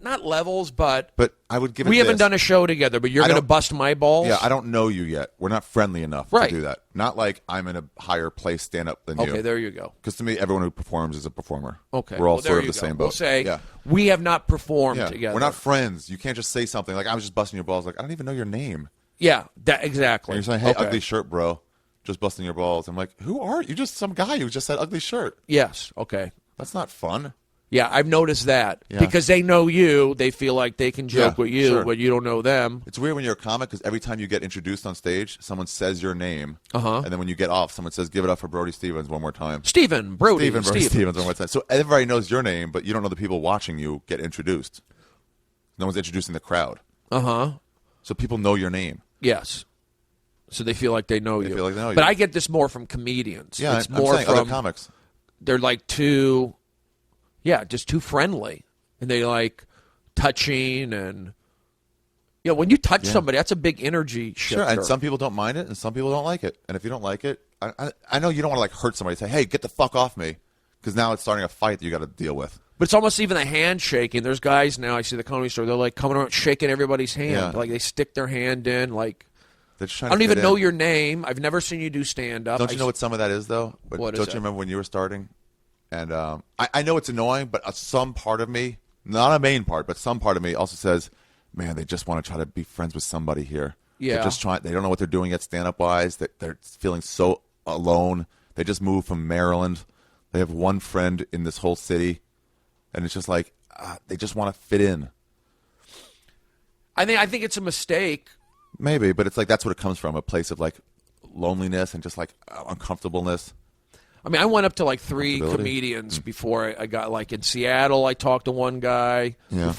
A: not levels, but
B: I would give it
A: we haven't done a show together, but you're going to bust my balls?
B: Yeah, I don't know you yet. We're not friendly enough to do that. Not like I'm in a higher place stand-up than you.
A: Okay, there you go.
B: Because to me, everyone who performs is a performer.
A: Okay.
B: We're all sort of the same boat.
A: We'll say, we have not performed together.
B: We're not friends. You can't just say something like, I was just busting your balls. Like, I don't even know your name.
A: Yeah, exactly.
B: And you're saying, hey, ugly shirt, bro. Just busting your balls. I'm like, who are you? Just some guy who just said ugly shirt.
A: Yes, okay.
B: That's not fun.
A: Yeah, I've noticed that. Yeah. Because they know you, they feel like they can joke with you, but you don't know them.
B: It's weird when you're a comic because every time you get introduced on stage, someone says your name. And then when you get off, someone says, give it up for Brody Stevens one more time.
A: Brody
B: Stevens one more time. So everybody knows your name, but you don't know the people watching you get introduced. No one's introducing the crowd. So people know your name.
A: Yes. So they feel like they know you.
B: Feel like they know you.
A: But I get this more from comedians.
B: Yeah,
A: it's
B: I'm
A: more
B: saying
A: from
B: other comics.
A: They're like just too friendly, and they like touching and when you touch somebody, that's a big energy shifter.
B: Sure, and some people don't mind it, and some people don't like it. And if you don't like it, I know you don't want to like hurt somebody. Say, hey, get the fuck off me, because now it's starting a fight that you got to deal with.
A: But it's almost even the handshaking. There's guys now I see at the Comedy Store. They're like coming around shaking everybody's hand.
B: Yeah.
A: Like they stick their hand in like.
B: I
A: don't even know your name. I've never seen you do stand-up.
B: Don't you know what some of that is, though?
A: What
B: don't you remember when you were starting? And I know it's annoying, but some part of me, not a main part, but some part of me also says, man, they just want to try to be friends with somebody here.
A: Yeah.
B: They're just trying. They don't know what they're doing yet stand-up-wise. They're feeling so alone. They just moved from Maryland. They have one friend in this whole city. And it's just like they just want to fit in.
A: I think it's a mistake.
B: Maybe, but it's like that's what it comes from, a place of like loneliness and just like uncomfortableness.
A: I mean, I went up to like 3 comedians before I got like in Seattle. I talked to one guy who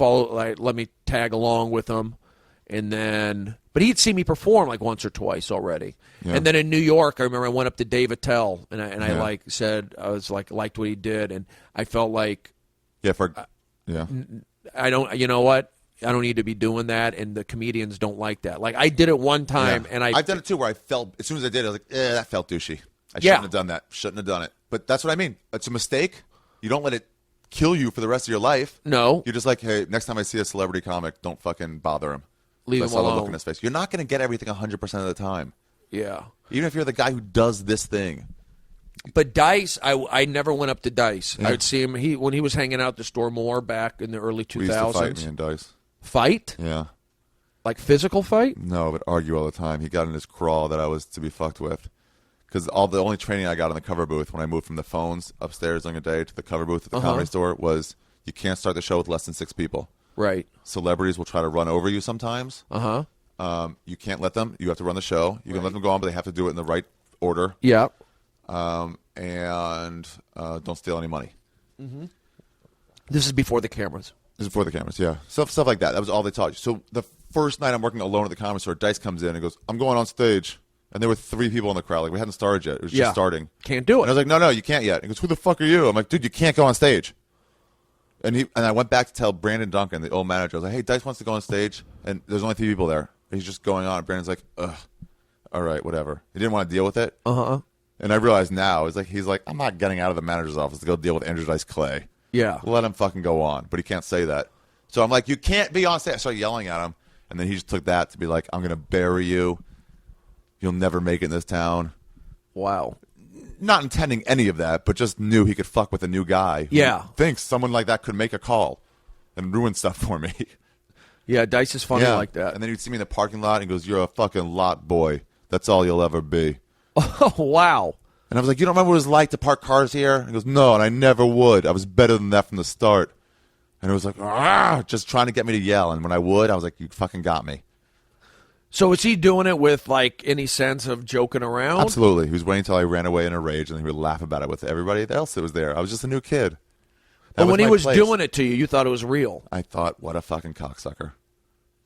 A: let me tag along with him, and then but he'd seen me perform like once or twice already. Yeah. And then in New York, I remember I went up to Dave Attell and I like said I was like liked what he did, and I felt like I don't. You know what? I don't need to be doing that, and the comedians don't like that. Like, I did it one time, and
B: I've done it, too, where I felt, as soon as I did it, I was like, that felt douchey. I shouldn't have done that. Shouldn't have done it. But that's what I mean. It's a mistake. You don't let it kill you for the rest of your life.
A: No.
B: You're just like, hey, next time I see a celebrity comic, don't fucking bother him.
A: Leave him alone.
B: Look in his face. You're not going to get everything 100% of the time.
A: Yeah.
B: Even if you're the guy who does this thing.
A: But Dice, I never went up to Dice. Yeah. I would see him when he was hanging out at the store more back in the early 2000s.
B: We used to fight me and Dice.
A: Fight?
B: Yeah.
A: Like physical fight?
B: No, but argue all the time. He got in his crawl that I was to be fucked with. Because the only training I got in the cover booth when I moved from the phones upstairs during a day to the cover booth at the Comedy Store was you can't start the show with less than 6 people.
A: Right.
B: Celebrities will try to run over you sometimes. You can't let them. You have to run the show. You can let them go on, but they have to do it in the right order.
A: Yeah.
B: and don't steal any money.
A: Mm-hmm. This is before the cameras.
B: This is before the cameras, yeah. Stuff like that. That was all they taught you. So the first night I'm working alone at the comedy store, Dice comes in and goes, I'm going on stage. And there were 3 people in the crowd. Like, we hadn't started yet. It was just starting.
A: Can't do it.
B: And I was like, no, you can't yet. He goes, who the fuck are you? I'm like, dude, you can't go on stage. And I went back to tell Brandon Duncan, the old manager, I was like, hey, Dice wants to go on stage, and there's only 3 people there. And he's just going on. And Brandon's like, ugh, all right, whatever. He didn't want to deal with it.
A: Uh-huh.
B: And I realized now, he's like, I'm not getting out of the manager's office to go deal with Andrew Dice Clay.
A: Yeah.
B: Let him fucking go on. But he can't say that. So I'm like, you can't be on stage. I started yelling at him. And then he just took that to be like, I'm going to bury you. You'll never make it in this town.
A: Wow.
B: Not intending any of that, but just knew he could fuck with a new guy who thinks someone like that could make a call and ruin stuff for me.
A: Yeah, Dice is funny like that.
B: And then he'd see me in the parking lot and goes, you're a fucking lot boy. That's all you'll ever be.
A: Oh, wow.
B: And I was like, you don't remember what it was like to park cars here? He goes, no, and I never would. I was better than that from the start. And it was like, just trying to get me to yell. And when I would, I was like, you fucking got me.
A: So is he doing it with, like, any sense of joking around?
B: Absolutely. He was waiting until I ran away in a rage, and he would laugh about it with everybody else that was there. I was just a new kid.
A: But when he was doing it to you, you thought it was real.
B: I thought, what a fucking cocksucker.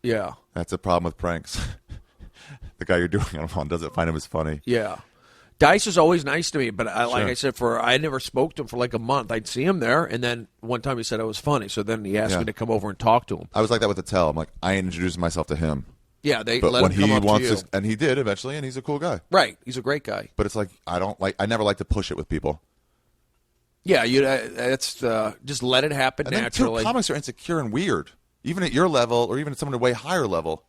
A: Yeah.
B: That's a problem with pranks. The guy you're doing it on doesn't find him as funny.
A: Yeah. Dice is always nice to me, but like I said, I never spoke to him for like a month. I'd see him there, and then one time he said I was funny, so then he asked me to come over and talk to him.
B: I was like that with Attell. I'm like, I ain't introducing myself to him.
A: Yeah, they
B: but
A: let
B: when
A: him come
B: he
A: up
B: wants
A: to you.
B: and he did eventually, and he's a cool guy.
A: Right, he's a great guy.
B: But it's like I never like to push it with people.
A: Yeah, it's just let it happen
B: and
A: naturally.
B: Then, too, comics are insecure and weird, even at your level or even at someone at a way higher level.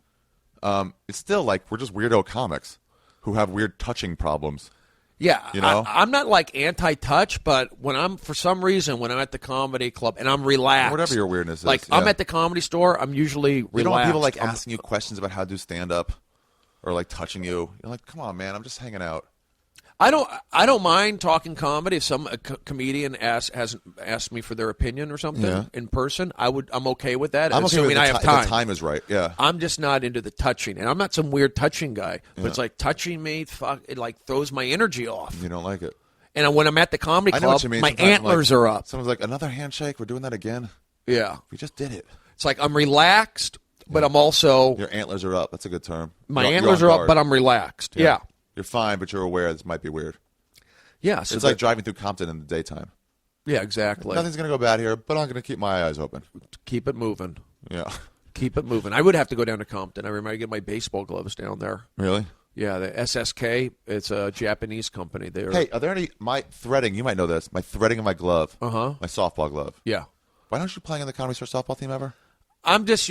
B: It's still like we're just weirdo comics who have weird touching problems.
A: Yeah,
B: you know?
A: I'm not like anti-touch, but for some reason, when I'm at the comedy club and I'm relaxed,
B: whatever your weirdness is,
A: like I'm at the comedy store, I'm usually relaxed.
B: You don't want people like asking you questions about how to do stand-up or like touching you. You're like, come on, man, I'm just hanging out.
A: I don't mind talking comedy if some comedian has asked me for their opinion or something in person. I'm okay with that.
B: I'm okay with
A: I have time.
B: The time is right. Yeah.
A: I'm just not into the touching, and I'm not some weird touching guy. But it's like touching me, it like throws my energy off.
B: You don't like it.
A: And when I'm at the comedy club, my antlers are up.
B: Someone's like, another handshake? We're doing that again?
A: Yeah.
B: We just did it.
A: It's like I'm relaxed, but I'm also...
B: Your antlers are up. That's a good term.
A: My antlers are up, but I'm relaxed. Yeah.
B: You're fine, but you're aware this might be weird.
A: Yeah. So
B: it's like driving through Compton in the daytime.
A: Yeah, exactly.
B: Nothing's going to go bad here, but I'm going to keep my eyes open.
A: Keep it moving.
B: Yeah.
A: Keep it moving. I would have to go down to Compton. I remember I get my baseball gloves down there.
B: Really?
A: Yeah, the SSK. It's a Japanese company.
B: Hey, are there any my threading? You might know this. My threading of my glove. My softball glove.
A: Yeah.
B: Why don't you play on the Comedy Store softball team ever?
A: I'm just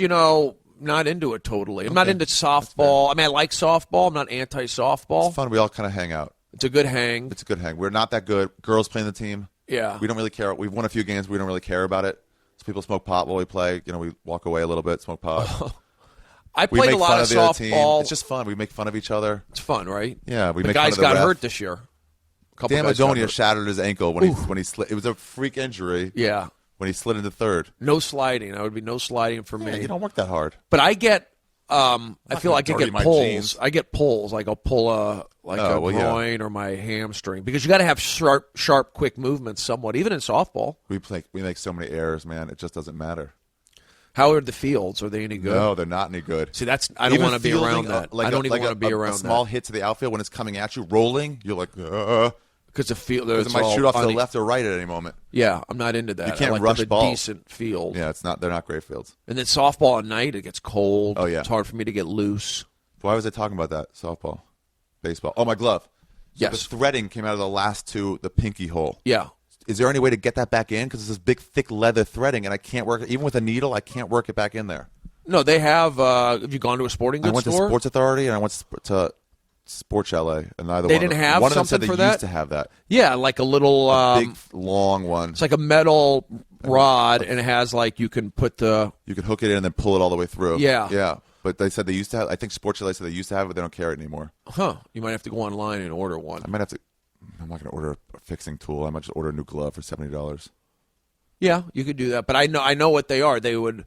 A: not into it totally. I'm not into softball. I mean, I like softball. I'm not anti-softball.
B: It's fun. We all kind of hang out.
A: It's a good hang.
B: It's a good hang. We're not that good. Girls playing the team.
A: Yeah.
B: We don't really care. We've won a few games. But we don't really care about it. So people smoke pot while we play. We walk away a little bit, smoke pot.
A: I played a lot of softball.
B: It's just fun. We make fun of each other.
A: It's fun, right?
B: Yeah.
A: The guys got hurt this year.
B: Dan Madonia shattered his ankle when he slid. It was a freak injury.
A: Yeah.
B: When he slid into third.
A: No sliding. I would be no sliding for me.
B: You don't work that hard.
A: But I get... I feel like I get pulls.
B: Jeans.
A: I get pulls. Like I'll pull a groin or my hamstring because you got to have sharp, quick movements. Somewhat, even in softball.
B: We make so many errors, man. It just doesn't matter.
A: How are the fields? Are they any good?
B: No, they're not any good.
A: See, I don't want to be around that. I don't even want to be around that.
B: A small hit to the outfield when it's coming at you, rolling. You're like,
A: because the field
B: it might shoot off to the left or right at any moment.
A: Yeah, I'm not into that.
B: You can't
A: I like
B: rush
A: a
B: balls.
A: Decent field.
B: Yeah, they're not great fields.
A: And then softball at night, it gets cold.
B: Oh yeah,
A: it's hard for me to get loose.
B: Why was I talking about that? Softball, baseball. Oh, my glove. So
A: yes,
B: the threading came out of the last two, the pinky hole.
A: Yeah.
B: Is there any way to get that back in? Because it's this big, thick leather threading, and I can't work it. Even with a needle, I can't work it back in there.
A: No, they have. Have you gone to a sporting goods store?
B: I went to Sports Authority, and I went to Sports LA, and neither
A: they didn't have
B: one
A: something
B: of them said
A: for
B: they
A: that.
B: Used to have that.
A: Yeah, like a little
B: big long one.
A: It's like a metal rod, and it has like you can put the.
B: You can hook it in and then pull it all the way through.
A: Yeah,
B: yeah. But they said they used to have. I think Sports LA said they used to have it, but they don't carry it anymore.
A: Huh? You might have to go online and order one.
B: I might have to. I'm not going to order a fixing tool. I might just order a new glove for $70.
A: Yeah, you could do that, but I know what they are. They would.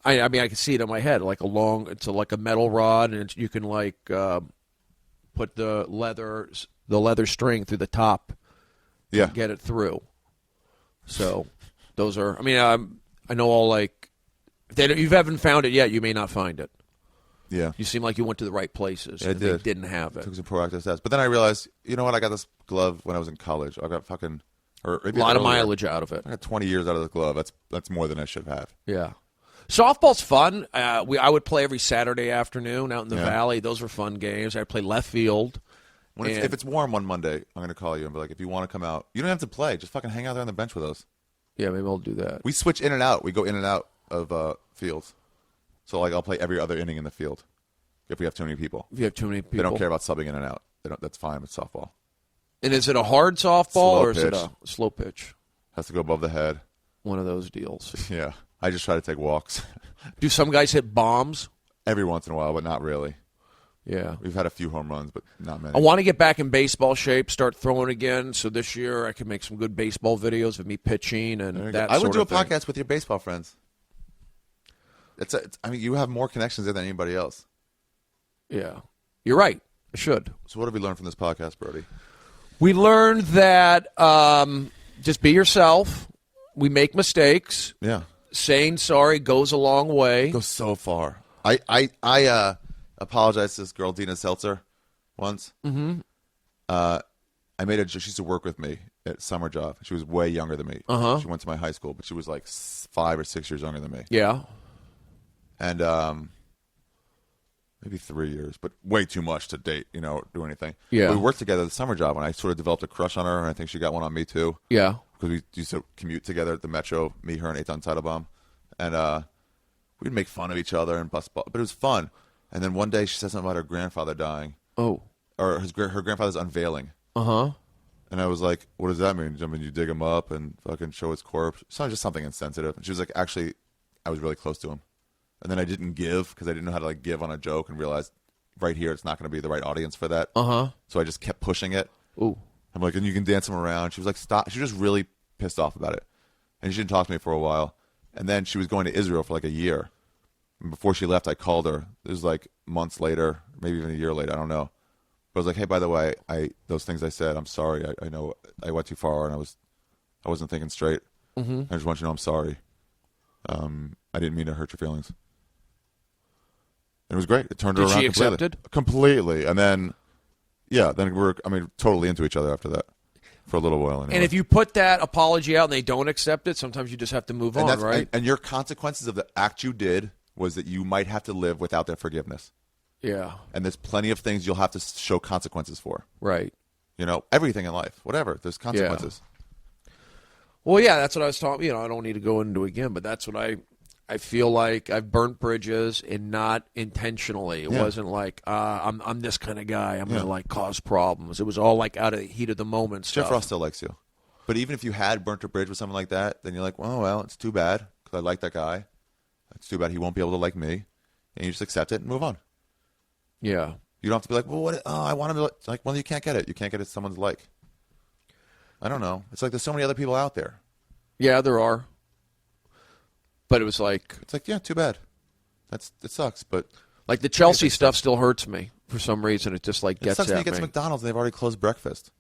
A: I mean, I can see it in my head, like it's like a metal rod, and you can like put the leather string through the top
B: Yeah.
A: get it through. So those are. I mean, I know all like if you haven't found it yet, you may not find it.
B: Yeah.
A: You seem like you went to the right places.
B: Yeah, I
A: and
B: did.
A: They didn't have it.
B: Took some proactive steps, but then I realized, you know what? I got this glove when I was in college. I got fucking or maybe
A: a lot of
B: earlier.
A: mileage out of it.
B: I got 20 years out of this glove. That's more than I should have.
A: Yeah. Softball's fun. I would play every Saturday afternoon out in the Valley. Those were fun games. I'd play left field.
B: If it's warm one Monday, I'm going to call you and be like, if you want to come out, you don't have to play. Just fucking hang out there on the bench with us.
A: Yeah, maybe I'll do that.
B: We switch in and out. We go in and out of fields. So like I'll play every other inning in the field if we have too many people.
A: If you have too many people.
B: They don't care about subbing in and out. That's fine with softball.
A: And is it a hard softball or is it a slow pitch?
B: Has to go above the head.
A: One of those deals.
B: Yeah. I just try to take walks.
A: Do some guys hit bombs?
B: Every once in a while, but not really.
A: Yeah.
B: We've had a few home runs, but not many.
A: I want to get back in baseball shape, start throwing again. So this year I can make some good baseball videos of me pitching and that
B: I would do a
A: thing.
B: podcast with your baseball friends. I mean, you have more connections there than anybody else.
A: Yeah. You're right. I should.
B: So what have we learned from this podcast, Brody?
A: We learned that just be yourself. We make mistakes.
B: Yeah.
A: Saying sorry goes a long way.
B: It goes so far. I apologized to this girl, Dina Seltzer, once. Mm-hmm. I made she used to work with me at summer job. She was way younger than me.
A: Uh-huh.
B: She went to my high school, but she was like 5 or 6 years younger than me.
A: Yeah.
B: And maybe 3 years, but way too much to date, do anything.
A: Yeah.
B: But we worked together at the summer job, and I sort of developed a crush on her, and I think she got one on me too.
A: Yeah.
B: Because we used to commute together at the Metro, me, her, and Eitan Teitelbaum. And we'd make fun of each other and bust ball, but it was fun. And then one day she said something about her grandfather dying.
A: Oh.
B: Or her grandfather's unveiling.
A: Uh-huh.
B: And I was like, what does that mean? I mean, you dig him up and fucking show his corpse? It's not just something insensitive. And she was like, actually, I was really close to him. And then I didn't give because I didn't know how to like give on a joke and realized right here it's not going to be the right audience for that.
A: Uh-huh.
B: So I just kept pushing it.
A: Ooh.
B: I'm like, and you can dance him around. She was like, stop. She was just really pissed off about it. And she didn't talk to me for a while. And then she was going to Israel for like a year. And before she left, I called her. It was like months later, maybe even a year later. I don't know. But I was like, hey, by the way, those things I said, I'm sorry. I know I went too far and I wasn't thinking straight.
A: Mm-hmm.
B: I just want you to know I'm sorry. I didn't mean to hurt your feelings. And it was great. It turned her around
A: Did she accept it?
B: Completely. And then, yeah, then we're totally into each other after that for a little while. Anyway.
A: And if you put that apology out and they don't accept it, sometimes you just have to move on, right?
B: And your consequences of the act you did was that you might have to live without their forgiveness.
A: Yeah.
B: And there's plenty of things you'll have to show consequences for.
A: Right.
B: Everything in life, whatever, there's consequences.
A: Yeah. Well, yeah, that's what I was talking. I don't need to go into again, but that's what I feel like I've burnt bridges and not intentionally. It wasn't like I'm this kind of guy. I'm going to like cause problems. It was all like out of the heat of the moment stuff.
B: Jeff Ross still likes you. But even if you had burnt a bridge with someone like that, then you're like, well, it's too bad because I like that guy. It's too bad he won't be able to like me. And you just accept it and move on.
A: Yeah. You
B: don't have to be like, well, what? Oh, I want to be like, well, you can't get it. You can't get it someone's like. I don't know. It's like there's so many other people out there.
A: Yeah, there are. But it was like...
B: It's like, yeah, too bad. It sucks, but...
A: Like the Chelsea stuff still hurts me for some reason. It just like gets at me.
B: It sucks when you get to McDonald's and they've already closed breakfast.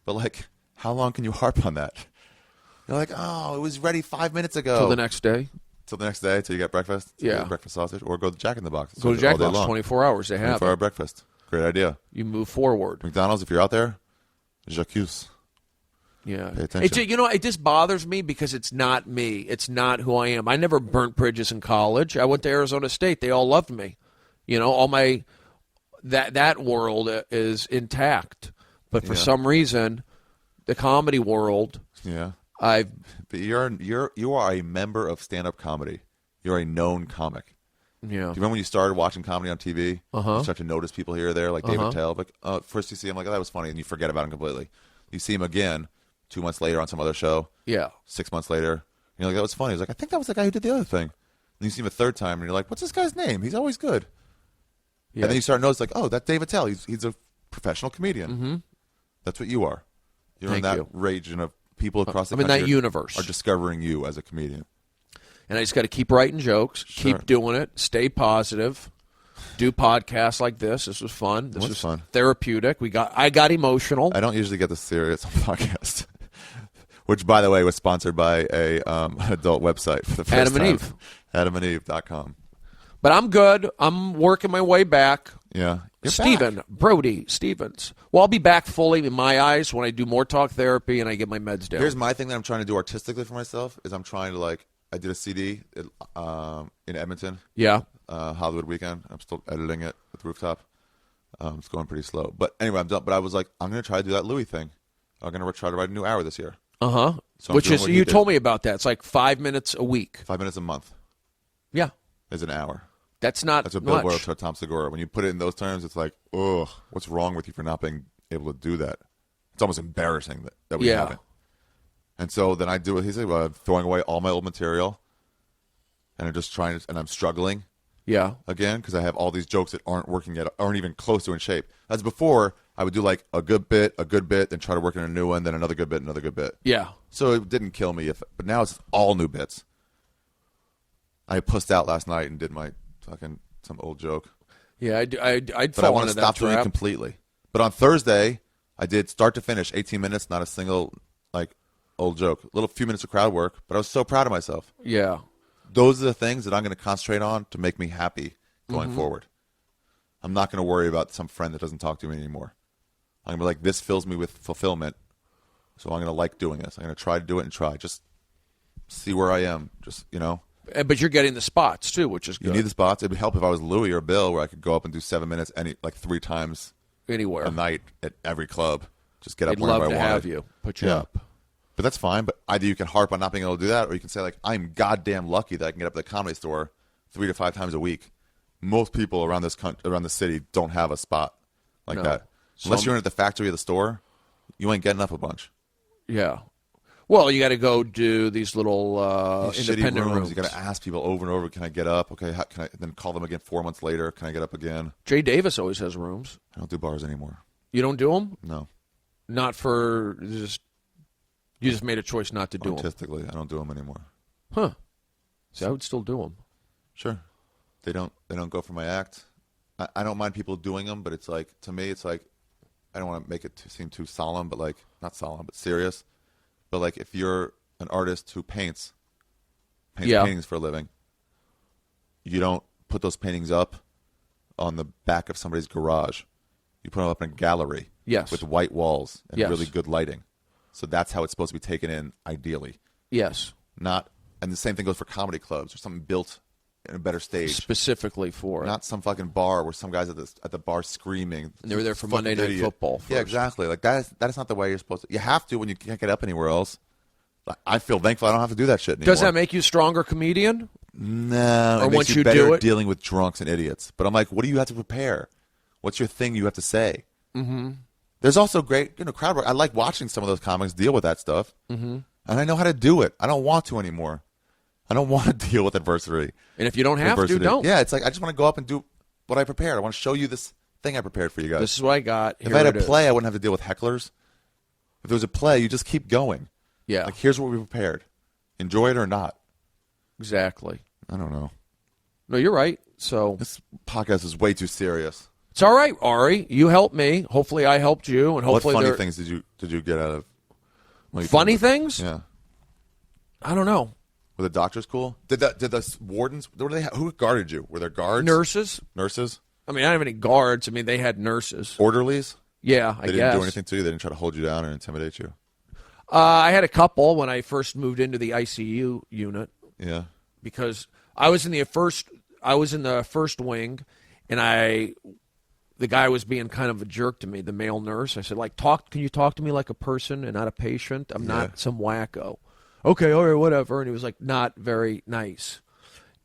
B: But like, how long can you harp on that? You're like, oh, it was ready 5 minutes ago.
A: Till the next day?
B: Till the next day, till you get breakfast?
A: Yeah.
B: You get breakfast sausage, or go to Jack in the Box.
A: Go to Jack in the Box, 24 hours. They have
B: 24-hour breakfast. Great idea.
A: You move forward.
B: McDonald's, if you're out there, j'accuse.
A: Yeah.
B: Pay attention.
A: It just bothers me because it's not me. It's not who I am. I never burnt bridges in college. I went to Arizona State. They all loved me. All my that world is intact. But for some reason, the comedy world,
B: but you are a member of stand-up comedy. You're a known comic.
A: Yeah.
B: Do you remember when you started watching comedy on TV? You start to notice people here or there, like David Tell. Like, first you see him, like, oh, that was funny, and you forget about him completely. You see him again 2 months later on some other show.
A: Yeah.
B: 6 months later, and you're like, that was funny. He's like, I think that was the guy who did the other thing. And you see him a third time, and you're like, what's this guy's name? He's always good. Yeah. And then you start to notice, like, oh, that's David Tell. He's a professional comedian.
A: Mm-hmm.
B: That's what you are. You're in that region of people across the
A: country. I'm in that universe.
B: Are discovering you as a comedian.
A: And I just got to keep writing jokes, keep doing it, stay positive, do podcasts like this. This was fun. This was
B: fun.
A: Therapeutic. I got emotional.
B: I don't usually get this serious on podcasts. which, by the way, was sponsored by a adult website for the first
A: Adam and
B: time.
A: Eve.
B: AdamandEve.com.
A: But I'm good. I'm working my way back.
B: Yeah.
A: Stephen, Brody Stevens. Well, I'll be back fully in my eyes when I do more talk therapy and I get my meds down.
B: Here's my thing that I'm trying to do artistically for myself is I'm trying to, like, I did a CD in Edmonton.
A: Yeah.
B: Hollywood Weekend. I'm still editing it at the Rooftop. It's going pretty slow. But anyway, I'm done. But I was like, I'm going to try to do that Louis thing. I'm going to try to write a new hour this year.
A: Uh-huh.
B: So
A: which is, you told me about that. It's like 5 minutes a week.
B: 5 minutes a month.
A: Yeah.
B: Is an hour.
A: That's not
B: That's what
A: much.
B: Bill Boyle told Tom Segura. When you put it in those terms, it's like, ugh, what's wrong with you for not being able to do that? It's almost embarrassing that we haven't. And so then I do it. He said, well, I'm throwing away all my old material, and I'm just trying to, and I'm struggling.
A: Yeah.
B: Again, because I have all these jokes that aren't working yet, aren't even close to in shape. As before, I would do like a good bit, then try to work in a new one, then another good bit.
A: Yeah.
B: So it didn't kill me, but now it's all new bits. I pussed out last night and did my fucking some old joke.
A: Yeah, I'd
B: but
A: fall
B: I want
A: into
B: to stop
A: that
B: doing it
A: trap.
B: completely. But on Thursday, I did start to finish 18 minutes, not a single like old joke. A little few minutes of crowd work, but I was so proud of myself.
A: Yeah.
B: Those are the things that I'm going to concentrate on to make me happy going forward. I'm not going to worry about some friend that doesn't talk to me anymore. I'm going to be like, this fills me with fulfillment, so I'm going to like doing this. I'm going to try to do it and try. Just see where I am. Just, you know.
A: But you're getting the spots, too, which is good.
B: You need the spots. It would help if I was Louis or Bill, where I could go up and do 7 minutes like 3 times
A: anywhere
B: a night at every club. Just get up
A: They'd
B: whenever
A: love
B: I
A: to
B: wanted.
A: have you. Put you up.
B: But that's fine. But either you can harp on not being able to do that, or you can say, like, I'm goddamn lucky that I can get up at the Comedy Store 3 to 5 times a week. Most people around the city don't have a spot like that. Unless you're in at the factory or the store, you ain't getting up a bunch.
A: Yeah. Well, you got to go do these little
B: These
A: independent
B: shitty
A: rooms.
B: You got to ask people over and over, can I get up? Okay, can I then call them again 4 months later? Can I get up again?
A: Jay Davis always has rooms.
B: I don't do bars anymore.
A: You don't do them?
B: No.
A: Not for just. You just made a choice not to do them.
B: Artistically, I don't do them anymore.
A: Huh. See, I would still do them.
B: Sure. They don't go for my act. I don't mind people doing them, but it's like, to me, it's like, I don't want to make it seem too solemn, but like, not solemn, but serious. But like, if you're an artist who paints paintings for a living, you don't put those paintings up on the back of somebody's garage. You put them up in a gallery with white walls and really good lighting. So that's how it's supposed to be taken in, ideally.
A: Yes.
B: And the same thing goes for comedy clubs or something built in a better stage.
A: Specifically for it.
B: Not some fucking bar where some guys at the bar screaming.
A: And they were there for Monday Night Football first.
B: Yeah, exactly. Like that is not the way you're supposed to. You have to when you can't get up anywhere else. I feel thankful I don't have to do that shit anymore.
A: Does that make you a stronger comedian?
B: No.
A: Or
B: it makes
A: once
B: you
A: you
B: better
A: do it?
B: dealing with drunks and idiots. But I'm like, what do you have to prepare? What's your thing you have to say? Mm-hmm. There's also great, crowd work. I like watching some of those comics deal with that stuff. Mm-hmm. And I know how to do it. I don't want to anymore. I don't want to deal with adversity.
A: And if you don't have to, don't.
B: Yeah, it's like I just want to go up and do what I prepared. I want to show you this thing I prepared for you guys.
A: This is what I got.
B: If I had a play, I wouldn't have to deal with hecklers. If there was a play, you just keep going.
A: Yeah.
B: Like, here's what we prepared. Enjoy it or not.
A: Exactly.
B: I don't know.
A: No, you're right. So
B: this podcast is way too serious.
A: It's all right, Ari. You helped me. Hopefully, I helped you. And hopefully,
B: what funny things did you get out of?
A: Funny things?
B: Yeah.
A: I don't know.
B: Were the doctors cool? Did the wardens? Who guarded you? Were there guards?
A: Nurses.
B: I
A: mean, I don't have any guards. I mean, they had nurses.
B: Orderlies?
A: Yeah,
B: They didn't do anything to you? They didn't try to hold you down or intimidate you?
A: I had a couple when I first moved into the ICU unit.
B: Yeah.
A: Because I was in the first wing, and the guy was being kind of a jerk to me, the male nurse. I said, can you talk to me like a person and not a patient? I'm not some wacko. Okay, all right, whatever. And he was like, not very nice.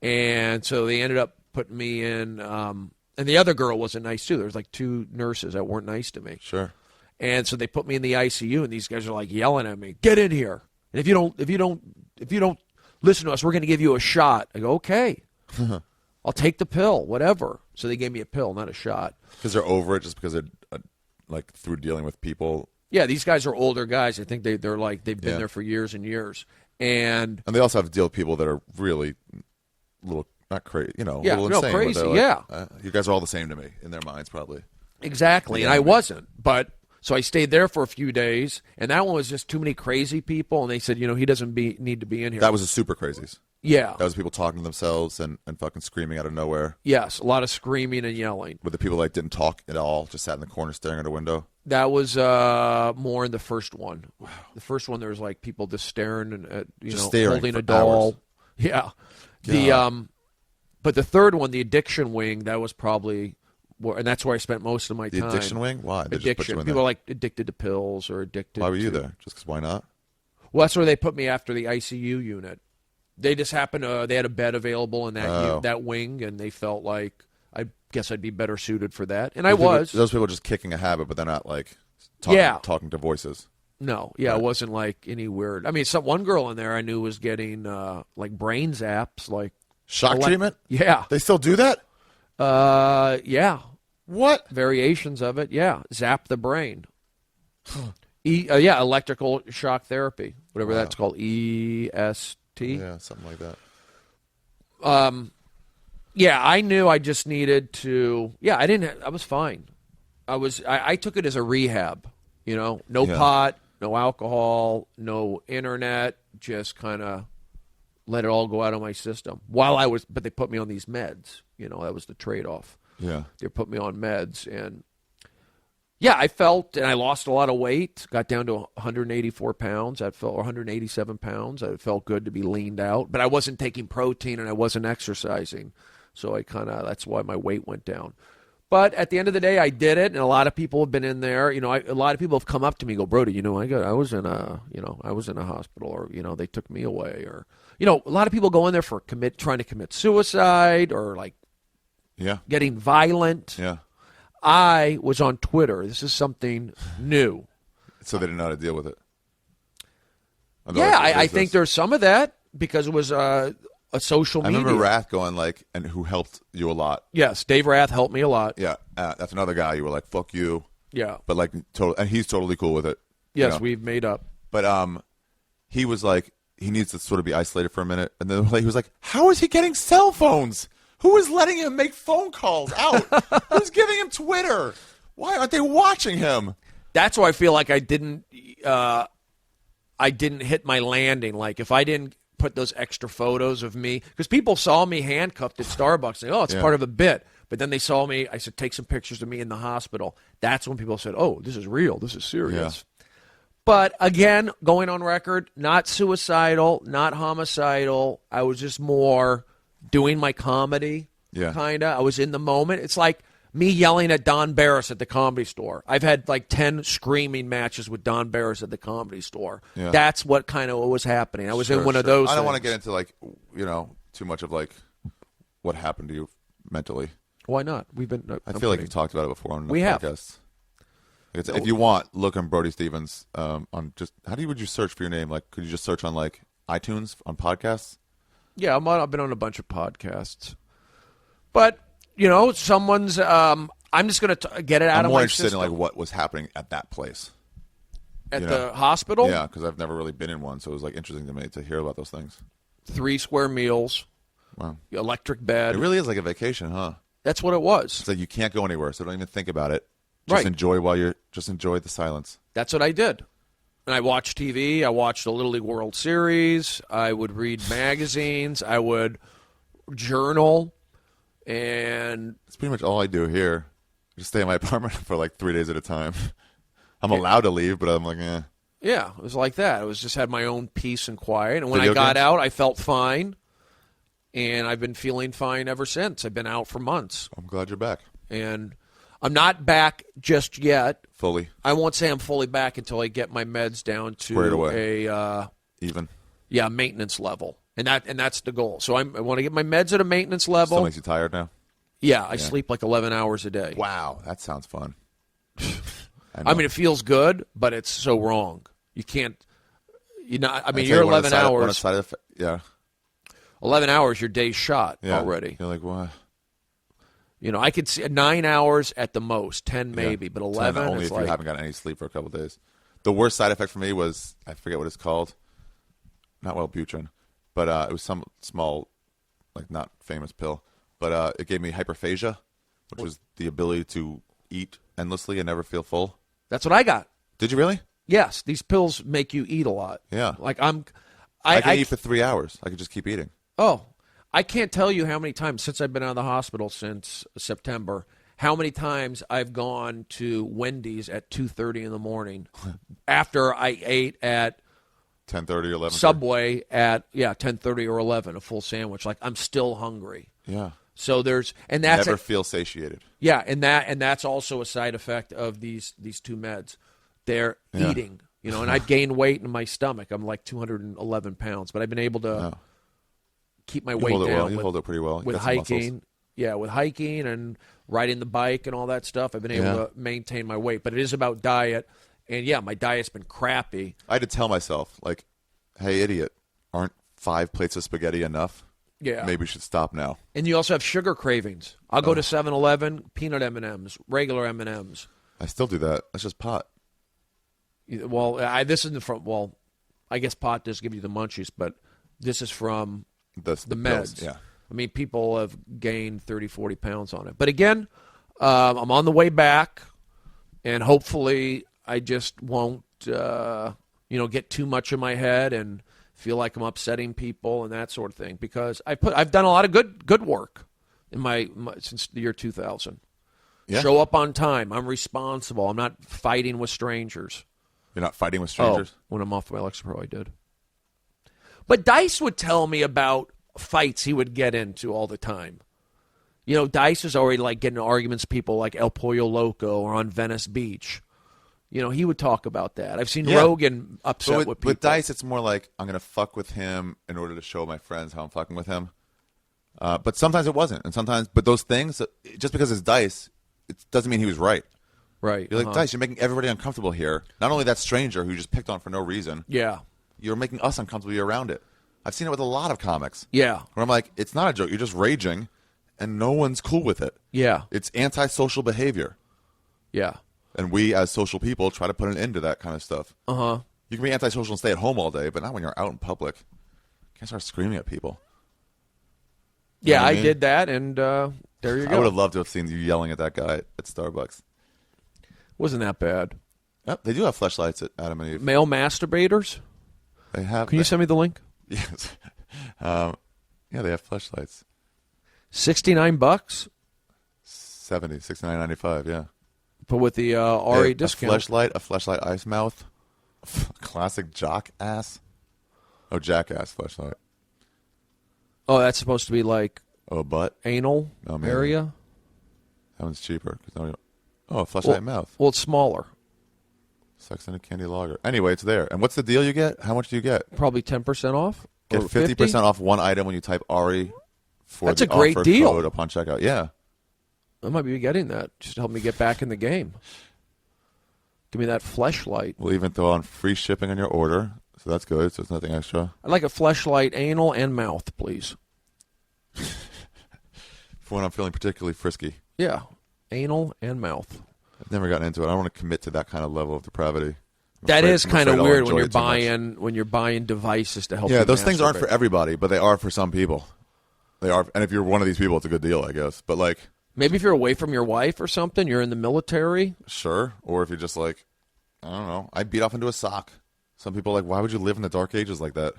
A: And so they ended up putting me in, and the other girl wasn't nice too. There was like 2 nurses that weren't nice to me.
B: Sure.
A: And so they put me in the ICU, and these guys are like yelling at me, "Get in here! And if you don't listen to us, we're going to give you a shot." I go, "Okay, I'll take the pill, whatever." So they gave me a pill, not a shot.
B: Because they're over it, just because they're like through dealing with people.
A: Yeah, these guys are older guys. I think they've been there for years and years, and
B: they also have to deal with people that are really little not crazy, a little insane.
A: Crazy,
B: you guys are all the same to me in their minds, probably.
A: Exactly, and I wasn't, but So I stayed there for a few days, and that one was just too many crazy people, and they said, he doesn't need to be in here.
B: That was the super crazies.
A: Yeah.
B: That was people talking to themselves and fucking screaming out of nowhere.
A: Yes, a lot of screaming and yelling.
B: With the people like didn't talk at all, just sat in the corner staring at a window.
A: That was more in the first one. Wow. The first one, there was like people just staring at holding a doll.
B: Hours.
A: Yeah. But the third one, the addiction wing, that was probably, and that's where I spent most of my time.
B: The addiction wing? Why? They
A: addiction.
B: Just put you in
A: People
B: there.
A: are like addicted to pills or addicted.
B: Why were you there? Just because? Why not?
A: Well, that's where they put me after the ICU unit. They just happened to, they had a bed available in that wing, and they felt like, I guess I'd be better suited for that. And
B: those people are just kicking a habit, but they're not like talking to voices.
A: No, yeah, It wasn't like any weird. I mean, one girl in there I knew was getting like brain zaps, like
B: shock treatment.
A: Yeah,
B: they still do that.
A: Yeah.
B: What
A: variations of it? Yeah, zap the brain. Electrical shock therapy, whatever that's called. EST.
B: Yeah, something like that.
A: Yeah, I knew I just needed to. Yeah, I was fine. I took it as a rehab. No pot, no alcohol, no internet. Just kind of let it all go out of my system. But they put me on these meds. That was the trade-off.
B: Yeah,
A: they put me on meds, and yeah, I felt, and I lost a lot of weight. Got down to 184 pounds. Or 187 pounds. It felt good to be leaned out, but I wasn't taking protein and I wasn't exercising, so that's why my weight went down. But at the end of the day, I did it, and a lot of people have been in there. A lot of people have come up to me, and go, Brody, I was in a hospital, or they took me away, or a lot of people go in there for trying to commit suicide, or like getting violent.
B: Yeah.
A: I was on Twitter. This is something new.
B: So they didn't know how to deal with it.
A: I think there's some of that because it was a social media.
B: I remember Rath going and who helped you a lot.
A: Yes, Dave Rath helped me a lot.
B: Yeah, that's another guy you were like, fuck you.
A: Yeah.
B: But like, and he's totally cool with it.
A: Yes, we've made up.
B: But he was like, he needs to sort of be isolated for a minute. And then he was like, how is he getting cell phones? Who is letting him make phone calls out? Who's giving him Twitter? Why aren't they watching him?
A: That's why I feel like I didn't hit my landing. Like if I didn't put those extra photos of me, because people saw me handcuffed at Starbucks, saying, "Oh, it's part of a bit." But then they saw me. I said, "Take some pictures of me in the hospital." That's when people said, "Oh, this is real. This is serious." Yeah. But again, going on record, not suicidal, not homicidal. I was just more doing my comedy, kind of. I was in the moment. It's like me yelling at Don Barris at the Comedy Store. I've had like 10 screaming matches with Don Barris at the Comedy Store. Yeah. That's what kind of was happening. I was in one of those
B: I don't
A: things.
B: Want to get into like, too much of like what happened to you mentally.
A: Why not? We've been.
B: I feel like you've talked about it before on the
A: have.
B: podcast. If you want, look on Brody Stevens on just would you search for your name? Like, could you just search on like iTunes on podcasts?
A: Yeah, I've been on a bunch of podcasts, but someone's. I'm just going to get it out of my system.
B: I'm more interested in like what was happening at that place,
A: at the hospital.
B: Yeah, because I've never really been in one, so it was like interesting to me to hear about those things.
A: 3 square meals.
B: Wow.
A: Electric bed.
B: It really is like a vacation, huh?
A: That's what it was.
B: It's like you can't go anywhere, so don't even think about it. Just enjoy enjoy the silence.
A: That's what I did. And I watched TV. I watched the Little League World Series. I would read magazines. I would journal. And
B: it's pretty much all I do here. I just stay in my apartment for like 3 days at a time. I'm allowed to leave, but I'm like, eh.
A: Yeah, it was like that. I was just had my own peace and quiet. And when I got out, I felt fine. And I've been feeling fine ever since. I've been out for months.
B: I'm glad you're back.
A: And I'm not back just yet.
B: Fully.
A: I won't say I'm fully back until I get my meds down to a maintenance level. And that's the goal. So I want to get my meds at a maintenance level.
B: Still makes you tired now?
A: Yeah, I sleep like 11 hours a day.
B: Wow, that sounds fun.
A: I mean, it feels good, but it's so wrong. You can't. You're 11 hours.
B: Yeah.
A: 11 hours, your day's shot already.
B: You're like, what?
A: I could see 9 hours at the most, 10 maybe, but 11
B: only if you haven't gotten any sleep for a couple of days. The worst side effect for me was, I forget what it's called, not Wellbutrin, but it was some small, like not famous pill, but it gave me hyperphagia, which was the ability to eat endlessly and never feel full.
A: That's what I got.
B: Did you really?
A: Yes, these pills make you eat a lot.
B: Yeah.
A: Like
B: I can eat for 3 hours. I could just keep eating.
A: Oh, I can't tell you how many times since I've been out of the hospital since September, how many times I've gone to Wendy's at 2:30 in the morning after I ate at
B: 10:30 or 11.
A: Subway at 10:30 or 11, a full sandwich. Like I'm still hungry.
B: Yeah.
A: So that's
B: never feel satiated.
A: Yeah, and that's also a side effect of these two meds. They're eating, and I've gained weight in my stomach. I'm like 211 pounds, but I've been able to keep my weight down.
B: You hold it pretty well.
A: With hiking. Yeah, with hiking and riding the bike and all that stuff, I've been able to maintain my weight. But it is about diet, and my diet's been crappy.
B: I had to tell myself, like, hey, idiot, aren't 5 plates of spaghetti enough?
A: Yeah.
B: Maybe we should stop now.
A: And you also have sugar cravings. I'll go to 7-Eleven, peanut M&Ms, regular M&Ms.
B: I still do that. That's just pot.
A: Well, this isn't from, I guess pot does give you the munchies, but this is from the meds.
B: Pills, yeah.
A: I mean, people have gained 30, 40 pounds on it. But again, I'm on the way back, and hopefully I just won't, get too much in my head and feel like I'm upsetting people and that sort of thing. Because I've done a lot of good work in my since the year 2000. Yeah. Show up on time. I'm responsible. I'm not fighting with strangers.
B: You're not fighting with strangers?
A: When I'm off my Lexapro, I did. But Dice would tell me about fights he would get into all the time. Dice is already like getting in arguments with people like El Pollo Loco or on Venice Beach. He would talk about that. I've seen Rogan upset with people.
B: With Dice, it's more like I'm going to fuck with him in order to show my friends how I'm fucking with him. But sometimes it wasn't. And sometimes, but those things, just because it's Dice, it doesn't mean he was right.
A: Right.
B: You're like, Dice, you're making everybody uncomfortable here. Not only that stranger who you just picked on for no reason.
A: Yeah.
B: You're making us uncomfortable. You're around it. I've seen it with a lot of comics.
A: Yeah.
B: Where I'm like, it's not a joke. You're just raging, and no one's cool with it.
A: Yeah.
B: It's antisocial behavior.
A: Yeah.
B: And we, as social people, try to put an end to that kind of stuff.
A: Uh-huh.
B: You can be antisocial and stay at home all day, but not when you're out in public. You can't start screaming at people.
A: You know what I mean? Did that, and there you go.
B: I would have loved to have seen you yelling at that guy at Starbucks.
A: Wasn't that bad.
B: Yep, they do have fleshlights at Adam and Eve.
A: Male masturbators?
B: They have.
A: Can you send me the link?
B: Yes. Yeah, they have fleshlights.
A: $69?
B: 69.95. Yeah.
A: But with the Ari discount.
B: A fleshlight ice mouth. Classic jock ass. Oh, jackass fleshlight.
A: Oh, that's supposed to be like
B: butt?
A: Anal area?
B: That one's cheaper. A fleshlight mouth.
A: Well, it's smaller.
B: Sex and a candy lager. Anyway, it's there. And what's the deal you get? How much do you get?
A: Probably 10% off.
B: Get 50% off one item when you type Ari for
A: That's
B: the
A: a great
B: offer
A: deal.
B: code upon checkout. Yeah.
A: I might be getting that just to help me get back in the game. Give me that fleshlight.
B: We'll even throw on free shipping on your order, so that's good. So it's nothing extra.
A: I'd like a fleshlight, anal and mouth, please.
B: For when I'm feeling particularly frisky.
A: Yeah, anal and mouth.
B: I've never gotten into it. I don't want to commit to that kind of level of depravity.
A: That is kind of weird when you're buying devices to help.
B: Yeah, those things aren't for everybody, but they are for some people. They are, and if you're one of these people, it's a good deal, I guess. But like.
A: Maybe if you're away from your wife or something, you're in the military.
B: Sure. Or if you're just like, I don't know, I beat off into a sock. Some people are like, why would you live in the dark ages like that?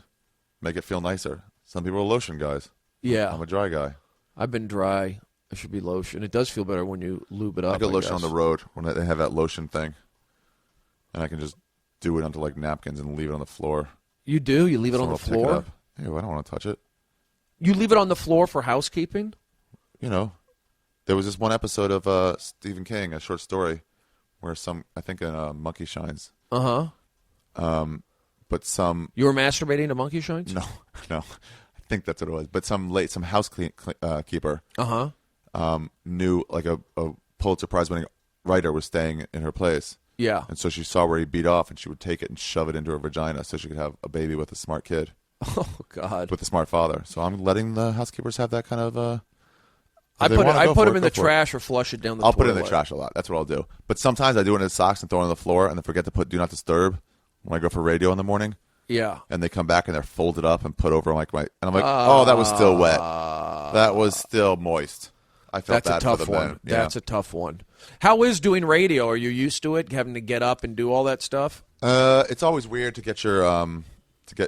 B: Make it feel nicer. Some people are lotion guys.
A: Yeah.
B: I'm a dry guy.
A: I've been dry. I should be lotion. It does feel better when you lube it up.
B: I get lotion on the road when they have that lotion thing. And I can just do it onto like napkins and leave it on the floor.
A: You do? You leave it on the floor?
B: Ew, I don't want to touch it.
A: You leave it on the floor for housekeeping?
B: There was this one episode of Stephen King, a short story, where I think in Monkey Shines.
A: Uh-huh.
B: But some...
A: You were masturbating to Monkey Shines?
B: No. I think that's what it was. But some housekeeper knew, like a Pulitzer Prize-winning writer was staying in her place.
A: Yeah.
B: And so she saw where he beat off, and she would take it and shove it into her vagina so she could have a baby with a smart kid.
A: Oh, God.
B: With a smart father. So I'm letting the housekeepers have that kind of...
A: I put them in the trash or flush it down the toilet.
B: I'll put it in the trash a lot. That's what I'll do. But sometimes I do it in the socks and throw it on the floor and then forget to put Do Not Disturb when I go for radio in the morning.
A: Yeah.
B: And they come back and they're folded up and put over like and I'm like, oh, that was still wet. That was still moist. I felt
A: That's
B: bad
A: a tough
B: for the
A: one.
B: band.
A: That's a tough one. How is doing radio? Are you used to it, having to get up and do all that stuff?
B: It's always weird to get your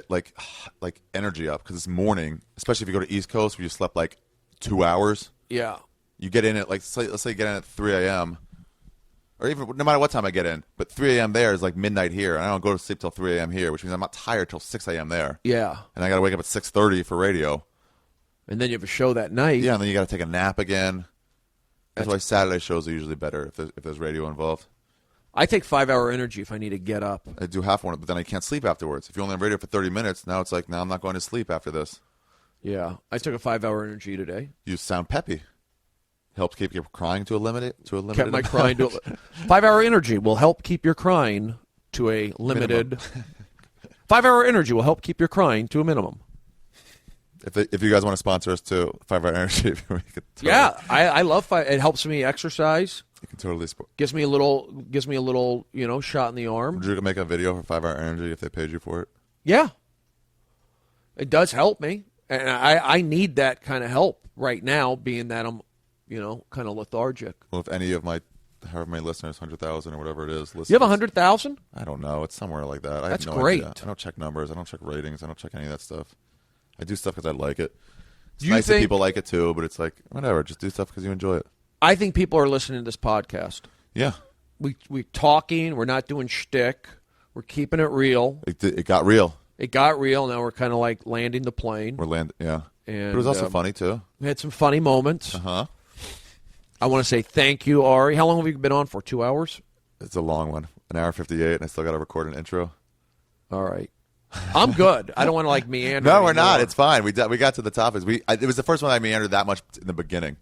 B: like energy up because it's morning, especially if you go to East Coast where you slept like 2 hours.
A: Yeah.
B: You get in at let's say you get in at 3 a.m. or even no matter what time I get in, but 3 a.m. there is like midnight here, and I don't go to sleep till 3 a.m. here, which means I'm not tired till 6 a.m. there.
A: Yeah.
B: And I got to wake up at 6:30 for radio.
A: And then you have a show that night.
B: Yeah, and then you got to take a nap again. That's why Saturday shows are usually better if there's radio involved.
A: I take 5-hour energy if I need to get up.
B: I do half one, but then I can't sleep afterwards. If you only have radio for 30 minutes, now it's like, now I'm not going to sleep after this.
A: Yeah. I took a 5-hour energy today.
B: You sound peppy. Helps keep your crying to a limit.
A: Kept my crying to a 5-hour energy will help keep your crying to a limited. 5-hour energy will help keep your crying to a minimum.
B: If you guys want to sponsor us too, 5-hour energy.
A: Yeah, I love it. Helps me exercise.
B: You can totally
A: gives me a little shot in the arm.
B: Would you make a video for 5-hour energy if they paid you for it?
A: Yeah, it does help me, and I need that kind of help right now, being that I'm kind of lethargic.
B: Well, if any of however many listeners, 100,000 or whatever it is, listens.
A: You have 100,000?
B: I don't know. It's somewhere like that.
A: That's
B: I have no
A: great.
B: idea. I don't check numbers. I don't check ratings. I don't check any of that stuff. I do stuff because I like it. It's
A: You
B: nice that
A: think-
B: people like it too, but it's like, whatever. Just do stuff because you enjoy it.
A: I think people are listening to this podcast.
B: Yeah.
A: We talking. We're not doing shtick. We're keeping it real.
B: It got real.
A: It got real. Now we're kind of like landing the plane.
B: Yeah.
A: And,
B: but it was also funny too.
A: We had some funny moments.
B: Uh-huh.
A: I want to say thank you, Ari. How long have you been on for? 2 hours?
B: It's a long one. 1:58, and I still got to record an intro.
A: All right. I'm good. I don't want to like meander.
B: No, we're
A: anymore.
B: not. It's fine. We got to the topics. It was the first one I meandered that much in the beginning.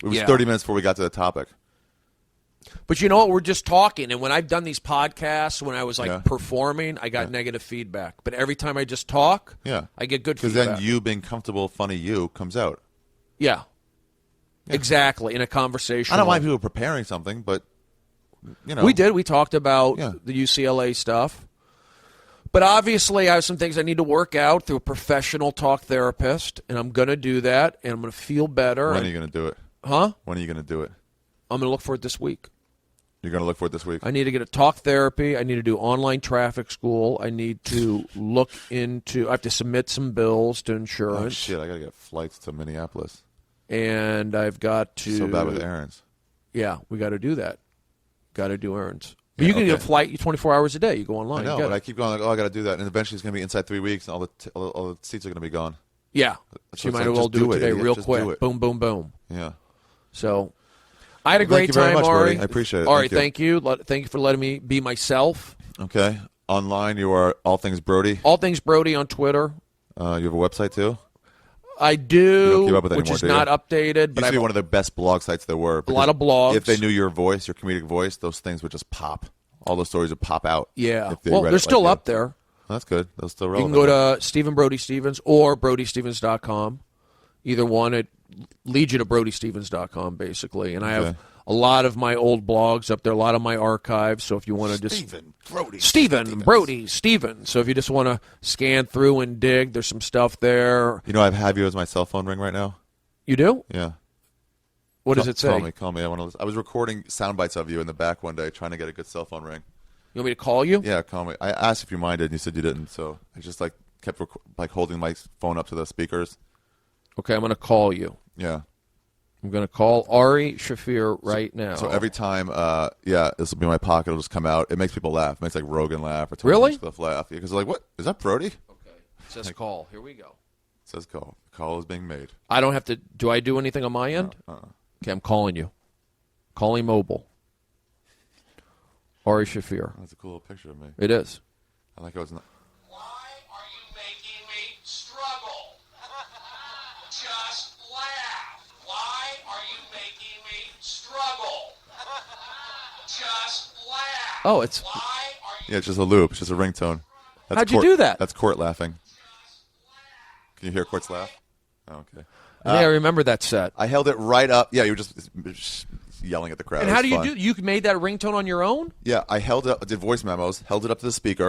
B: It was 30 minutes before we got to the topic.
A: But you know what? We're just talking. And when I've done these podcasts, when I was performing, I got negative feedback. But every time I just talk, I get good feedback.
B: Because then you being comfortable, funny you comes out.
A: Yeah. Exactly. In a conversation.
B: I don't mind people preparing something, but,
A: We did. We talked about the UCLA stuff. But obviously, I have some things I need to work out through a professional talk therapist, and I'm going to do that, and I'm going to feel better.
B: When are you going to do it?
A: Huh?
B: When are you going to do it?
A: I'm going to look for it this week.
B: You're going to look for it this week?
A: I need to get a talk therapy. I need to do online traffic school. I need to I have to submit some bills to insurance.
B: Oh, shit. I got to get flights to Minneapolis.
A: And I've got to...
B: So bad with errands.
A: Yeah, we got to do that. Got to do errands. But you can get a flight 24 hours a day. You go online.
B: I know, but I keep going I got to do that. And eventually it's going to be inside 3 weeks, and all the seats are going to be gone.
A: Yeah. So you might as well do it today real quick. Boom, boom, boom.
B: Yeah.
A: So I had a great time,
B: very much,
A: Ari.
B: Brody. I appreciate it.
A: Ari, thank you. Thank you for letting me be myself.
B: Okay. Online, you are All Things Brody.
A: All Things Brody on Twitter.
B: You have a website, too?
A: I do,
B: you don't keep up with
A: which
B: anymore,
A: is not updated. But
B: used to be one of the best blog sites there were.
A: A lot of blogs.
B: If they knew your voice, your comedic voice, those things would just pop. All those stories would pop out.
A: Yeah. Well, they're still up there.
B: Well, that's good. They're still
A: You
B: relevant.
A: can go to Stephen Brody Stevens or BrodyStevens.com. Either one. It leads you to BrodyStevens.com, basically. And I have a lot of my old blogs up there, a lot of my archives. So if you want to just... Stephen Brody Stevens. So if you just want to scan through and dig, there's some stuff there.
B: You know, I have you as my cell phone ring right now.
A: You do?
B: Yeah.
A: What does it say?
B: Call me. I was recording sound bites of you in the back one day, trying to get a good cell phone ring.
A: You want me to call you?
B: Yeah, call me. I asked if you minded, and you said you didn't. So I just kept holding my phone up to the speakers.
A: Okay, I'm going to call you.
B: Yeah.
A: I'm going to call Ari Shaffir right now.
B: So every time, this will be in my pocket. It'll just come out. It makes people laugh. It makes like Rogan laugh or Tony Hinchcliffe laugh. Because they're like, what? Is that Brody?
A: Okay. It says call. Here we go.
B: It says call. The call is being made.
A: I don't have to. Do I do anything on my end? Okay, I'm calling you. Calling mobile. Ari Shaffir.
B: That's a cool little picture of me.
A: It is.
B: I like how it's not.
C: Why are you making me struggle? Just laugh. Why are you making me struggle? Just laugh.
A: Oh, it's...
C: Why are you...
B: Yeah, it's just a loop. It's just a ringtone. That's
A: How'd you do that?
B: That's Court laughing. Can you hear Court's laugh? Oh, okay.
A: I remember that set.
B: I held it right up. Yeah, you were just yelling at the crowd.
A: And how do you do? You made that ringtone on your own?
B: Yeah, I held it. Did voice memos. Held it up to the speaker.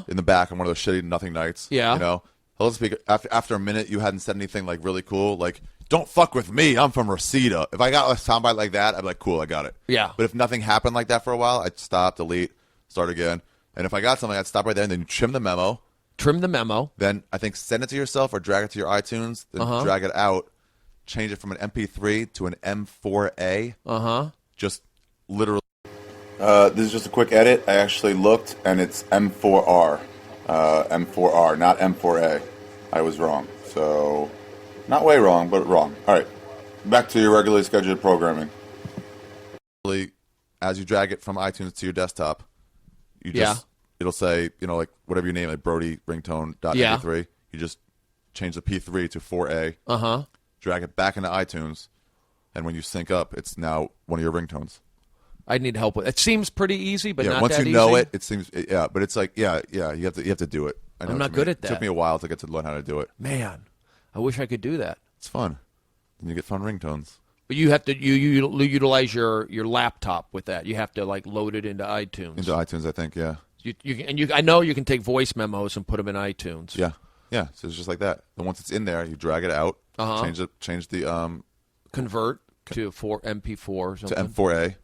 B: In the back on one of those shitty nothing nights.
A: Yeah.
B: You know, Hello speaker. After a minute, you hadn't said anything like really cool, like "Don't fuck with me, I'm from Reseda." If I got a soundbite like that, I'd be like, "Cool, I got it."
A: Yeah.
B: But if nothing happened like that for a while, I'd stop, delete, start again. And if I got something, I'd stop right there and then trim the memo.
A: Trim the memo.
B: Then I think send it to yourself or drag it to your iTunes. Then drag it out. Change it from an MP3 to an M4A. Just literally. This is just a quick edit. I actually looked, and it's M4R. M4R, not M4A. I was wrong. So, not way wrong, but wrong. All right. Back to your regularly scheduled programming. As you drag it from iTunes to your desktop, you just it'll say, like whatever you name it, Brody ringtone.mp3. You just change the P3 to 4A. Drag it back into iTunes, and when you sync up, it's now one of your ringtones.
A: I need help with it. It seems pretty easy, but not
B: once
A: that
B: you know
A: easy.
B: it seems but it's like you have to do it. I know
A: I'm
B: what
A: not
B: you
A: good
B: mean.
A: at that.
B: It took me a while to get to learn how to do it.
A: Man, I wish I could do that.
B: It's fun. And you get fun ringtones.
A: But you have to you utilize your laptop with that. You have to like load it into iTunes.
B: Into iTunes, I think, yeah.
A: I know you can take voice memos and put them in iTunes.
B: Yeah. So it's just like that. And once it's in there, you drag it out, change the
A: convert to MP4 or something.
B: to M4A.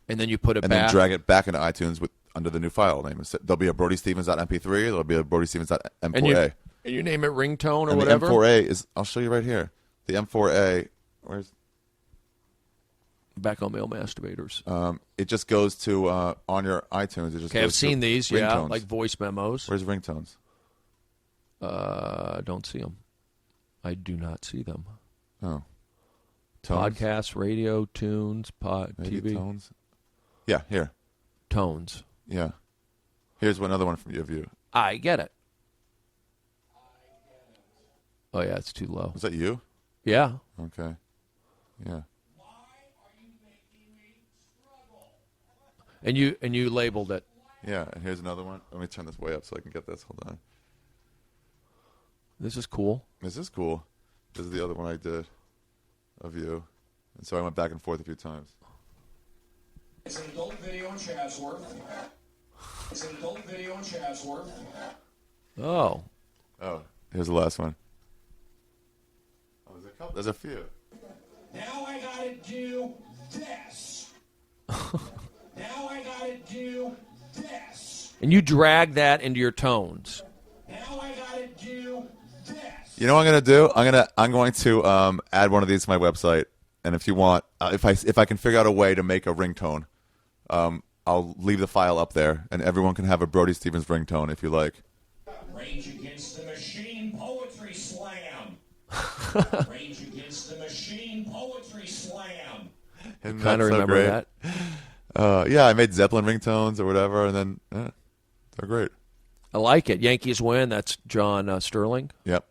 A: And then you put it
B: and
A: back.
B: then drag it back into iTunes under the new file name. There'll be a Brody Stevens.mp3. There'll be a Brody Stevens.m4a.
A: And you name it ringtone or
B: and
A: whatever.
B: The M4A is. I'll show you right here. The M4A. Where's?
A: Back on male masturbators.
B: It just goes to on your iTunes. It just.
A: Okay, I've seen these.
B: Ringtones.
A: Yeah, like voice memos.
B: Where's ringtones?
A: Don't see them. I do not see them.
B: Oh. Tones?
A: Podcasts, radio, tunes, TV.
B: Tones. Yeah, here.
A: Tones.
B: Yeah. Here's another one from you.
A: I get it. Oh, yeah, it's too low.
B: Was that you?
A: Yeah.
B: Okay. Yeah.
A: And you labeled it.
B: Yeah, and here's another one. Let me turn this way up so I can get this. Hold on.
A: This is cool.
B: This is cool. This is the other one I did of you. And so I went back and forth a few times.
C: It's an adult video in Chatsworth.
A: Oh.
B: Oh, here's the last one. Oh, there's a couple. There's a few.
C: Now I gotta do this. Now I gotta do this.
A: And you drag that into your tones.
C: Now I gotta do this.
B: You know what I'm gonna do? I'm going to add one of these to my website, and if you want, if I can figure out a way to make a ringtone, I'll leave the file up there, and everyone can have a Brody Stevens ringtone if you like.
C: Rage Against the Machine Poetry Slam. Rage Against the Machine Poetry Slam.
A: Kind of remember that.
B: Yeah, I made Zeppelin ringtones or whatever, and then they're great.
A: I like it. Yankees win. That's John Sterling.
B: Yep.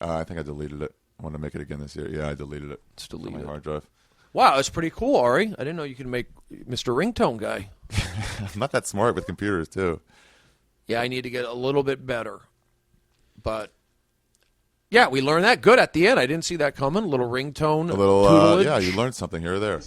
B: I think I deleted it. I want to make it again this year. Yeah, I deleted it.
A: It's deleted.
B: On my hard drive.
A: Wow, that's pretty cool, Ari. I didn't know you could make Mr. Ringtone guy.
B: I'm not that smart with computers, too.
A: Yeah, I need to get a little bit better. But, yeah, we learned that good at the end. I didn't see that coming. A little ringtone.
B: A little,
A: tutelage.
B: yeah, you learned something here or there.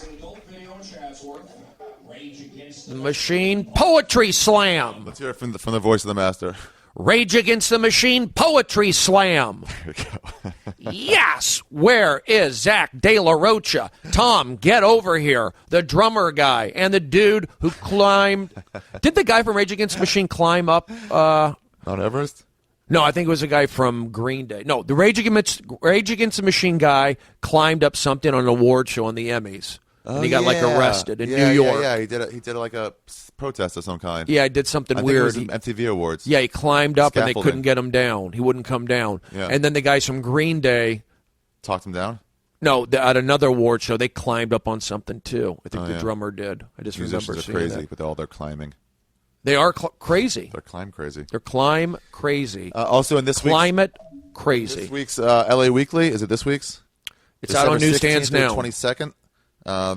A: The Machine Poetry Slam.
B: Let's hear it from the voice of the master.
A: Rage Against the Machine Poetry Slam.
B: There we go.
A: Yes! Where is Zach De La Rocha? Tom, get over here. The drummer guy and the dude who climbed. Did the guy from Rage Against the Machine climb up?
B: Mount Everest?
A: No, I think it was a guy from Green Day. No, the Rage Against the Machine guy climbed up something on an award show on the Emmys. And he got like arrested in New York.
B: Yeah, he did like a protest of some kind.
A: Yeah, he did something
B: I
A: weird.
B: Think it was MTV Awards.
A: Yeah, he climbed up and they
B: Scaffolding.
A: couldn't get him down. He wouldn't come down.
B: Yeah.
A: And then the guys from Green Day
B: talked him down.
A: No, at another award show, they climbed up on something too. I think the drummer did. I just remember
B: Musicians are
A: seeing
B: crazy
A: that.
B: with all their climbing.
A: They are crazy.
B: They're climb crazy.
A: They're climb crazy.
B: Also, in this
A: climate crazy.
B: This week's LA Weekly, is it this week's?
A: It's out on newsstands now.
B: 22nd.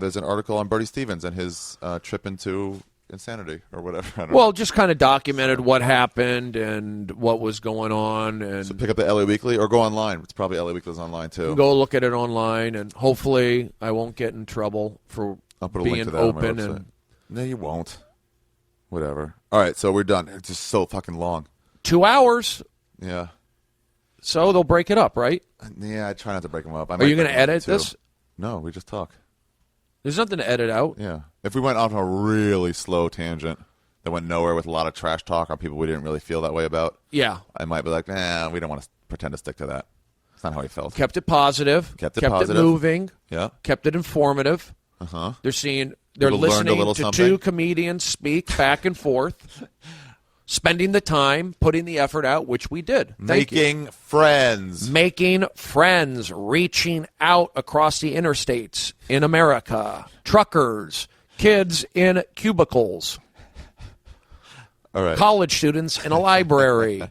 B: There's an article on Brody Stevens and his trip into insanity or whatever. I don't know.
A: Just kind of documented what happened and what was going on. And
B: so pick up the LA Weekly or go online. It's probably LA Weekly's online too.
A: Go look at it online, and hopefully I won't get in trouble for
B: I'll put a
A: being
B: link to that
A: open.
B: on my website.
A: And
B: no, you won't. Whatever. All right, so we're done. It's just so fucking long.
A: 2 hours.
B: Yeah.
A: So they'll break it up, right?
B: Yeah, I try not to break them up.
A: Are you going to edit this?
B: No, we just talk.
A: There's nothing to edit out.
B: Yeah. If we went off a really slow tangent that went nowhere with a lot of trash talk on people we didn't really feel that way about,
A: yeah,
B: I might be like, we don't want to pretend to stick to that. It's not how he felt.
A: Kept it positive.
B: Kept
A: it moving.
B: Yeah.
A: Kept it informative.
B: Uh-huh.
A: They're listening to
B: something.
A: two comedians speak back and forth, spending the time, putting the effort out, which we did.
B: Making friends.
A: Making friends, reaching out across the interstates in America. Truckers, kids in cubicles.
B: All right.
A: College students in a library,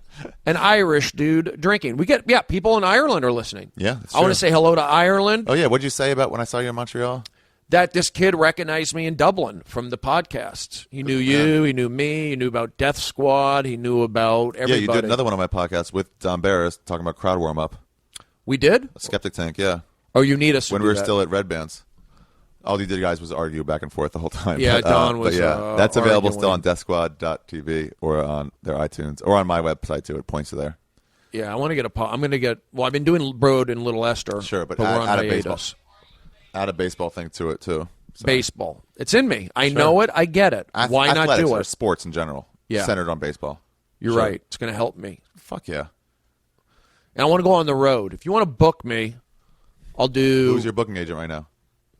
A: an Irish dude drinking. We get people in Ireland are listening.
B: Yeah,
A: I want to say hello to Ireland.
B: Oh yeah, what'd you say about when I saw you in Montreal?
A: That this kid recognized me in Dublin from the podcasts. He knew you, he knew me, he knew about Death Squad, he knew about everybody.
B: Yeah, you did another one of my podcasts with Don Barris talking about crowd warm up.
A: We did?
B: Skeptic Tank, yeah.
A: Oh, you need us to
B: when
A: do
B: we were
A: that.
B: still at Red Bands. All you did guys was argue back and forth the whole time.
A: Yeah, Don was.
B: But yeah, that's available
A: arguing.
B: still on deathsquad.tv or on their iTunes or on my website too. It points to there.
A: Yeah, I want to get I'm going to get. Well, I've been doing Broad and Little Esther.
B: Sure, but
A: we're on
B: add a
A: hiatus.
B: baseball. Add a baseball thing to it too. So.
A: Baseball. It's in me. I know it. I get it. Why not do
B: or
A: it?
B: Sports in general.
A: Yeah.
B: Centered on baseball.
A: You're right. It's going to help me.
B: Fuck yeah.
A: And I want to go on the road. If you want to book me, I'll do.
B: Who's your booking agent right now?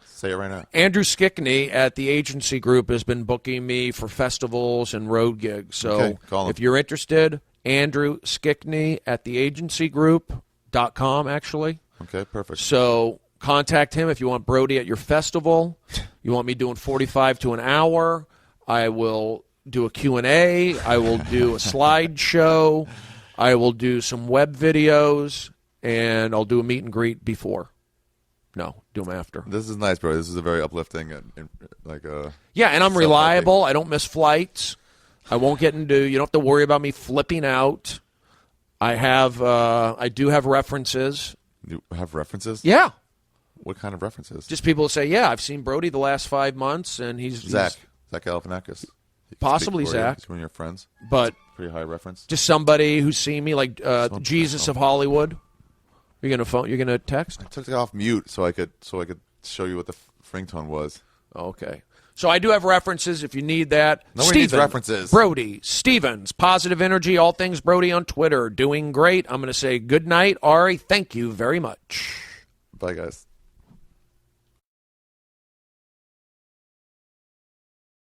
B: Say it right now.
A: Andrew Skickney at the agency group has been booking me for festivals and road gigs. So if you're interested, Andrew Skickney at theagencygroup.com, actually.
B: Okay, perfect.
A: So contact him if you want Brody at your festival. You want me doing 45 to an hour. I will do a Q&A. I will do a slideshow. I will do some web videos. And I'll do a meet and greet before. No, do them after.
B: This is nice, bro. This is a very uplifting and
A: yeah, and I'm reliable. I don't miss flights. I won't get into. You don't have to worry about me flipping out. I do have references.
B: You have references?
A: Yeah.
B: What kind of references?
A: Just people say, yeah, I've seen Brody the last 5 months, and he's
B: Zach Galifianakis.
A: Possibly Zach.
B: He's one of your friends.
A: But
B: pretty high reference.
A: Just somebody who's seen me, like Jesus of Hollywood. You're gonna phone. You're gonna text.
B: I took it off mute so I could show you what the ringtone was.
A: Okay. So I do have references if you need that.
B: Nobody needs references.
A: Brody Stevens, positive energy, all things Brody on Twitter, doing great. I'm going to say good night, Ari. Thank you very much.
B: Bye, guys.